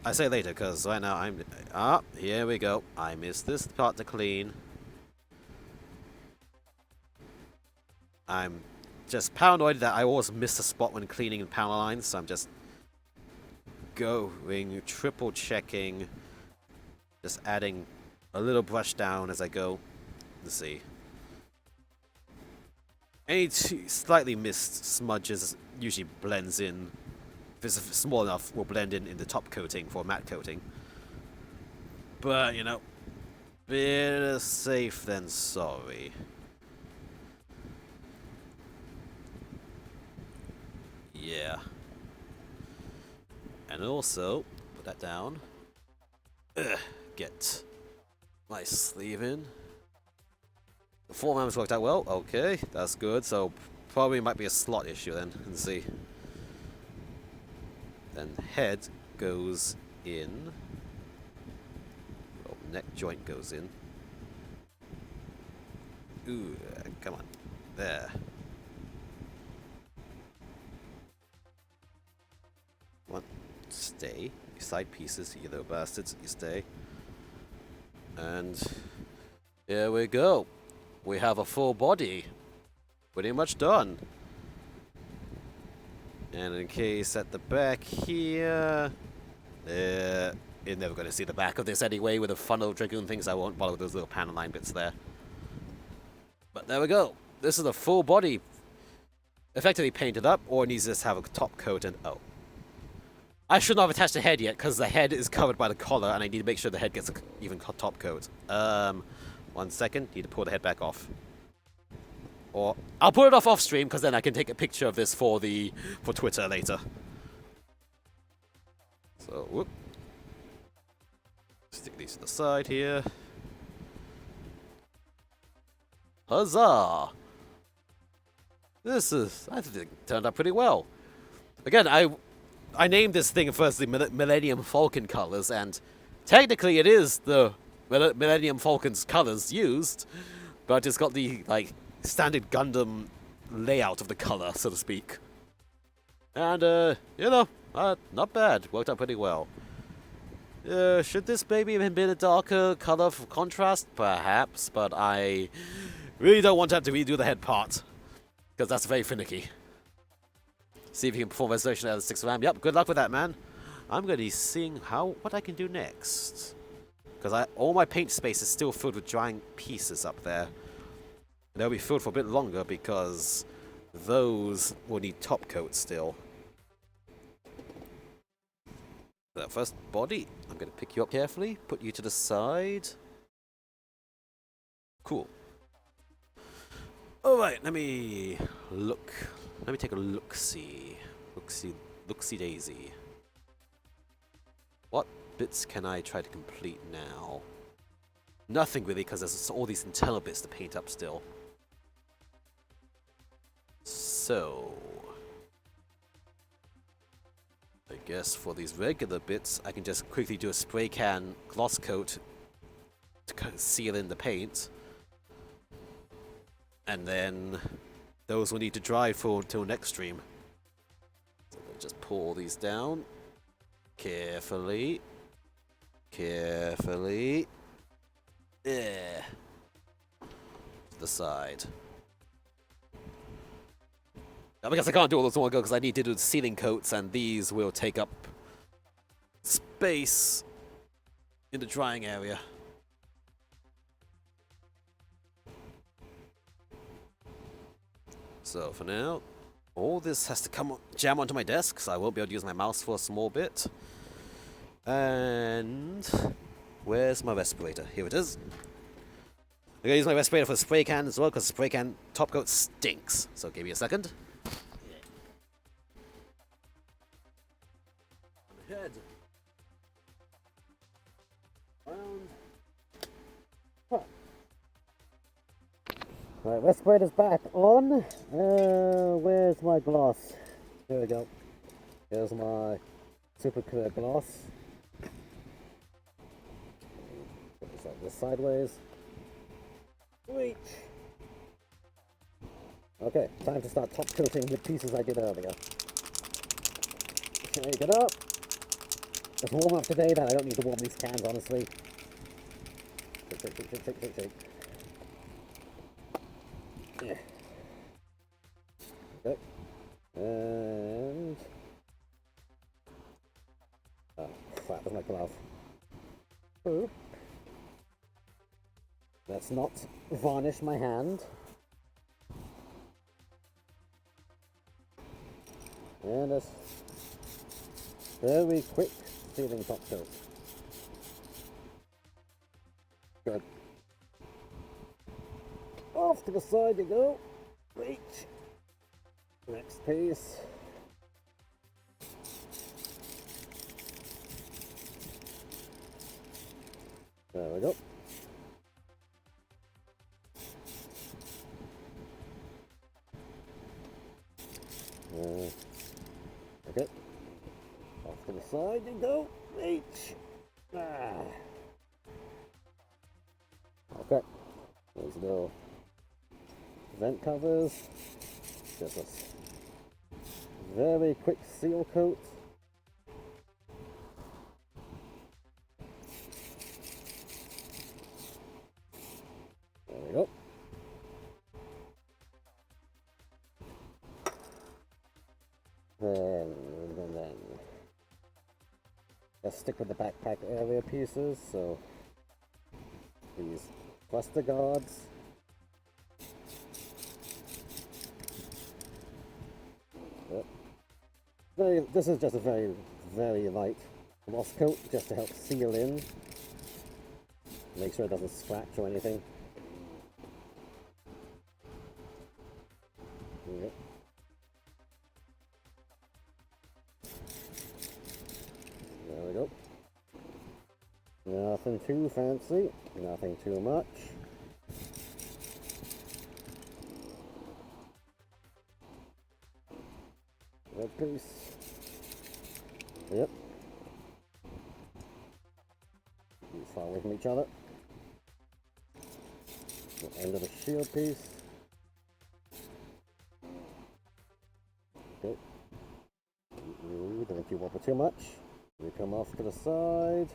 I say later because right now I'm... Ah, here we go. I missed this part to clean. I'm just paranoid that I always miss a spot when cleaning panel lines, so I'm just going, triple checking, just adding a little brush down as I go. Let's see. Any slightly missed smudges usually blends in. If it's small enough, will blend in the top coating for matte coating. But, you know, better safe than sorry. Yeah. And also, put that down. Get my sleeve in. The format's worked out well. Okay, that's good. So, probably might be a slot issue then. Let's see. Then head goes in. Oh, neck joint goes in. Ooh, come on. There. One. Stay. You side pieces, you little bastards. You stay. And here we go. We have a full body. Pretty much done. And in case at the back here... you're never going to see the back of this anyway with the funnel dragoon things. I won't bother with those little panel line bits there. But there we go. This is a full body. Effectively painted up, or needs to just have a top coat and... Oh. I should not have attached the head yet, because the head is covered by the collar, and I need to make sure the head gets an even top coat. 1 second. Need to pull the head back off. Or I'll put it off stream, because then I can take a picture of this for Twitter later. So, whoop. Stick these to the side here. Huzzah! I think it turned out pretty well. Again, I named this thing firstly Millennium Falcon colors, and technically it is the Millennium Falcon's colors used, but it's got the, like, standard Gundam layout of the color, so to speak. And, not bad. Worked out pretty well. Should this maybe have been a darker color for contrast? Perhaps, but I really don't want to have to redo the head part. Because that's very finicky. See if you can perform resolution at the 6 RAM. Yep, good luck with that, man. I'm going to be seeing what I can do next. Because all my paint space is still filled with drying pieces up there. And they'll be filled for a bit longer because those will need top coat still. The first body, I'm going to pick you up carefully, put you to the side. Cool. Alright, let me look. Let me take a look-see. Look-see daisy. What bits can I try to complete now? Nothing really, because there's all these internal bits to paint up still. So I guess for these regular bits, I can just quickly do a spray can gloss coat to kind of seal in the paint. And then those will need to dry for till next stream. So just pull all these down. Carefully. Carefully. Yeah. To the side. I guess I can't do all those in one go because I need to do the ceiling coats, and these will take up space in the drying area. So for now, all this has to jam onto my desk, so I won't be able to use my mouse for a small bit. And where's my respirator? Here it is. I'm gonna use my respirator for the spray can as well, because the spray can top coat stinks. So give me a second. Head. Round. Right, respirator's back on. Where's my gloss? Here we go. Here's my super clear gloss. Put this like this sideways. Reach. Okay, time to start top coating the pieces I did earlier. Shake it up. It's warm up today, but I don't need to warm these cans, honestly. Shake. Yeah. Okay. And... oh, crap, where's my glove? Ooh. Let's not varnish my hand. And a very quick sealing top coat. Good. Off to the side you go. Reach. Next piece. There we go. Okay. Off to the side you go. Reach. Okay. There's no vent covers. Just a very quick seal coat. There we go. Then let's stick with the backpack area pieces. So these cluster guards. Yep. This is just a very, very light gloss coat, just to help seal in. Make sure it doesn't scratch or anything. Yep. There we go. Nothing too fancy, nothing too much. Red piece. Yep. These far away from each other. The end of the shield piece. Okay. you wobble too much. You come off to the side.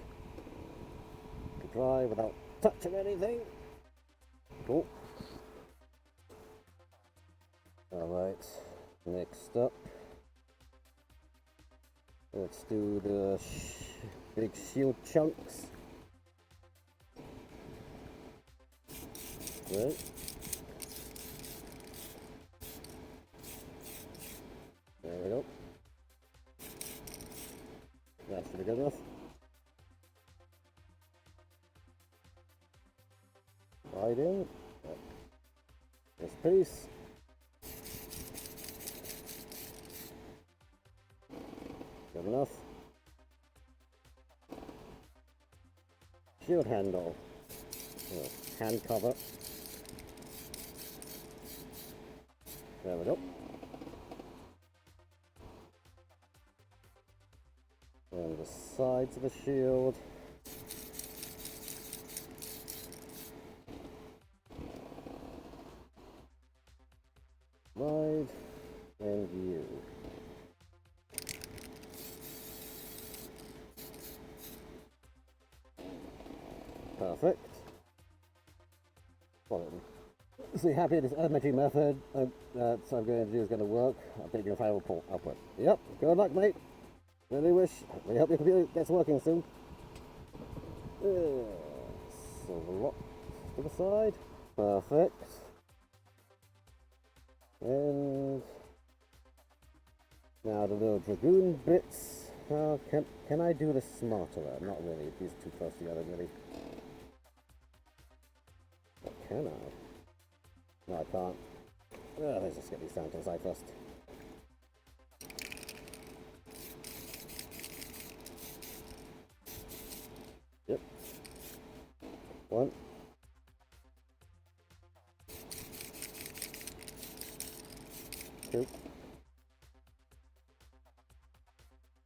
To dry without touching anything. Cool. Alright, next up. Let's do the big shield chunks. Right. There we go. That should be good enough. Right in. This piece. Good enough. Shield handle. Hand cover. There we go. And the sides of the shield. Wide and view. Perfect. So happy this elementary method that I'm going to do is going to work. I'll take your final output. Yep, good luck, mate. Really hope your computer gets working soon. So lock to the side. Perfect. And now the little dragoon bits. Can I do this smarter? Not really. These are too close together, really. But can I? No, I can't. Let's just get these down to the side first. Yep. One. Two.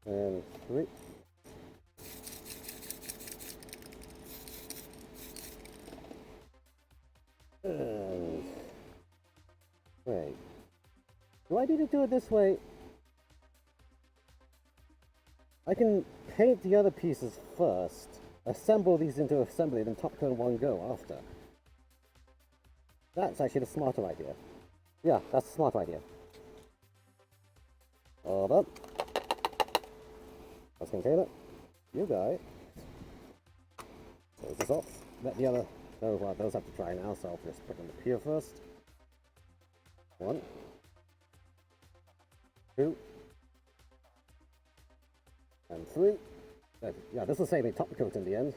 And three. And wait. Do I need to do it this way? I can paint the other pieces first, assemble these into assembly, then top coat one go after. That's actually the smarter idea. Yeah, that's the smart idea. Hold up. Let's contain it. You got it. Close this off. Let the other. Oh, well, those have to dry now, so I'll just put them up here first. 1, 2, and 3. Yeah, this will save me top coat in the end,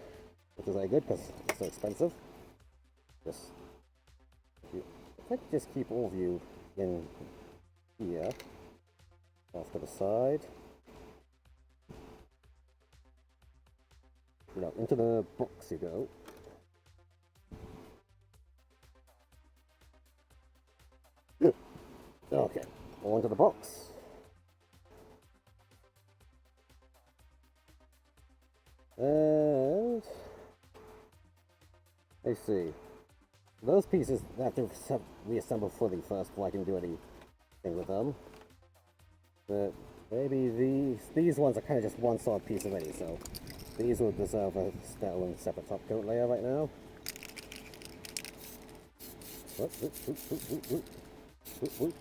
which is very good because it's so expensive. If I could just keep all of you in here, off to the side. You know, into the box you go. Okay, onto the box. And let's see. Those pieces have to reassemble fully first before I can do anything with them. But maybe these ones are kind of just one solid piece already, so these will deserve a separate top coat layer right now. Whoop.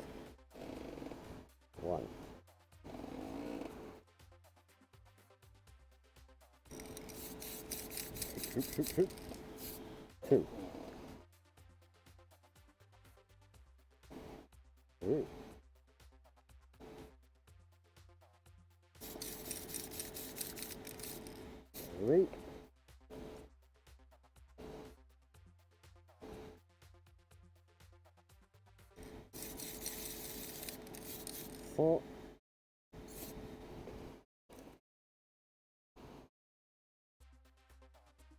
1. 2. 3. 3. 4.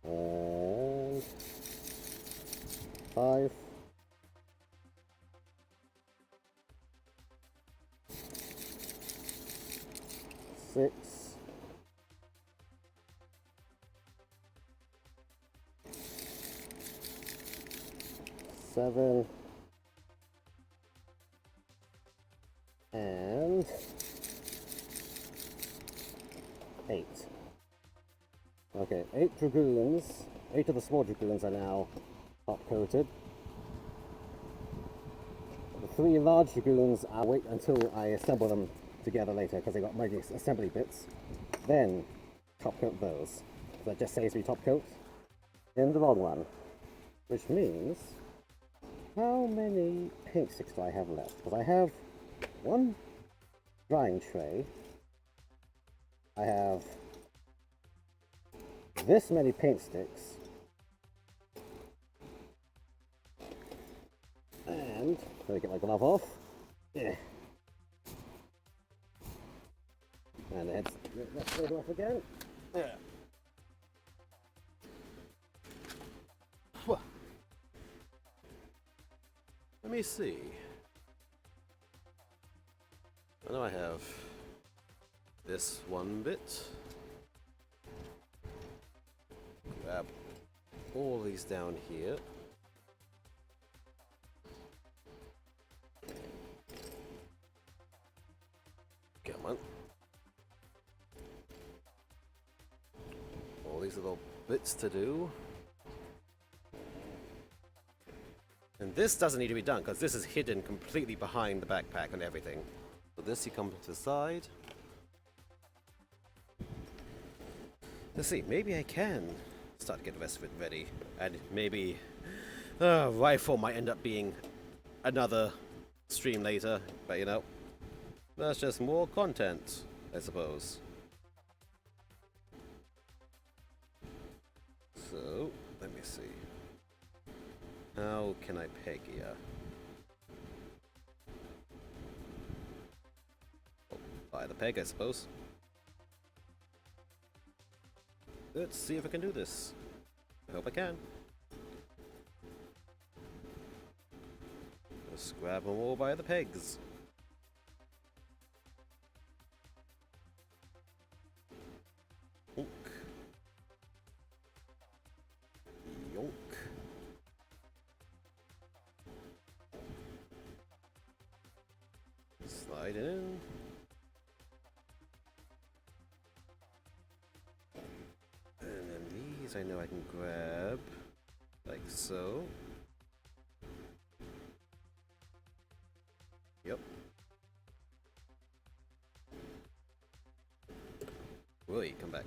And 5. 6. 7. And 8. Okay, 8 dragoons. 8 of the small dragoons are now top coated. The 3 large dragoons, I'll wait until I assemble them together later because they got many assembly bits. Then top coat those. So that just saves me top coat in the long run. Which means, how many paint sticks do I have left? Because I have 1 drying tray. I have this many paint sticks. And let me get my glove off. Yeah. And let's take it off again. Yeah. Let me see. I know I have this 1 bit. Grab all these down here. Come on. All these little bits to do. And this doesn't need to be done because this is hidden completely behind the backpack and everything. So this you come to the side. Let's see, maybe I can start to get the rest of it ready. And maybe rifle might end up being another stream later, but you know, that's just more content, I suppose. So, let me see. How can I peg here? Oh, by the peg, I suppose. Let's see if I can do this. I hope I can. Just grab them all by the pegs. Yonk. Yonk. Slide in. And then these I know I can grab like so. Yep. Wait, come back.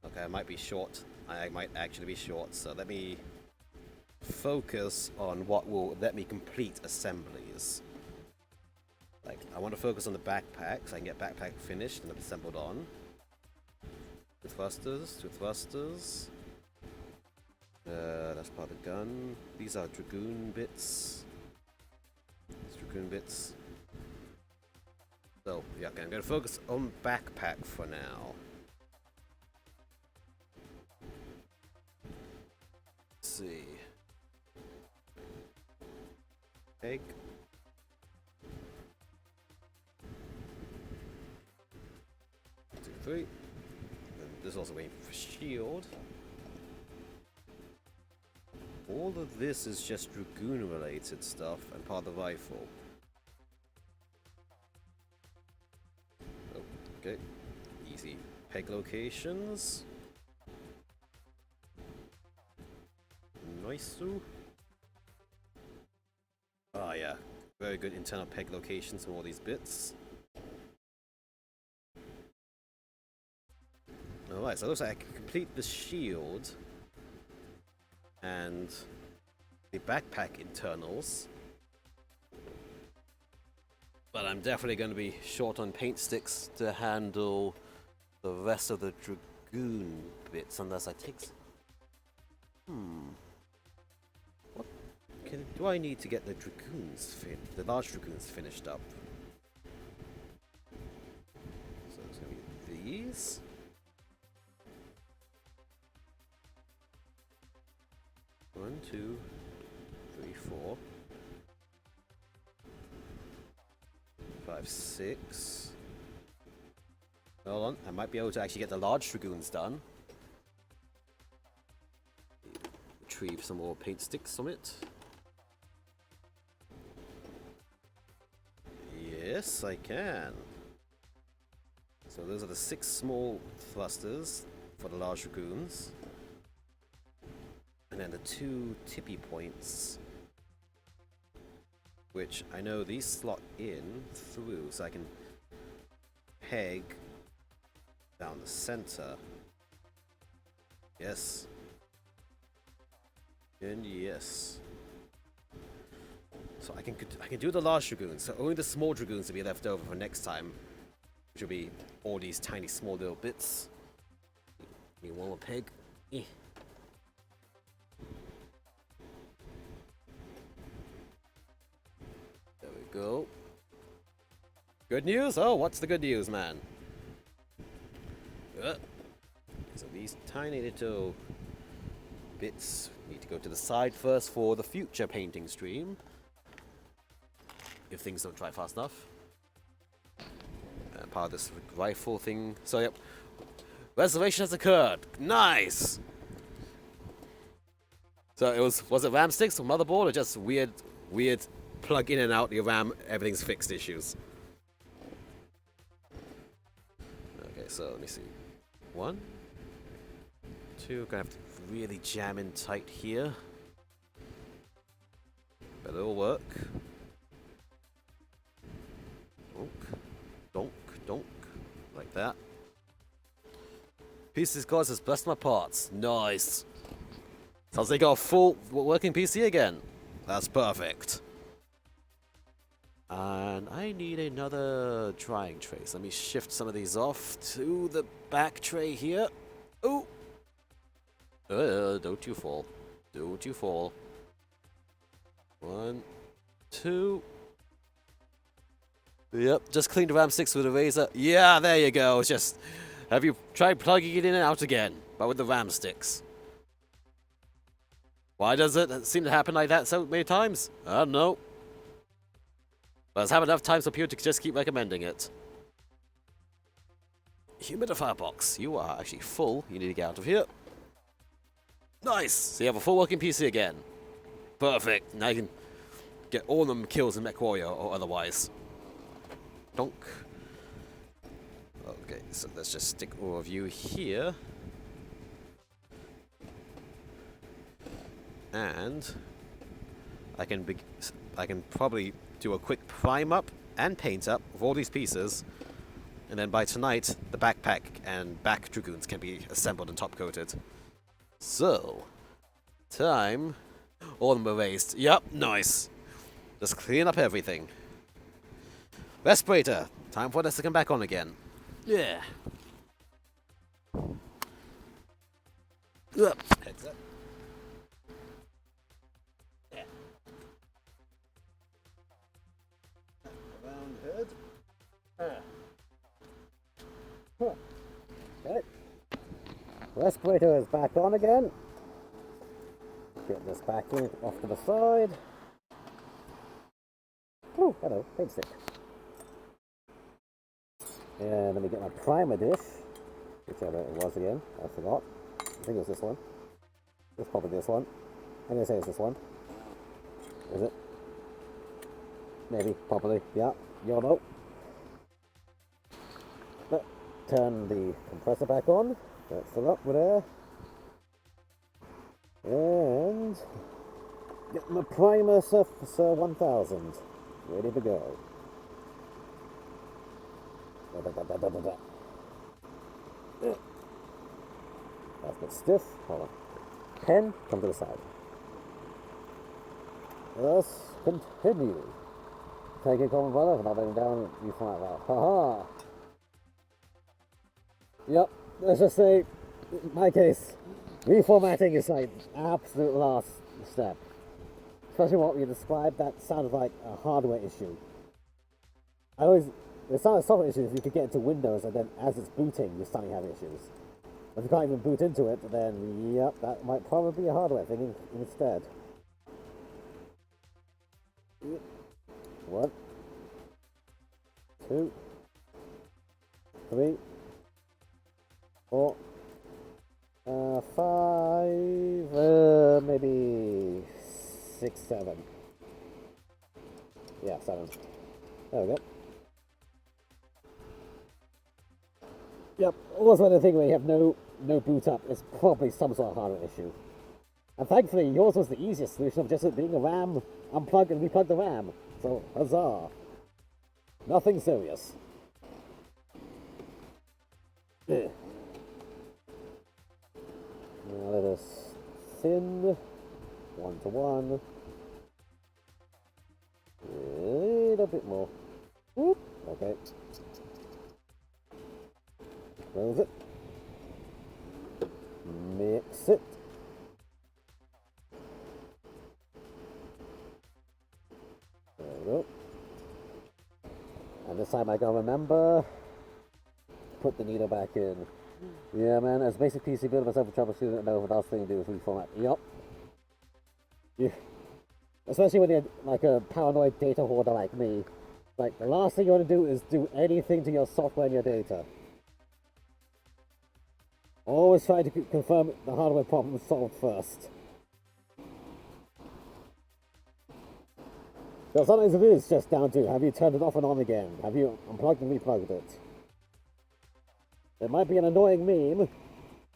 Okay, I might be short. I might actually be short, so let me focus on what will let me complete assemblies. Like, I want to focus on the backpack, so I can get backpack finished and assembled on. 2 thrusters, 2 thrusters. That's part of the gun. These are dragoon bits. Dragoon bits. So, yeah, okay, I'm going to focus on backpack for now. Let's see. Egg. 2, 3. And there's also waiting for shield. All of this is just dragoon related stuff and part of the rifle. Oh, okay. Easy peg locations. Nice. Ah, yeah. Very good internal peg locations for all these bits. Alright, so it looks like I can complete the shield and the backpack internals. But I'm definitely going to be short on paint sticks to handle the rest of the dragoon bits unless I take What do I need to get the dragoons the large dragoons finished up? So it's going to be these. One, 2, 3, 4, 5, 6. Hold on, I might be able to actually get the large dragoons done. Retrieve some more paint sticks from it. Yes, I can. So those are the 6 small thrusters for the large dragoons. And then the 2 tippy points, which I know these slot in through, so I can peg down the center. Yes. And yes. So I can do the large dragoons, so only the small dragoons will be left over for next time, which will be all these tiny small little bits. Need one more peg. Eh. There we go. Good news? Oh, what's the good news, man? So these tiny little bits need to go to the side first for the future painting stream. If things don't dry fast enough. Part of this rifle thing. So, yep. Reservation has occurred. Nice! So it was it RAM sticks or motherboard or just weird plug in and out your RAM, everything's fixed issues? Okay, so let me see. 1, 2, gonna have to really jam in tight here. But it'll work. Donk, donk, donk. Like that. PC's God says, bless my parts. Nice. Sounds like they got a full working PC again. That's perfect. And I need another drying tray. So let me shift some of these off to the back tray here. Ooh. Don't you fall. Don't you fall. 1, 2. Yep, just cleaned the RAM sticks with a razor. Yeah, there you go. It's just, have you tried plugging it in and out again, but with the RAM sticks? Why does it seem to happen like that so many times? I don't know. But it's happened enough times for people to just keep recommending it. Humidifier box. You are actually full. You need to get out of here. Nice! So you have a full working PC again. Perfect. Now you can get all of them kills in MechWarrior or otherwise. Donk. Okay, so let's just stick all of you here. And I can probably do a quick prime up and paint up of all these pieces, and then by tonight the backpack and back dragoons can be assembled and top coated. So, time. All of them erased. Yep, nice. Just clean up everything. Respirator. Time for this to come back on again. Yeah. Heads up. Yeah. Around head. Okay. Respirator is back on again. Get this back in off to the side. Oh, hello, paint stick. And let me get my primer dish, whichever it was again. I forgot. I think it was this one. It's probably this one. I'm gonna say it's this one. Is it? Maybe, probably. Yeah, you'll know. But turn the compressor back on. Let's fill up with air. And get my primer Surface 1000 ready to go. That's a bit stiff. Hold on. Pen, come to the side. Let's continue. Take it, common brother. If I'm not down, you find out. Haha. Yep. Let's just say, in my case, reformatting is like absolute last step. Especially what you described, that sounded like a hardware issue. It sounded like software issues if you could get into Windows and then as it's booting, you're starting to have issues. If you can't even boot into it, then yep, that might probably be a hardware thing instead. 1, 2, 3, 4, 5, maybe 6, 7. Yeah, 7. There we go. Yep, also the thing where you have no boot up is probably some sort of hardware issue. And thankfully, yours was the easiest solution of just it being a RAM, unplug and replug the RAM. So, huzzah. Nothing serious. Now let us thin 1 to 1. A little bit more. Whoop. Okay. Close it. Mix it. There we go. And this time I gotta remember, put the needle back in. Yeah, man, as basic PC build myself for troubleshooting, no, the last thing to do is reformat. Yup. Yeah. Especially when you're like a paranoid data hoarder like me. Like, the last thing you want to do is do anything to your software and your data. Always try to confirm the hardware problem is solved first. Because sometimes it is just down to, have you turned it off and on again? Have you unplugged and replugged it? It might be an annoying meme,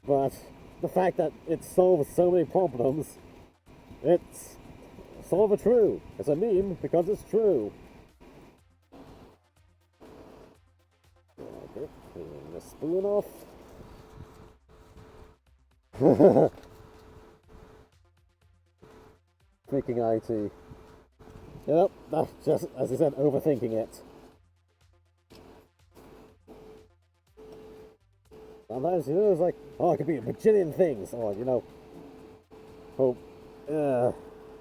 but the fact that it solves so many problems, it's sort of true. It's a meme because it's true. Okay, cleaning the spoon off. Freaking IT. Yep, that's just, as I said, overthinking it. Sometimes, you know, it's like, oh, it could be a bajillion things, or, you know,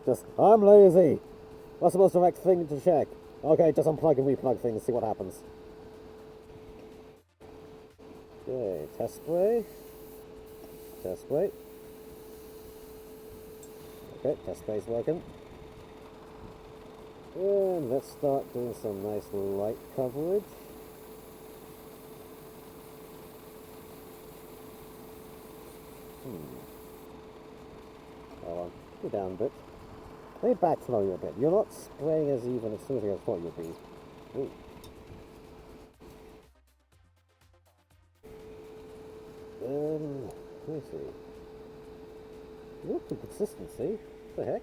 just, I'm lazy. What's the most direct thing to check? Okay, just unplug and replug things, see what happens. Okay, test spray. Test spray. Okay, test spray's working. And let's start doing some nice light coverage. Hold on, go down a bit. Let me backflow you a bit. You're not spraying as even as smoothly as I thought you'd be. Ooh. Let me see. Look, the consistency. What the heck?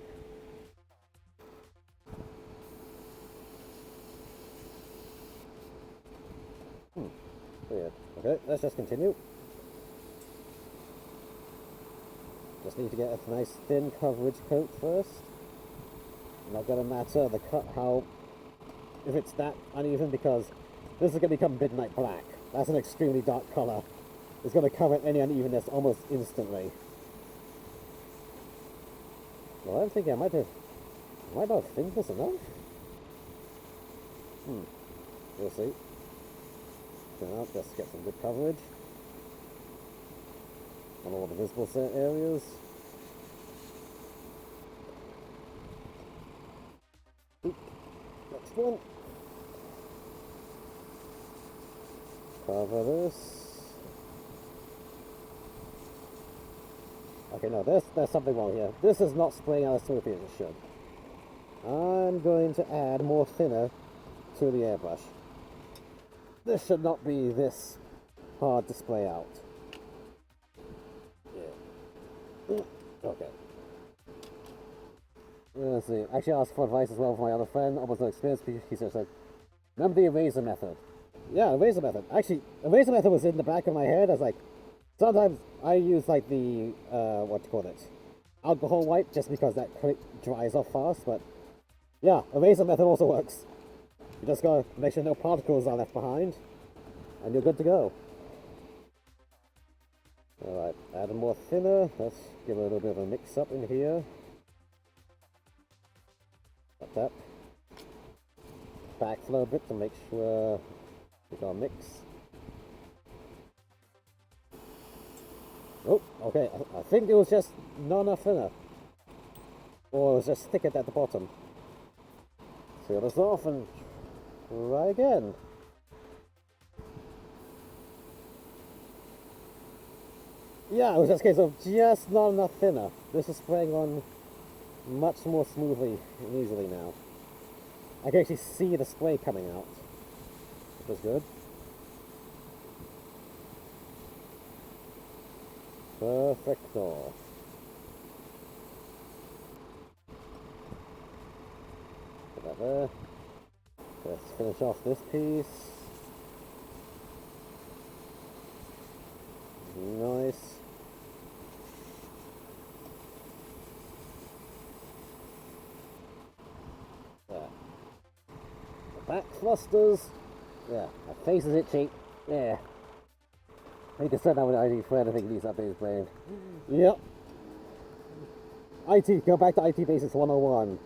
Weird. Okay, let's just continue. Just need to get a nice thin coverage coat first. Not gonna matter the cut how, if it's that uneven, because this is gonna become midnight black. That's an extremely dark color. It's gonna cover any unevenness almost instantly. Well, I'm thinking I might not think this enough. We'll see. Now, just get some good coverage on all the visible areas. Next one. Cover this. Okay, no, there's something wrong here. This is not spraying out as smoothly as it should. I'm going to add more thinner to the airbrush. This should not be this hard to spray out. Yeah. Okay. Let's see. Actually, I asked for advice as well from my other friend, almost no experience. He said, remember the eraser method? Yeah, eraser method. Actually, eraser method was in the back of my head. I was like, sometimes I use like the, what to call it? Alcohol wipe, just because that dries off fast, but yeah, eraser method also works. You just gotta make sure no particles are left behind, and you're good to go. Alright, add more thinner. Let's give it a little bit of a mix up in here. Like that. Backflow a bit to make sure we got a mix. Oh, okay, I think it was just not enough thinner. Or it was just thick at the bottom. Seal this off and try again. Yeah, it was just a case of just not enough thinner. This is spraying on much more smoothly and easily now. I can actually see the spray coming out, which is good. Perfecto. Put that there. Let's finish off this piece. Nice. There. The back thrusters. Yeah, my face is itchy. Yeah. I need to sit down with IT for anything these updates playing. Yep. IT, go back to IT Basics 101.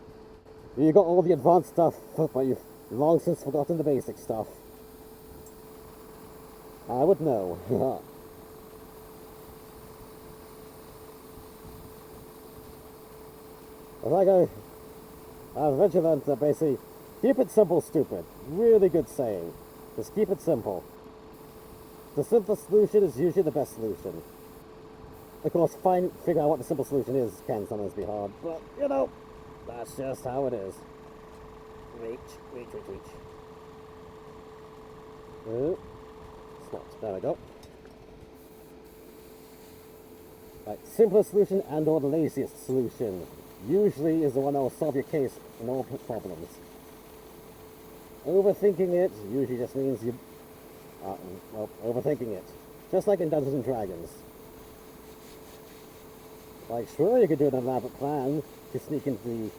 You got all the advanced stuff, but you've long since forgotten the basic stuff. I would know. It's like I've mentioned that basically, keep it simple, stupid. Really good saying. Just keep it simple. The simplest solution is usually the best solution. Of course, figure out what the simple solution is can sometimes be hard, but, you know, that's just how it is. Reach. Slot, there we go. Right, simplest solution and or the laziest solution usually is the one that will solve your case in all problems. Overthinking it usually just means you well, overthinking it. Just like in Dungeons and Dragons. Like, sure, you could do an elaborate plan to sneak into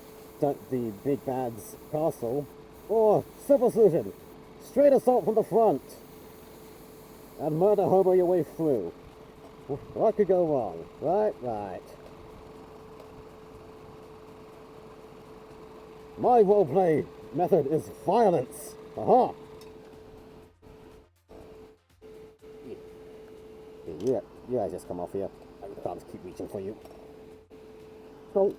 the big bad's castle. Or, simple solution, straight assault from the front. And murder hobo your way through. What could go wrong? Right. My roleplay method is violence. Aha! You guys just come off here. I can't keep reaching for you. Donk.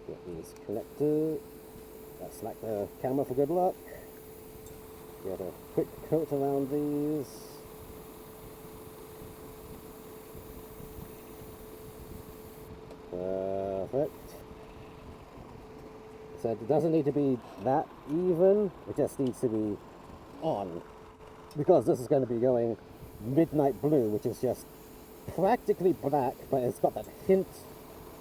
Get these connected. Slack the camera for good luck. Get a quick coat around these. Perfect. So it doesn't need to be that even, it just needs to be on. Because this is going to be going midnight blue, which is just practically black, but it's got that hint,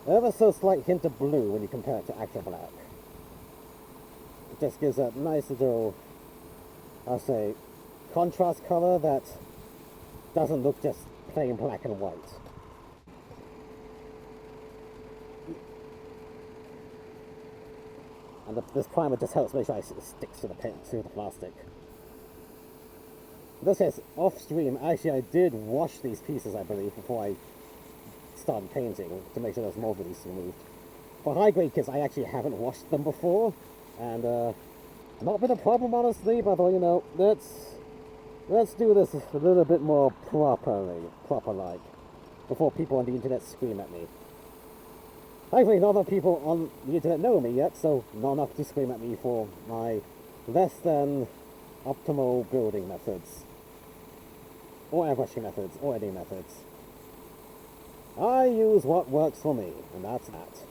ever so slight hint of blue when you compare it to actual black. It just gives a nice little, I'll say, contrast color that doesn't look just plain black and white. And this primer just helps make sure it sticks to the plastic. In this case, off stream, actually I did wash these pieces, I believe, before I started painting, to make sure there's mold release removed. For high grade kits, I actually haven't washed them before, and not been a problem, honestly, but I thought, you know, let's do this a little bit more proper-like, before people on the internet scream at me. Thankfully, not enough people on the internet know me yet, so not enough to scream at me for my less than optimal building methods, or airbrushing methods, or editing methods. I use what works for me, and that's that.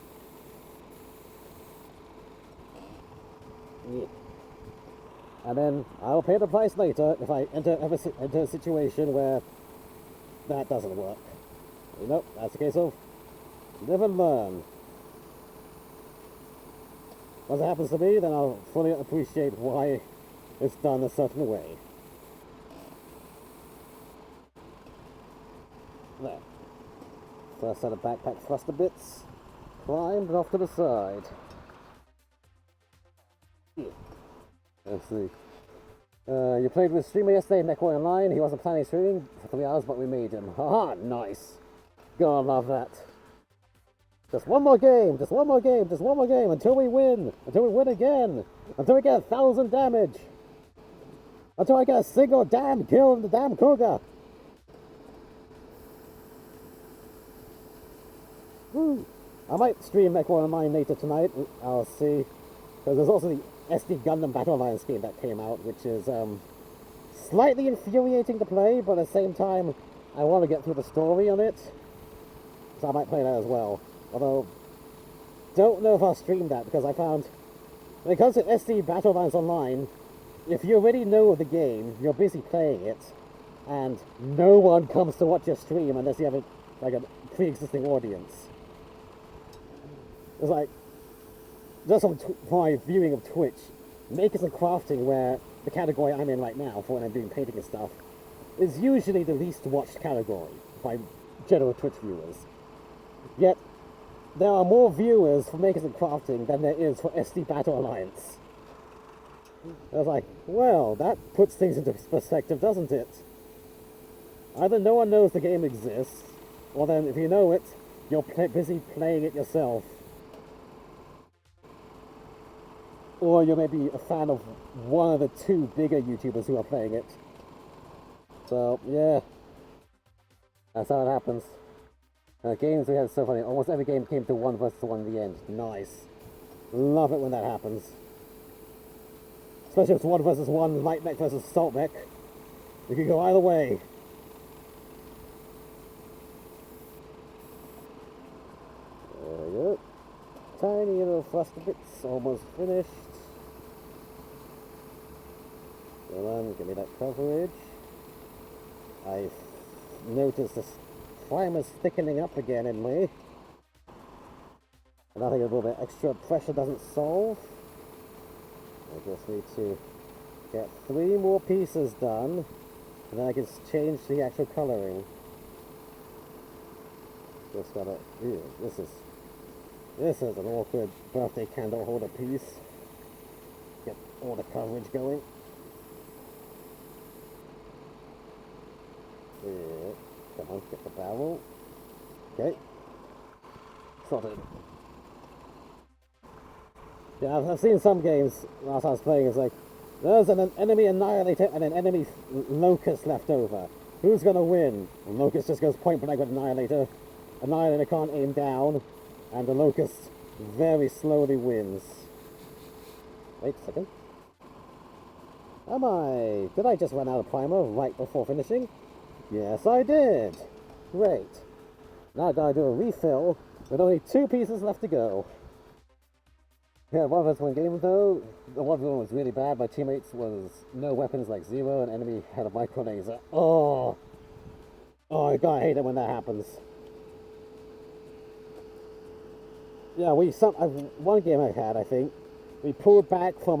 Yeah. And then I'll pay the price later if I enter a situation where that doesn't work. You know, that's a case of live and learn. Once it happens to me, then I'll fully appreciate why it's done a certain way. There. First set of backpack thruster bits primed and off to the side. Let's see. You played with streamer yesterday, MacLeod online. He wasn't planning streaming for 3 hours, but we made him. Haha, nice. Gonna love that. Just one more game, until we win again, until we get 1,000 damage, until I get a single damn kill in the damn cougar. Woo. I might stream MacLeod online later tonight, I'll see, because there's also the SD Gundam Battle Alliance game that came out, which is slightly infuriating to play, but at the same time, I want to get through the story on it, so I might play that as well. Although, don't know if I'll stream that, because I found, when it comes to SD Battle Alliance Online, if you already know the game, you're busy playing it, and no one comes to watch your stream unless you have a pre-existing audience. It's like, just from my viewing of Twitch, makers and crafting, where the category I'm in right now, for when I'm doing painting and stuff, is usually the least watched category by general Twitch viewers. Yet, there are more viewers for makers and crafting than there is for SD Battle Alliance. I was like, well, that puts things into perspective, doesn't it? Either no one knows the game exists, or then if you know it, you're busy playing it yourself. Or you're maybe a fan of one of the two bigger YouTubers who are playing it. So, yeah. That's how it happens. Games we had so funny. Almost every game came to 1 versus 1 in the end. Nice. Love it when that happens. Especially if it's 1 versus 1, light mech versus assault mech. You can go either way. There we go. Tiny little thruster bits, almost finished. Come on, give me that coverage. I've noticed this primer's thickening up again in me. And I think a little bit extra pressure doesn't solve. I just need to get 3 more pieces done, and then I can change the actual colouring. Just gotta, ew, this is an awkward birthday candle holder piece. Get all the coverage going. Yeah, come on, get the barrel. Okay. Sorted. Yeah, I've seen some games, last I was playing, it's like, there's an enemy annihilator and an enemy locust left over. Who's gonna win? The locust just goes point blank with annihilator. Annihilator can't aim down, and the locust very slowly wins. Wait a second. Did I just run out of primer right before finishing? Yes, I did. Great. Now I gotta do a refill with only 2 pieces left to go. Yeah, 1 versus 1 game though. The 1 was really bad. My teammates was no weapons, like 0, and enemy had a micro laser. Oh, I gotta hate it when that happens. Yeah, one game I had, I think, we pulled back from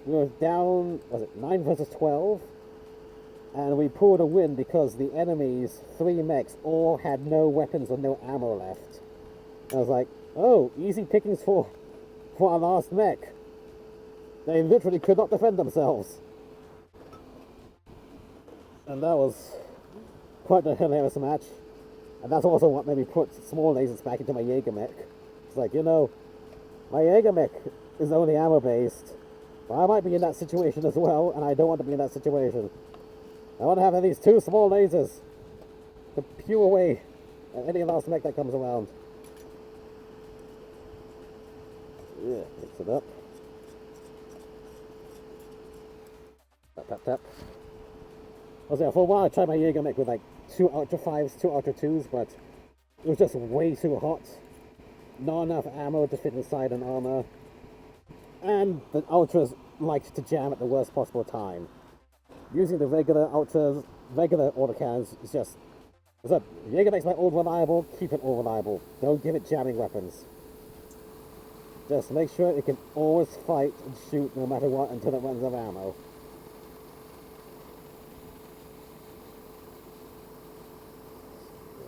we were down, was it 9 versus 12? And we pulled a win because the enemy's 3 mechs all had no weapons or no ammo left. I was like, oh, easy pickings for our last mech. They literally could not defend themselves. And that was quite a hilarious match. And that's also what made me put small lasers back into my Jaeger mech. It's like, you know, my Jaeger mech is only ammo based. But I might be in that situation as well, and I don't want to be in that situation. I want to have at least 2 small lasers to pew away at any last mech that comes around. Yeah, mix it up. Tap, tap, tap. For a while I tried my Jaeger mech with like 2 Ultra 5s, 2 Ultra 2s, but it was just way too hot. Not enough ammo to fit inside an armor. And the Ultras liked to jam at the worst possible time. Using the regular Ultras, regular autocannons is just... Jaeger makes my old reliable, keep it all reliable. Don't give it jamming weapons. Just make sure it can always fight and shoot no matter what until it runs out of ammo.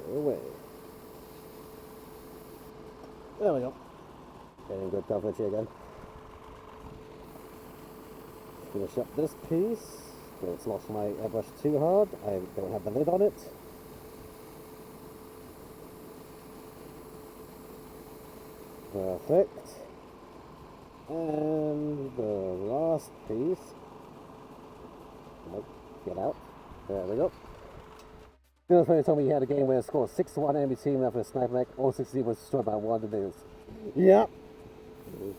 Away. There we go. Getting good coverage here again. Finish up this piece. Don't slosh my airbrush too hard. I don't have the lid on it. Perfect. And the last piece. Nope, get out. There we go. You know, somebody told me he had a game where it scored 6-1 enemy team after a sniper mech. All 60 was destroyed by 1 of these. Yep.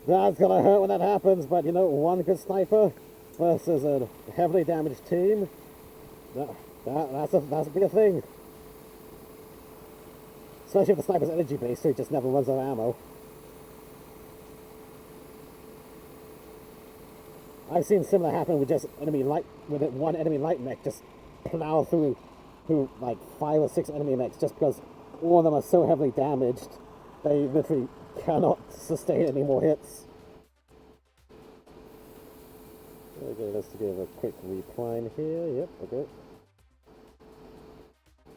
That's gonna hurt when that happens, but you know, 1 good sniper versus a heavily damaged team. That's a bigger thing. Especially if the sniper's energy based, so he just never runs out of ammo. I've seen similar happen with just one enemy light mech just plow through like 5 or 6 enemy mechs just because all of them are so heavily damaged, they literally cannot sustain any more hits. Okay, let's give a quick repline here. Yep, okay.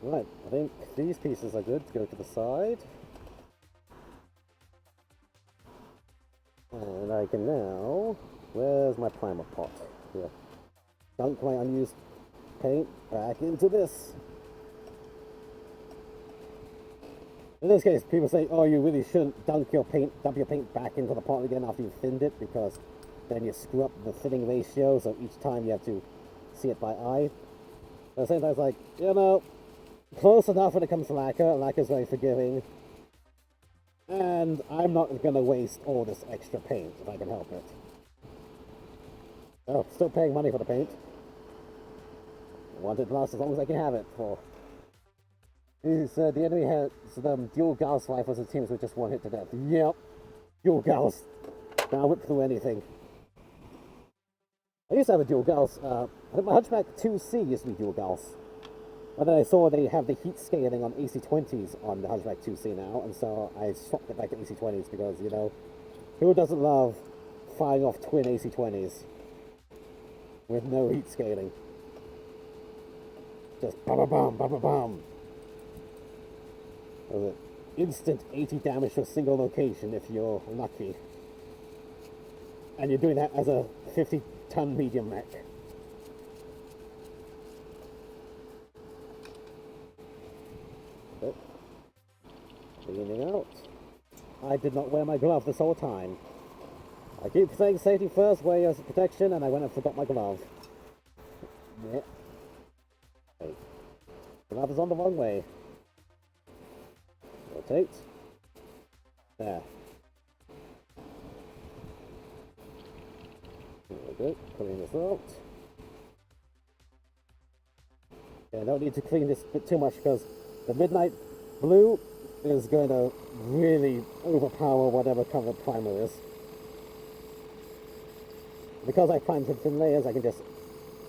Right, I think these pieces are good to go to the side. And I can now... Where's my primer pot? Here. Dunk my unused paint back into this. In this case, people say, oh, you really shouldn't dump your paint back into the pot again after you've thinned it, because then you screw up the thinning ratio, so each time you have to see it by eye. But at the same time, it's like, you know, close enough when it comes to lacquer. Lacquer's very forgiving. And I'm not going to waste all this extra paint if I can help it. Oh, still paying money for the paint. I want it to last as long as I can have it for. The enemy has them dual Gauss rifles and teams with just one hit to death. Yep, dual Gauss. Now whip through anything. I used to have a dual Gauss. I think my Hunchback 2C used to be dual Gauss. But then I saw they have the heat scaling on AC-20s on the Hunchback 2C now, and so I swapped it back to AC-20s because, you know, who doesn't love firing off twin AC-20s with no heat scaling? Just ba-ba-bum, ba-ba-bum. Instant 80 damage to a single location if you're lucky. And you're doing that as a 50-ton medium mech. Okay. Cleaning out. I did not wear my glove this whole time. I keep saying safety first, wear your protection, and I went and forgot my glove. Yeah. Okay. Glove is on the wrong way. Rotate. There. There we go. Clean this out. Okay, I don't need to clean this bit too much because the midnight blue is going to really overpower whatever color primer is. Because I primed in thin layers, I can just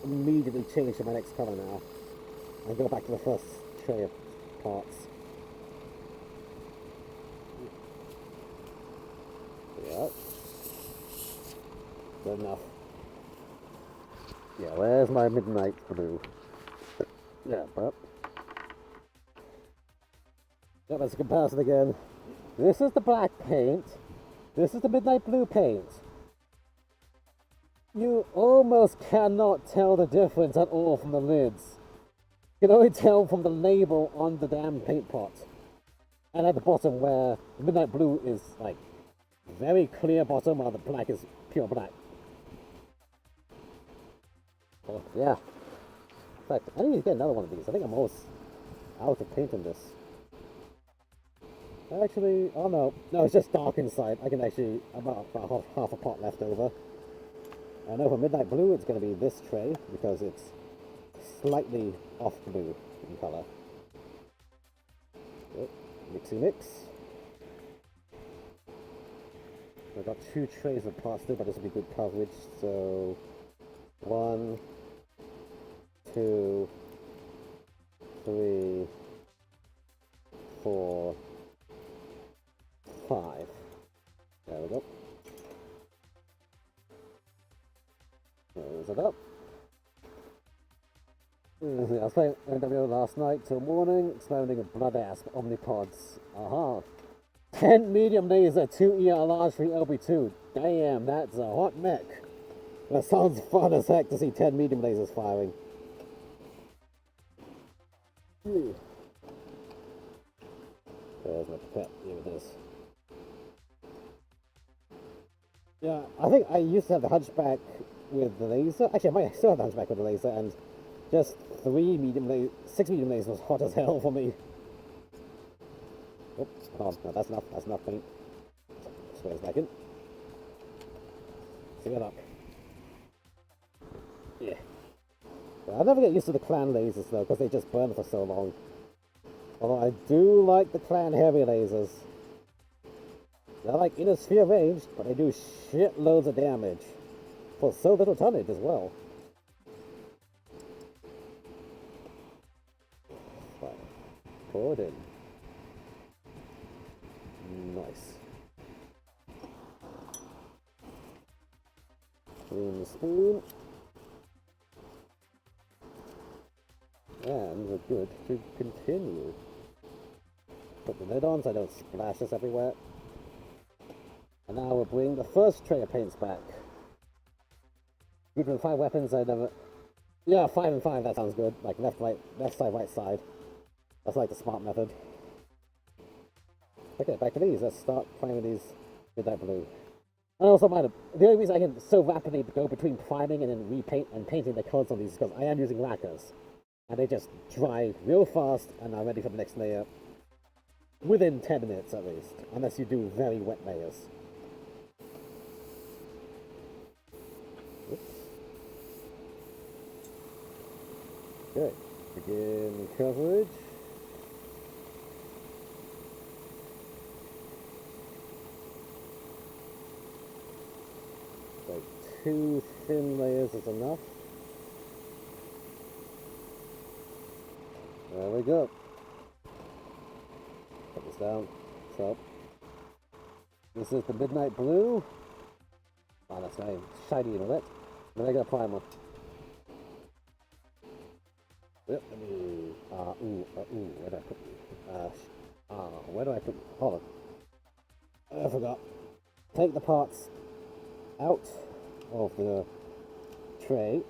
immediately change to my next color now and go back to the first tray of parts. Yeah. Good enough. Yeah, where's my midnight blue? Yeah, but... Yeah, that's a comparison again. This is the black paint. This is the midnight blue paint. You almost cannot tell the difference at all from the lids. You can only tell from the label on the damn paint pot. And at the bottom where the midnight blue is like very clear bottom while the black is pure black. Oh, yeah. In fact, I need to get another one of these. I think I'm almost out of paint in this. Actually, oh no. No, it's just dark inside. I can actually, about half a pot left over. I know for midnight blue it's going to be this tray because it's slightly off blue in color. Oh, mixy mix. I've got 2 trays of plaster, but this will be good coverage. So 1, 2, 3, 4, 5. There we go. Close it up. I was playing NWO last night till morning, experimenting with Blood Asp Omnipods. Aha. 10 medium laser, 2 ER large, 3 LB2. Damn, that's a hot mech. That sounds fun as heck to see 10 medium lasers firing. There's my pet, here it is. Yeah, I think I used to have the Hunchback with the laser. Actually, I might still have the Hunchback with the laser, and just 6 medium lasers was hot as hell for me. Oops, oh, no, that's enough paint. Squares back in. Seal it up. Yeah. Well, I'll never get used to the clan lasers though, because they just burn for so long. Although I do like the clan heavy lasers. They're like inner sphere ranged, but they do shitloads of damage. For so little tonnage as well. recording. Nice. Clean the spoon. And we're good to continue. Put the lid on so I don't splash this everywhere. And now we'll bring the first tray of paints back. Group of 5 weapons, I never... Yeah, 5 and 5, that sounds good. Like left, right, left side, right side. That's like the smart method. Okay, back to these. Let's start priming these with that blue. And also, mind the only reason I can so rapidly go between priming and then repaint and painting the colors on these is because I am using lacquers. And they just dry real fast and are ready for the next layer within 10 minutes at least, unless you do very wet layers. Oops. Okay, begin coverage. Like 2 thin layers is enough. There we go. Put this down. So, this is the Midnight Blue. Oh, that's very shiny and wet. The regular primer. Yep, where do I put where do I put, hold on. I forgot. Take the parts out of the tray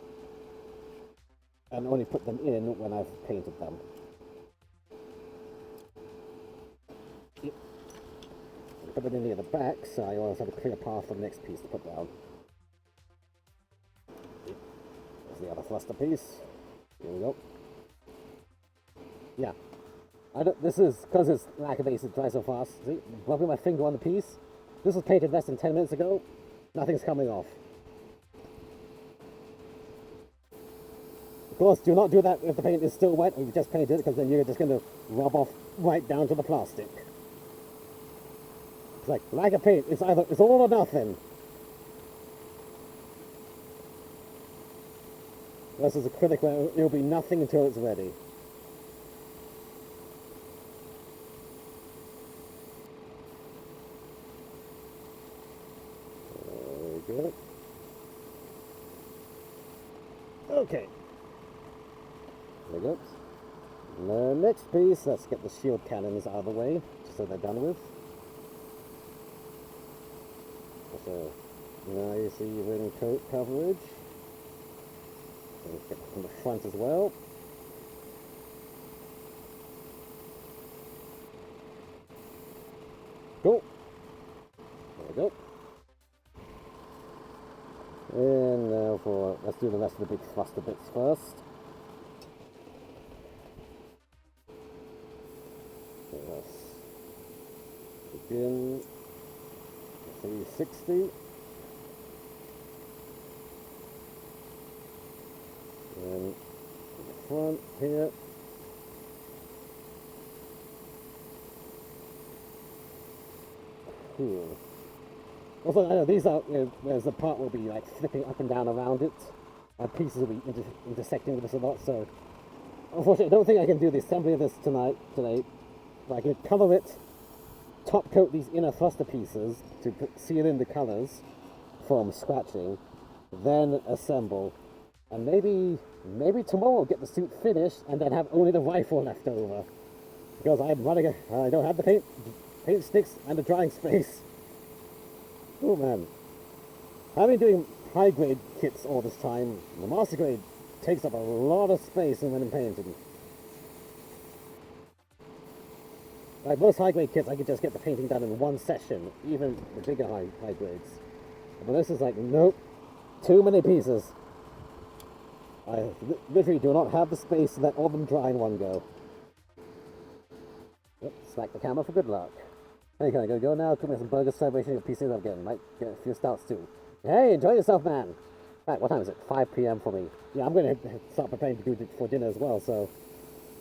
and only put them in when I've painted them. Put it in near the back, so I always have a clear path for the next piece to put down. There's the other fluster piece. Here we go. Yeah. This is, because it's lack of ace, it dries so fast. See, rubbing my finger on the piece. This was painted less than 10 minutes ago. Nothing's coming off. Of course, do not do that if the paint is still wet or you just painted it, because then you're just going to rub off right down to the plastic. It's like, lack of paint, it's all or nothing. This is acrylic where it'll be nothing until it's ready. There we go. Okay. There we go. The next piece, let's get the shield cannons out of the way, just so they're done with. So now you see your ring coat coverage. Get from the front as well. Cool. There we go. And now let's do the rest of the big thruster bits first. So let's begin 360. And in the front here. Cool. Also, I know these are, there's a part will be like flipping up and down around it, and pieces will be intersecting with this a lot, so unfortunately I don't think I can do the assembly of this today, but I can cover it, top coat these inner thruster pieces to seal in the colors from scratching, then assemble, and maybe tomorrow I'll get the suit finished and then have only the rifle left over, because I don't have the paint sticks and the drying space. Oh man, I've been doing high grade kits all this time. The master grade takes up a lot of space when I'm painting. Like most high grade kits, I could just get the painting done in one session, even the bigger high grades. But this is like, nope, too many pieces. I literally do not have the space to let all of them dry in one go. Yep, smack the camera for good luck. Hey, can I go now? Cook me some burgers, celebration your pieces up again. Might get a few stouts too. Hey, enjoy yourself, man. Right, what time is it? 5 p.m. for me. Yeah, I'm going to start preparing to do it for dinner as well, so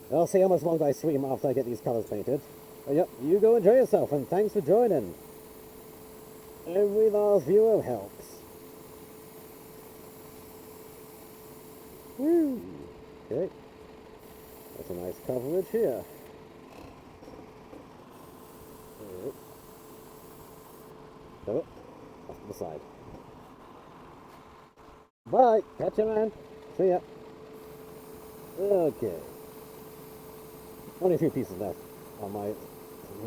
I'll see how much longer I stream after I get these colors painted. But yep, you go enjoy yourself, and thanks for joining. Every last viewer helps. Woo! Okay. That's a nice coverage here. Do it. Off to the side. Bye! Catch you, man! See ya! Okay. Only a few pieces left on my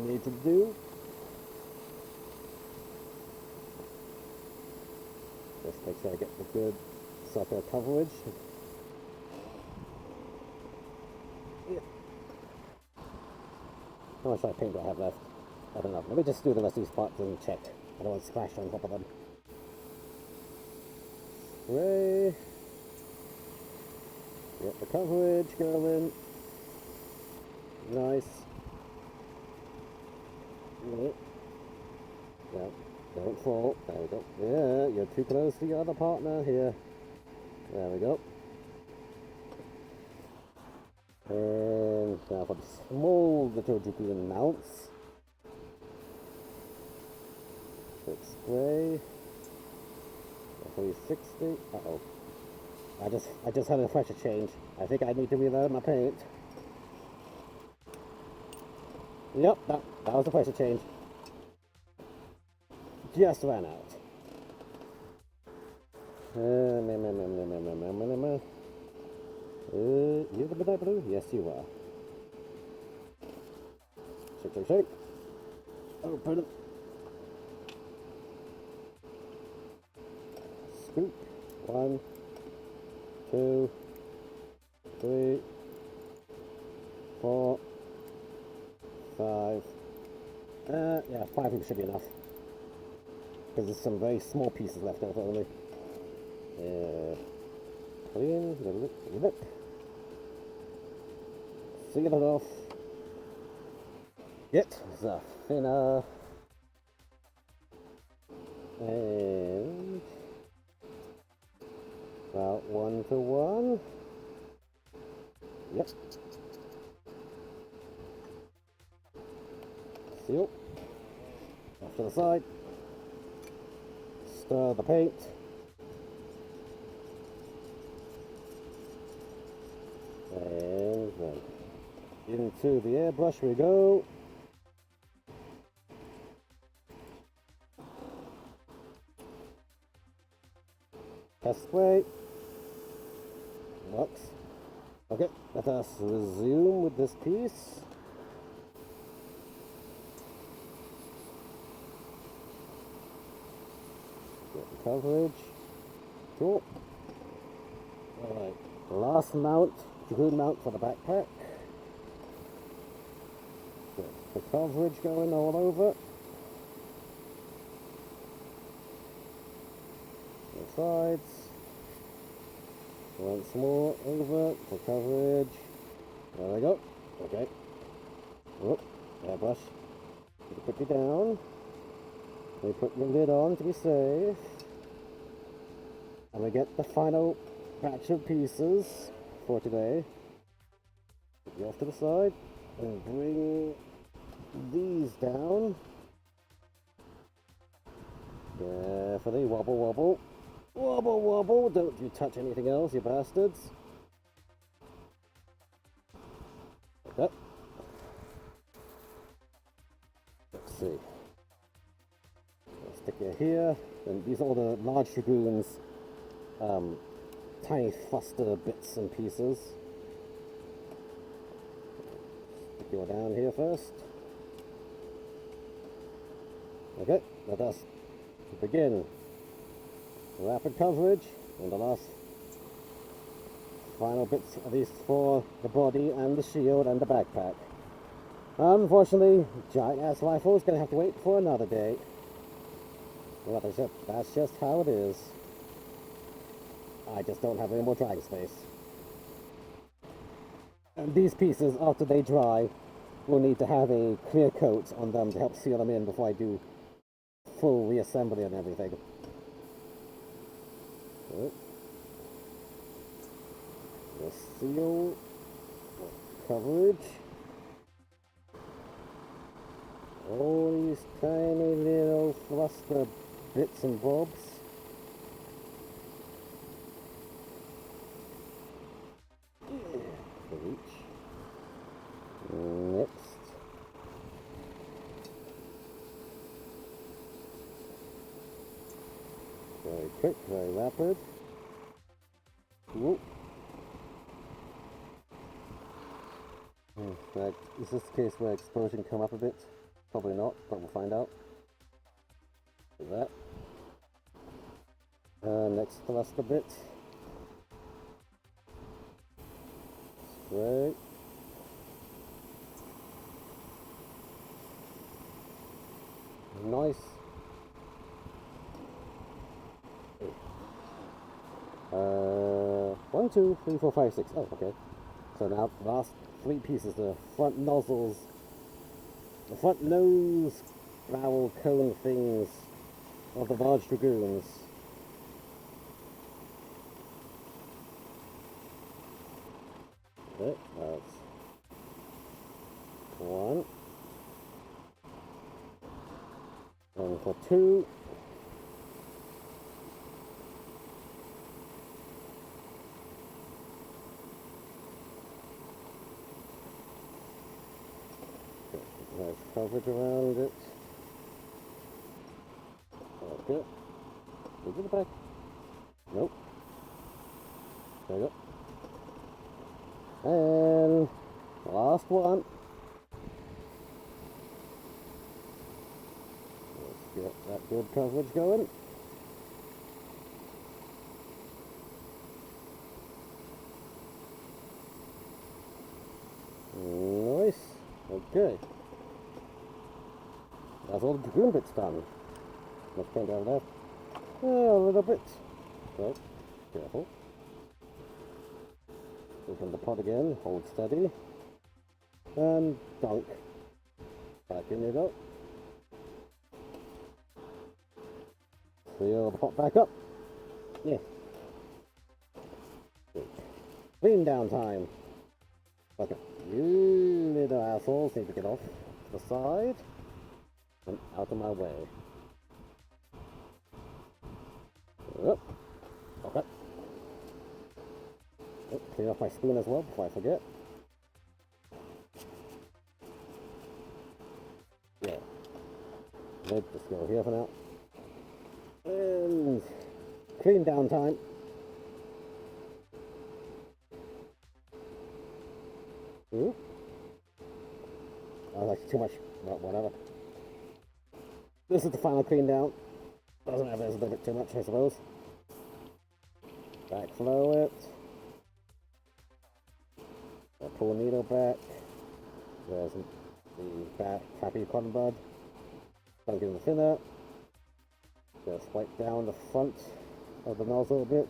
need to do. Just make sure I get the good sucker coverage. Yeah. How much paint do I have left? I don't know. Let me just do the rest of these parts and check. I don't want to splash on top of them. Spray. Get the coverage going. Nice. Yep. Yep. Don't fall. There we go. Yeah, you're too close to your other partner here. There we go. And now for the small little green mounts. Quick spray. 360. Uh-oh. I just had a pressure change. I think I need to reload my paint. Yep, that was the pressure change. Just ran out. You the midnight blue? Yes, you are. Shake, shake, shake. Open. Scoop. 1, 2, 3, 4, 5. Yeah, 5 should be enough. Because there's some very small pieces left over only. Clean the lip. Seal it off. Get the thinner. And about 1 to 1. Yep. Seal. Off to the side. Stir the paint. And then into the airbrush we go. Test spray. Works. Okay, let us resume with this piece. Get the coverage. Cool. Alright, last mount, good mount for the backpack. Get the coverage going all over. The sides. Once more over the coverage. There we go. Okay. Oh, airbrush. You put you down. We put your lid on to be safe. And we get the final batch of pieces for today. Put you off to the side and bring these down. Carefully, wobble, wobble. Wobble, wobble. Don't you touch anything else, you bastards. Okay. Let's see. I'll stick it here. And these are all the large dragoons. Tiny fuster bits and pieces. Stick you down here first. Okay, let us begin. Rapid coverage and the last final bits of these for the body and the shield and the backpack. Unfortunately, giant ass rifle is going to have to wait for another day. Well, that's just how it is. I just don't have any more drying space. And these pieces, after they dry, will need to have a clear coat on them to help seal them in before I do full reassembly and everything. Good. The seal coverage. All these tiny little fluster bits and bobs. Reach. Next. quick, very rapid. Whoop. Right. Is this the case where explosion come up a bit? Probably not, but we'll find out. Do that. Next thrust a bit. Straight. Nice. 1, 2, 3, 4, 5, 6. Oh, okay. So now, last 3 pieces, the front nozzles, the front nose barrel cone things of the large dragoons. Okay, that's 1. And for 2. Nice coverage around it. Okay. Go to the back. Nope. There you go. And last one. Let's get that good coverage going. Nice. Okay. That's all the dragoon bits done. Let's paint down left. A little bit. So, careful. Open the pot again, hold steady. And dunk. Back in you go. Fill the pot back up. Yeah. Good. Clean down time. Okay. You little assholes need to get off to the side. And out of my way. Up. Okay. Oh, clean off my spoon as well before I forget. Yeah. Let's just go here for now. And clean down time. Ooh. Oh, that's too much. Well, whatever. This is the final clean down. Doesn't have this a little bit too much, I suppose. Backflow it. I'll pull the needle back. There's the back happy cotton bud. Dunk it in the thinner. Just wipe down the front of the nozzle a bit.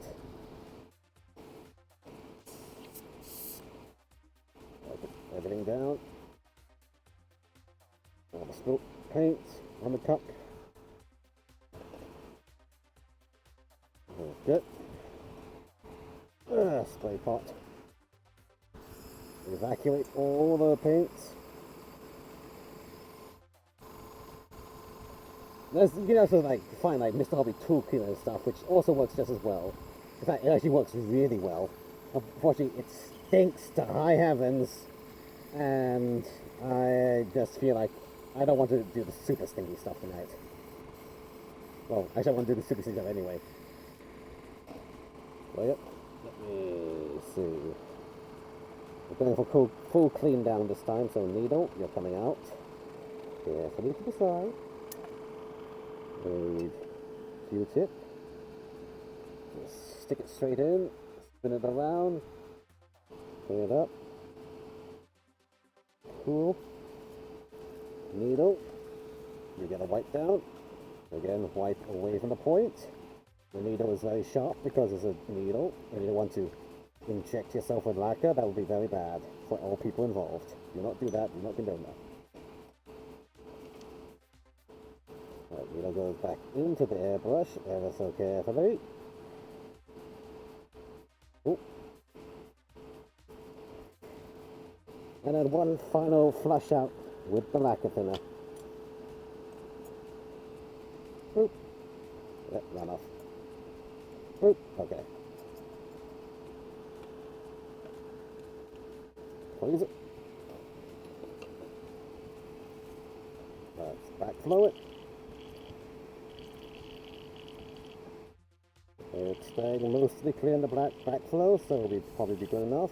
Wipe everything down. All the spilt paint on the cup. Good. Spray pot. Evacuate all the paints. There's, you can also find Mr. Hobby tool cleaner and stuff, which also works just as well. In fact, it actually works really well. Unfortunately, it stinks to high heavens, and I just feel like I don't want to do the super stinky stuff tonight. Well, actually I want to do the super stinky stuff anyway. So yep, let me see. We're going for full clean down this time, so needle, you're coming out. Carefully to the side. With Q-tip. Just stick it straight in, spin it around, clean it up. Cool. Needle. You get a wipe down. Again, wipe away from the point. The needle is very sharp because it's a needle, and you don't want to inject yourself with lacquer. That would be very bad for all people involved. Do not do that. Do not condone that. Right, needle goes back into the airbrush ever so carefully. Ooh. And then one final flush out with the lacquer thinner. Oop. Yep, run off. Oop, okay. Close it. Let's backflow it. It's staying mostly clear in the backflow, so we'd probably be good enough.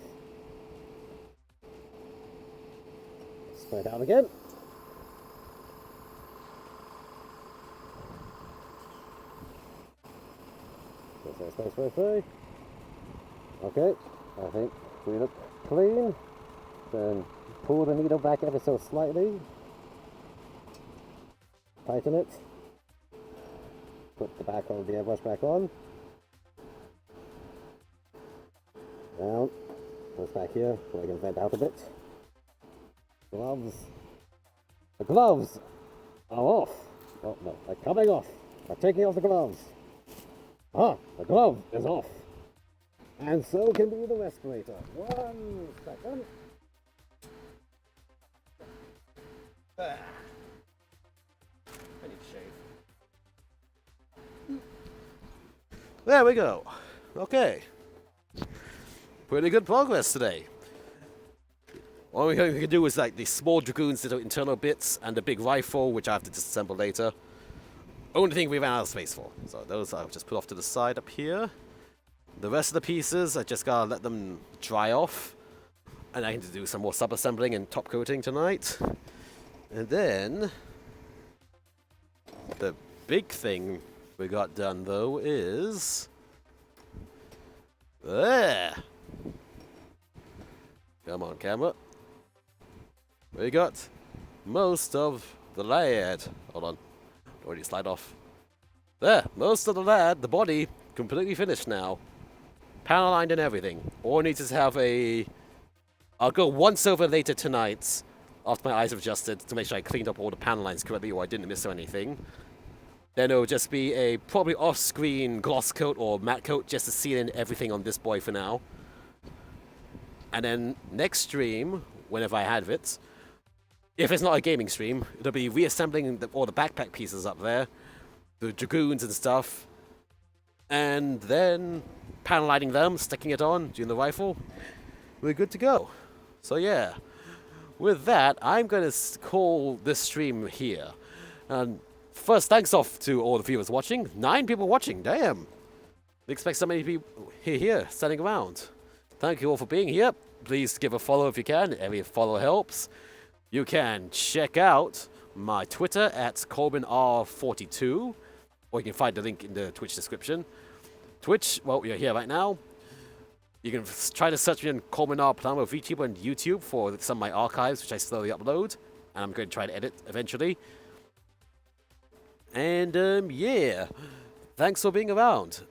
Spread out again. Stay. Okay, I think we look clean. Then pull the needle back ever so slightly. Tighten it. Put the back of the airbrush back on. Down. Push back here so I can vent out a bit. Gloves. The gloves are off. Oh no, they're coming off. I'm taking off the gloves. The glove is off. And so can be the respirator. 1 second. I need to shave. There we go. Okay. Pretty good progress today. All we can do is like the small dragoons that are internal bits and the big rifle, which I have to disassemble later. Only thing we ran out of space for. So those I'll just put off to the side up here. The rest of the pieces, I just gotta let them dry off. And I need to do some more sub-assembling and top coating tonight. And then the big thing we got done though is there. Come on, camera. We got most of the lad. Hold on. Already slide off. There, most of the lad, the body, completely finished now. Panel lined and everything. All needs to have a... I'll go once over later tonight, after my eyes have adjusted, to make sure I cleaned up all the panel lines correctly or I didn't miss anything. Then it'll just be a probably off-screen gloss coat or matte coat just to seal in everything on this boy for now. And then next stream, whenever I have it, if it's not a gaming stream, it'll be reassembling all the backpack pieces up there, the dragoons and stuff, and then panel lighting them, sticking it on, doing the rifle. We're good to go. So yeah, with that, I'm going to call this stream here. And first, thanks off to all the viewers watching. 9 people watching, damn. We expect so many people here standing around. Thank you all for being here. Please give a follow if you can. Every follow helps. You can check out my Twitter at ColemanR42, or you can find the link in the Twitch description. Twitch, well, you're here right now. You can try to search me on ColemanR, Plamo, Vtuber, and YouTube for some of my archives, which I slowly upload, and I'm going to try to edit eventually. And, yeah, thanks for being around.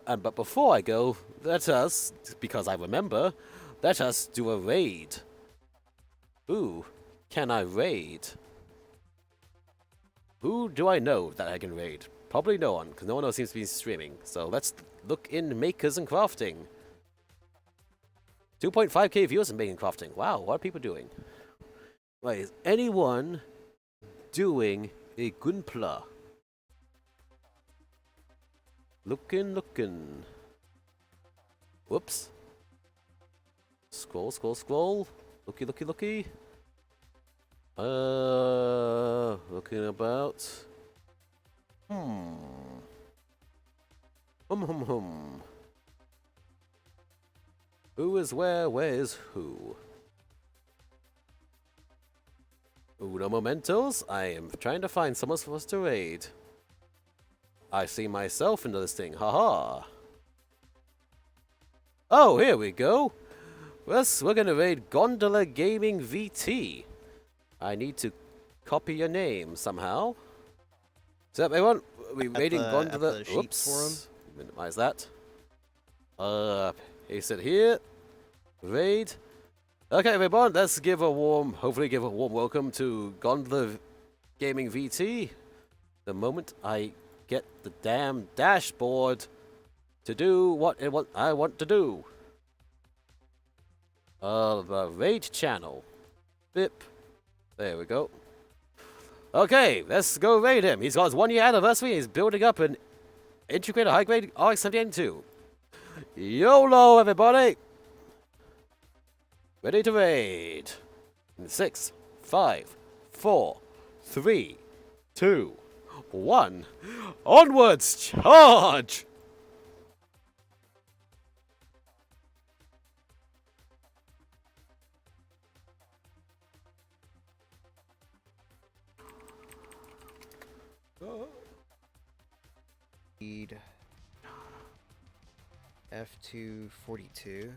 But before I go, let us, because I remember, let us do a raid. Ooh. Can I raid? Who do I know that I can raid? Probably no one, because no one else seems to be streaming. So let's look in Makers and Crafting. 2.5k viewers in Making Crafting. Wow, what are people doing? Wait, is anyone doing a Gunpla? Looking. Whoops. Scroll. Looky. Looking about. Who is where is who? Uno momentos. I am trying to find someone for us to raid. I see myself into this thing. Haha. Oh, here we go. Yes, we're gonna raid Gondola Gaming VT. I need to copy your name somehow. So everyone, we raiding Gondola. Oops. Minimize that. Paste it here. Raid. Okay, everyone, let's hopefully give a warm welcome to Gunpla Gaming VT. The moment I get the damn dashboard to do what I want to do. The raid channel. Bip. There we go. Okay, let's go raid him. He's got his 1-year anniversary. He's building up an integrated high-grade RX-78-2. YOLO, everybody! Ready to raid. In 6, 5, 4, 3, 2, 1. Onwards! Charge! Need F242.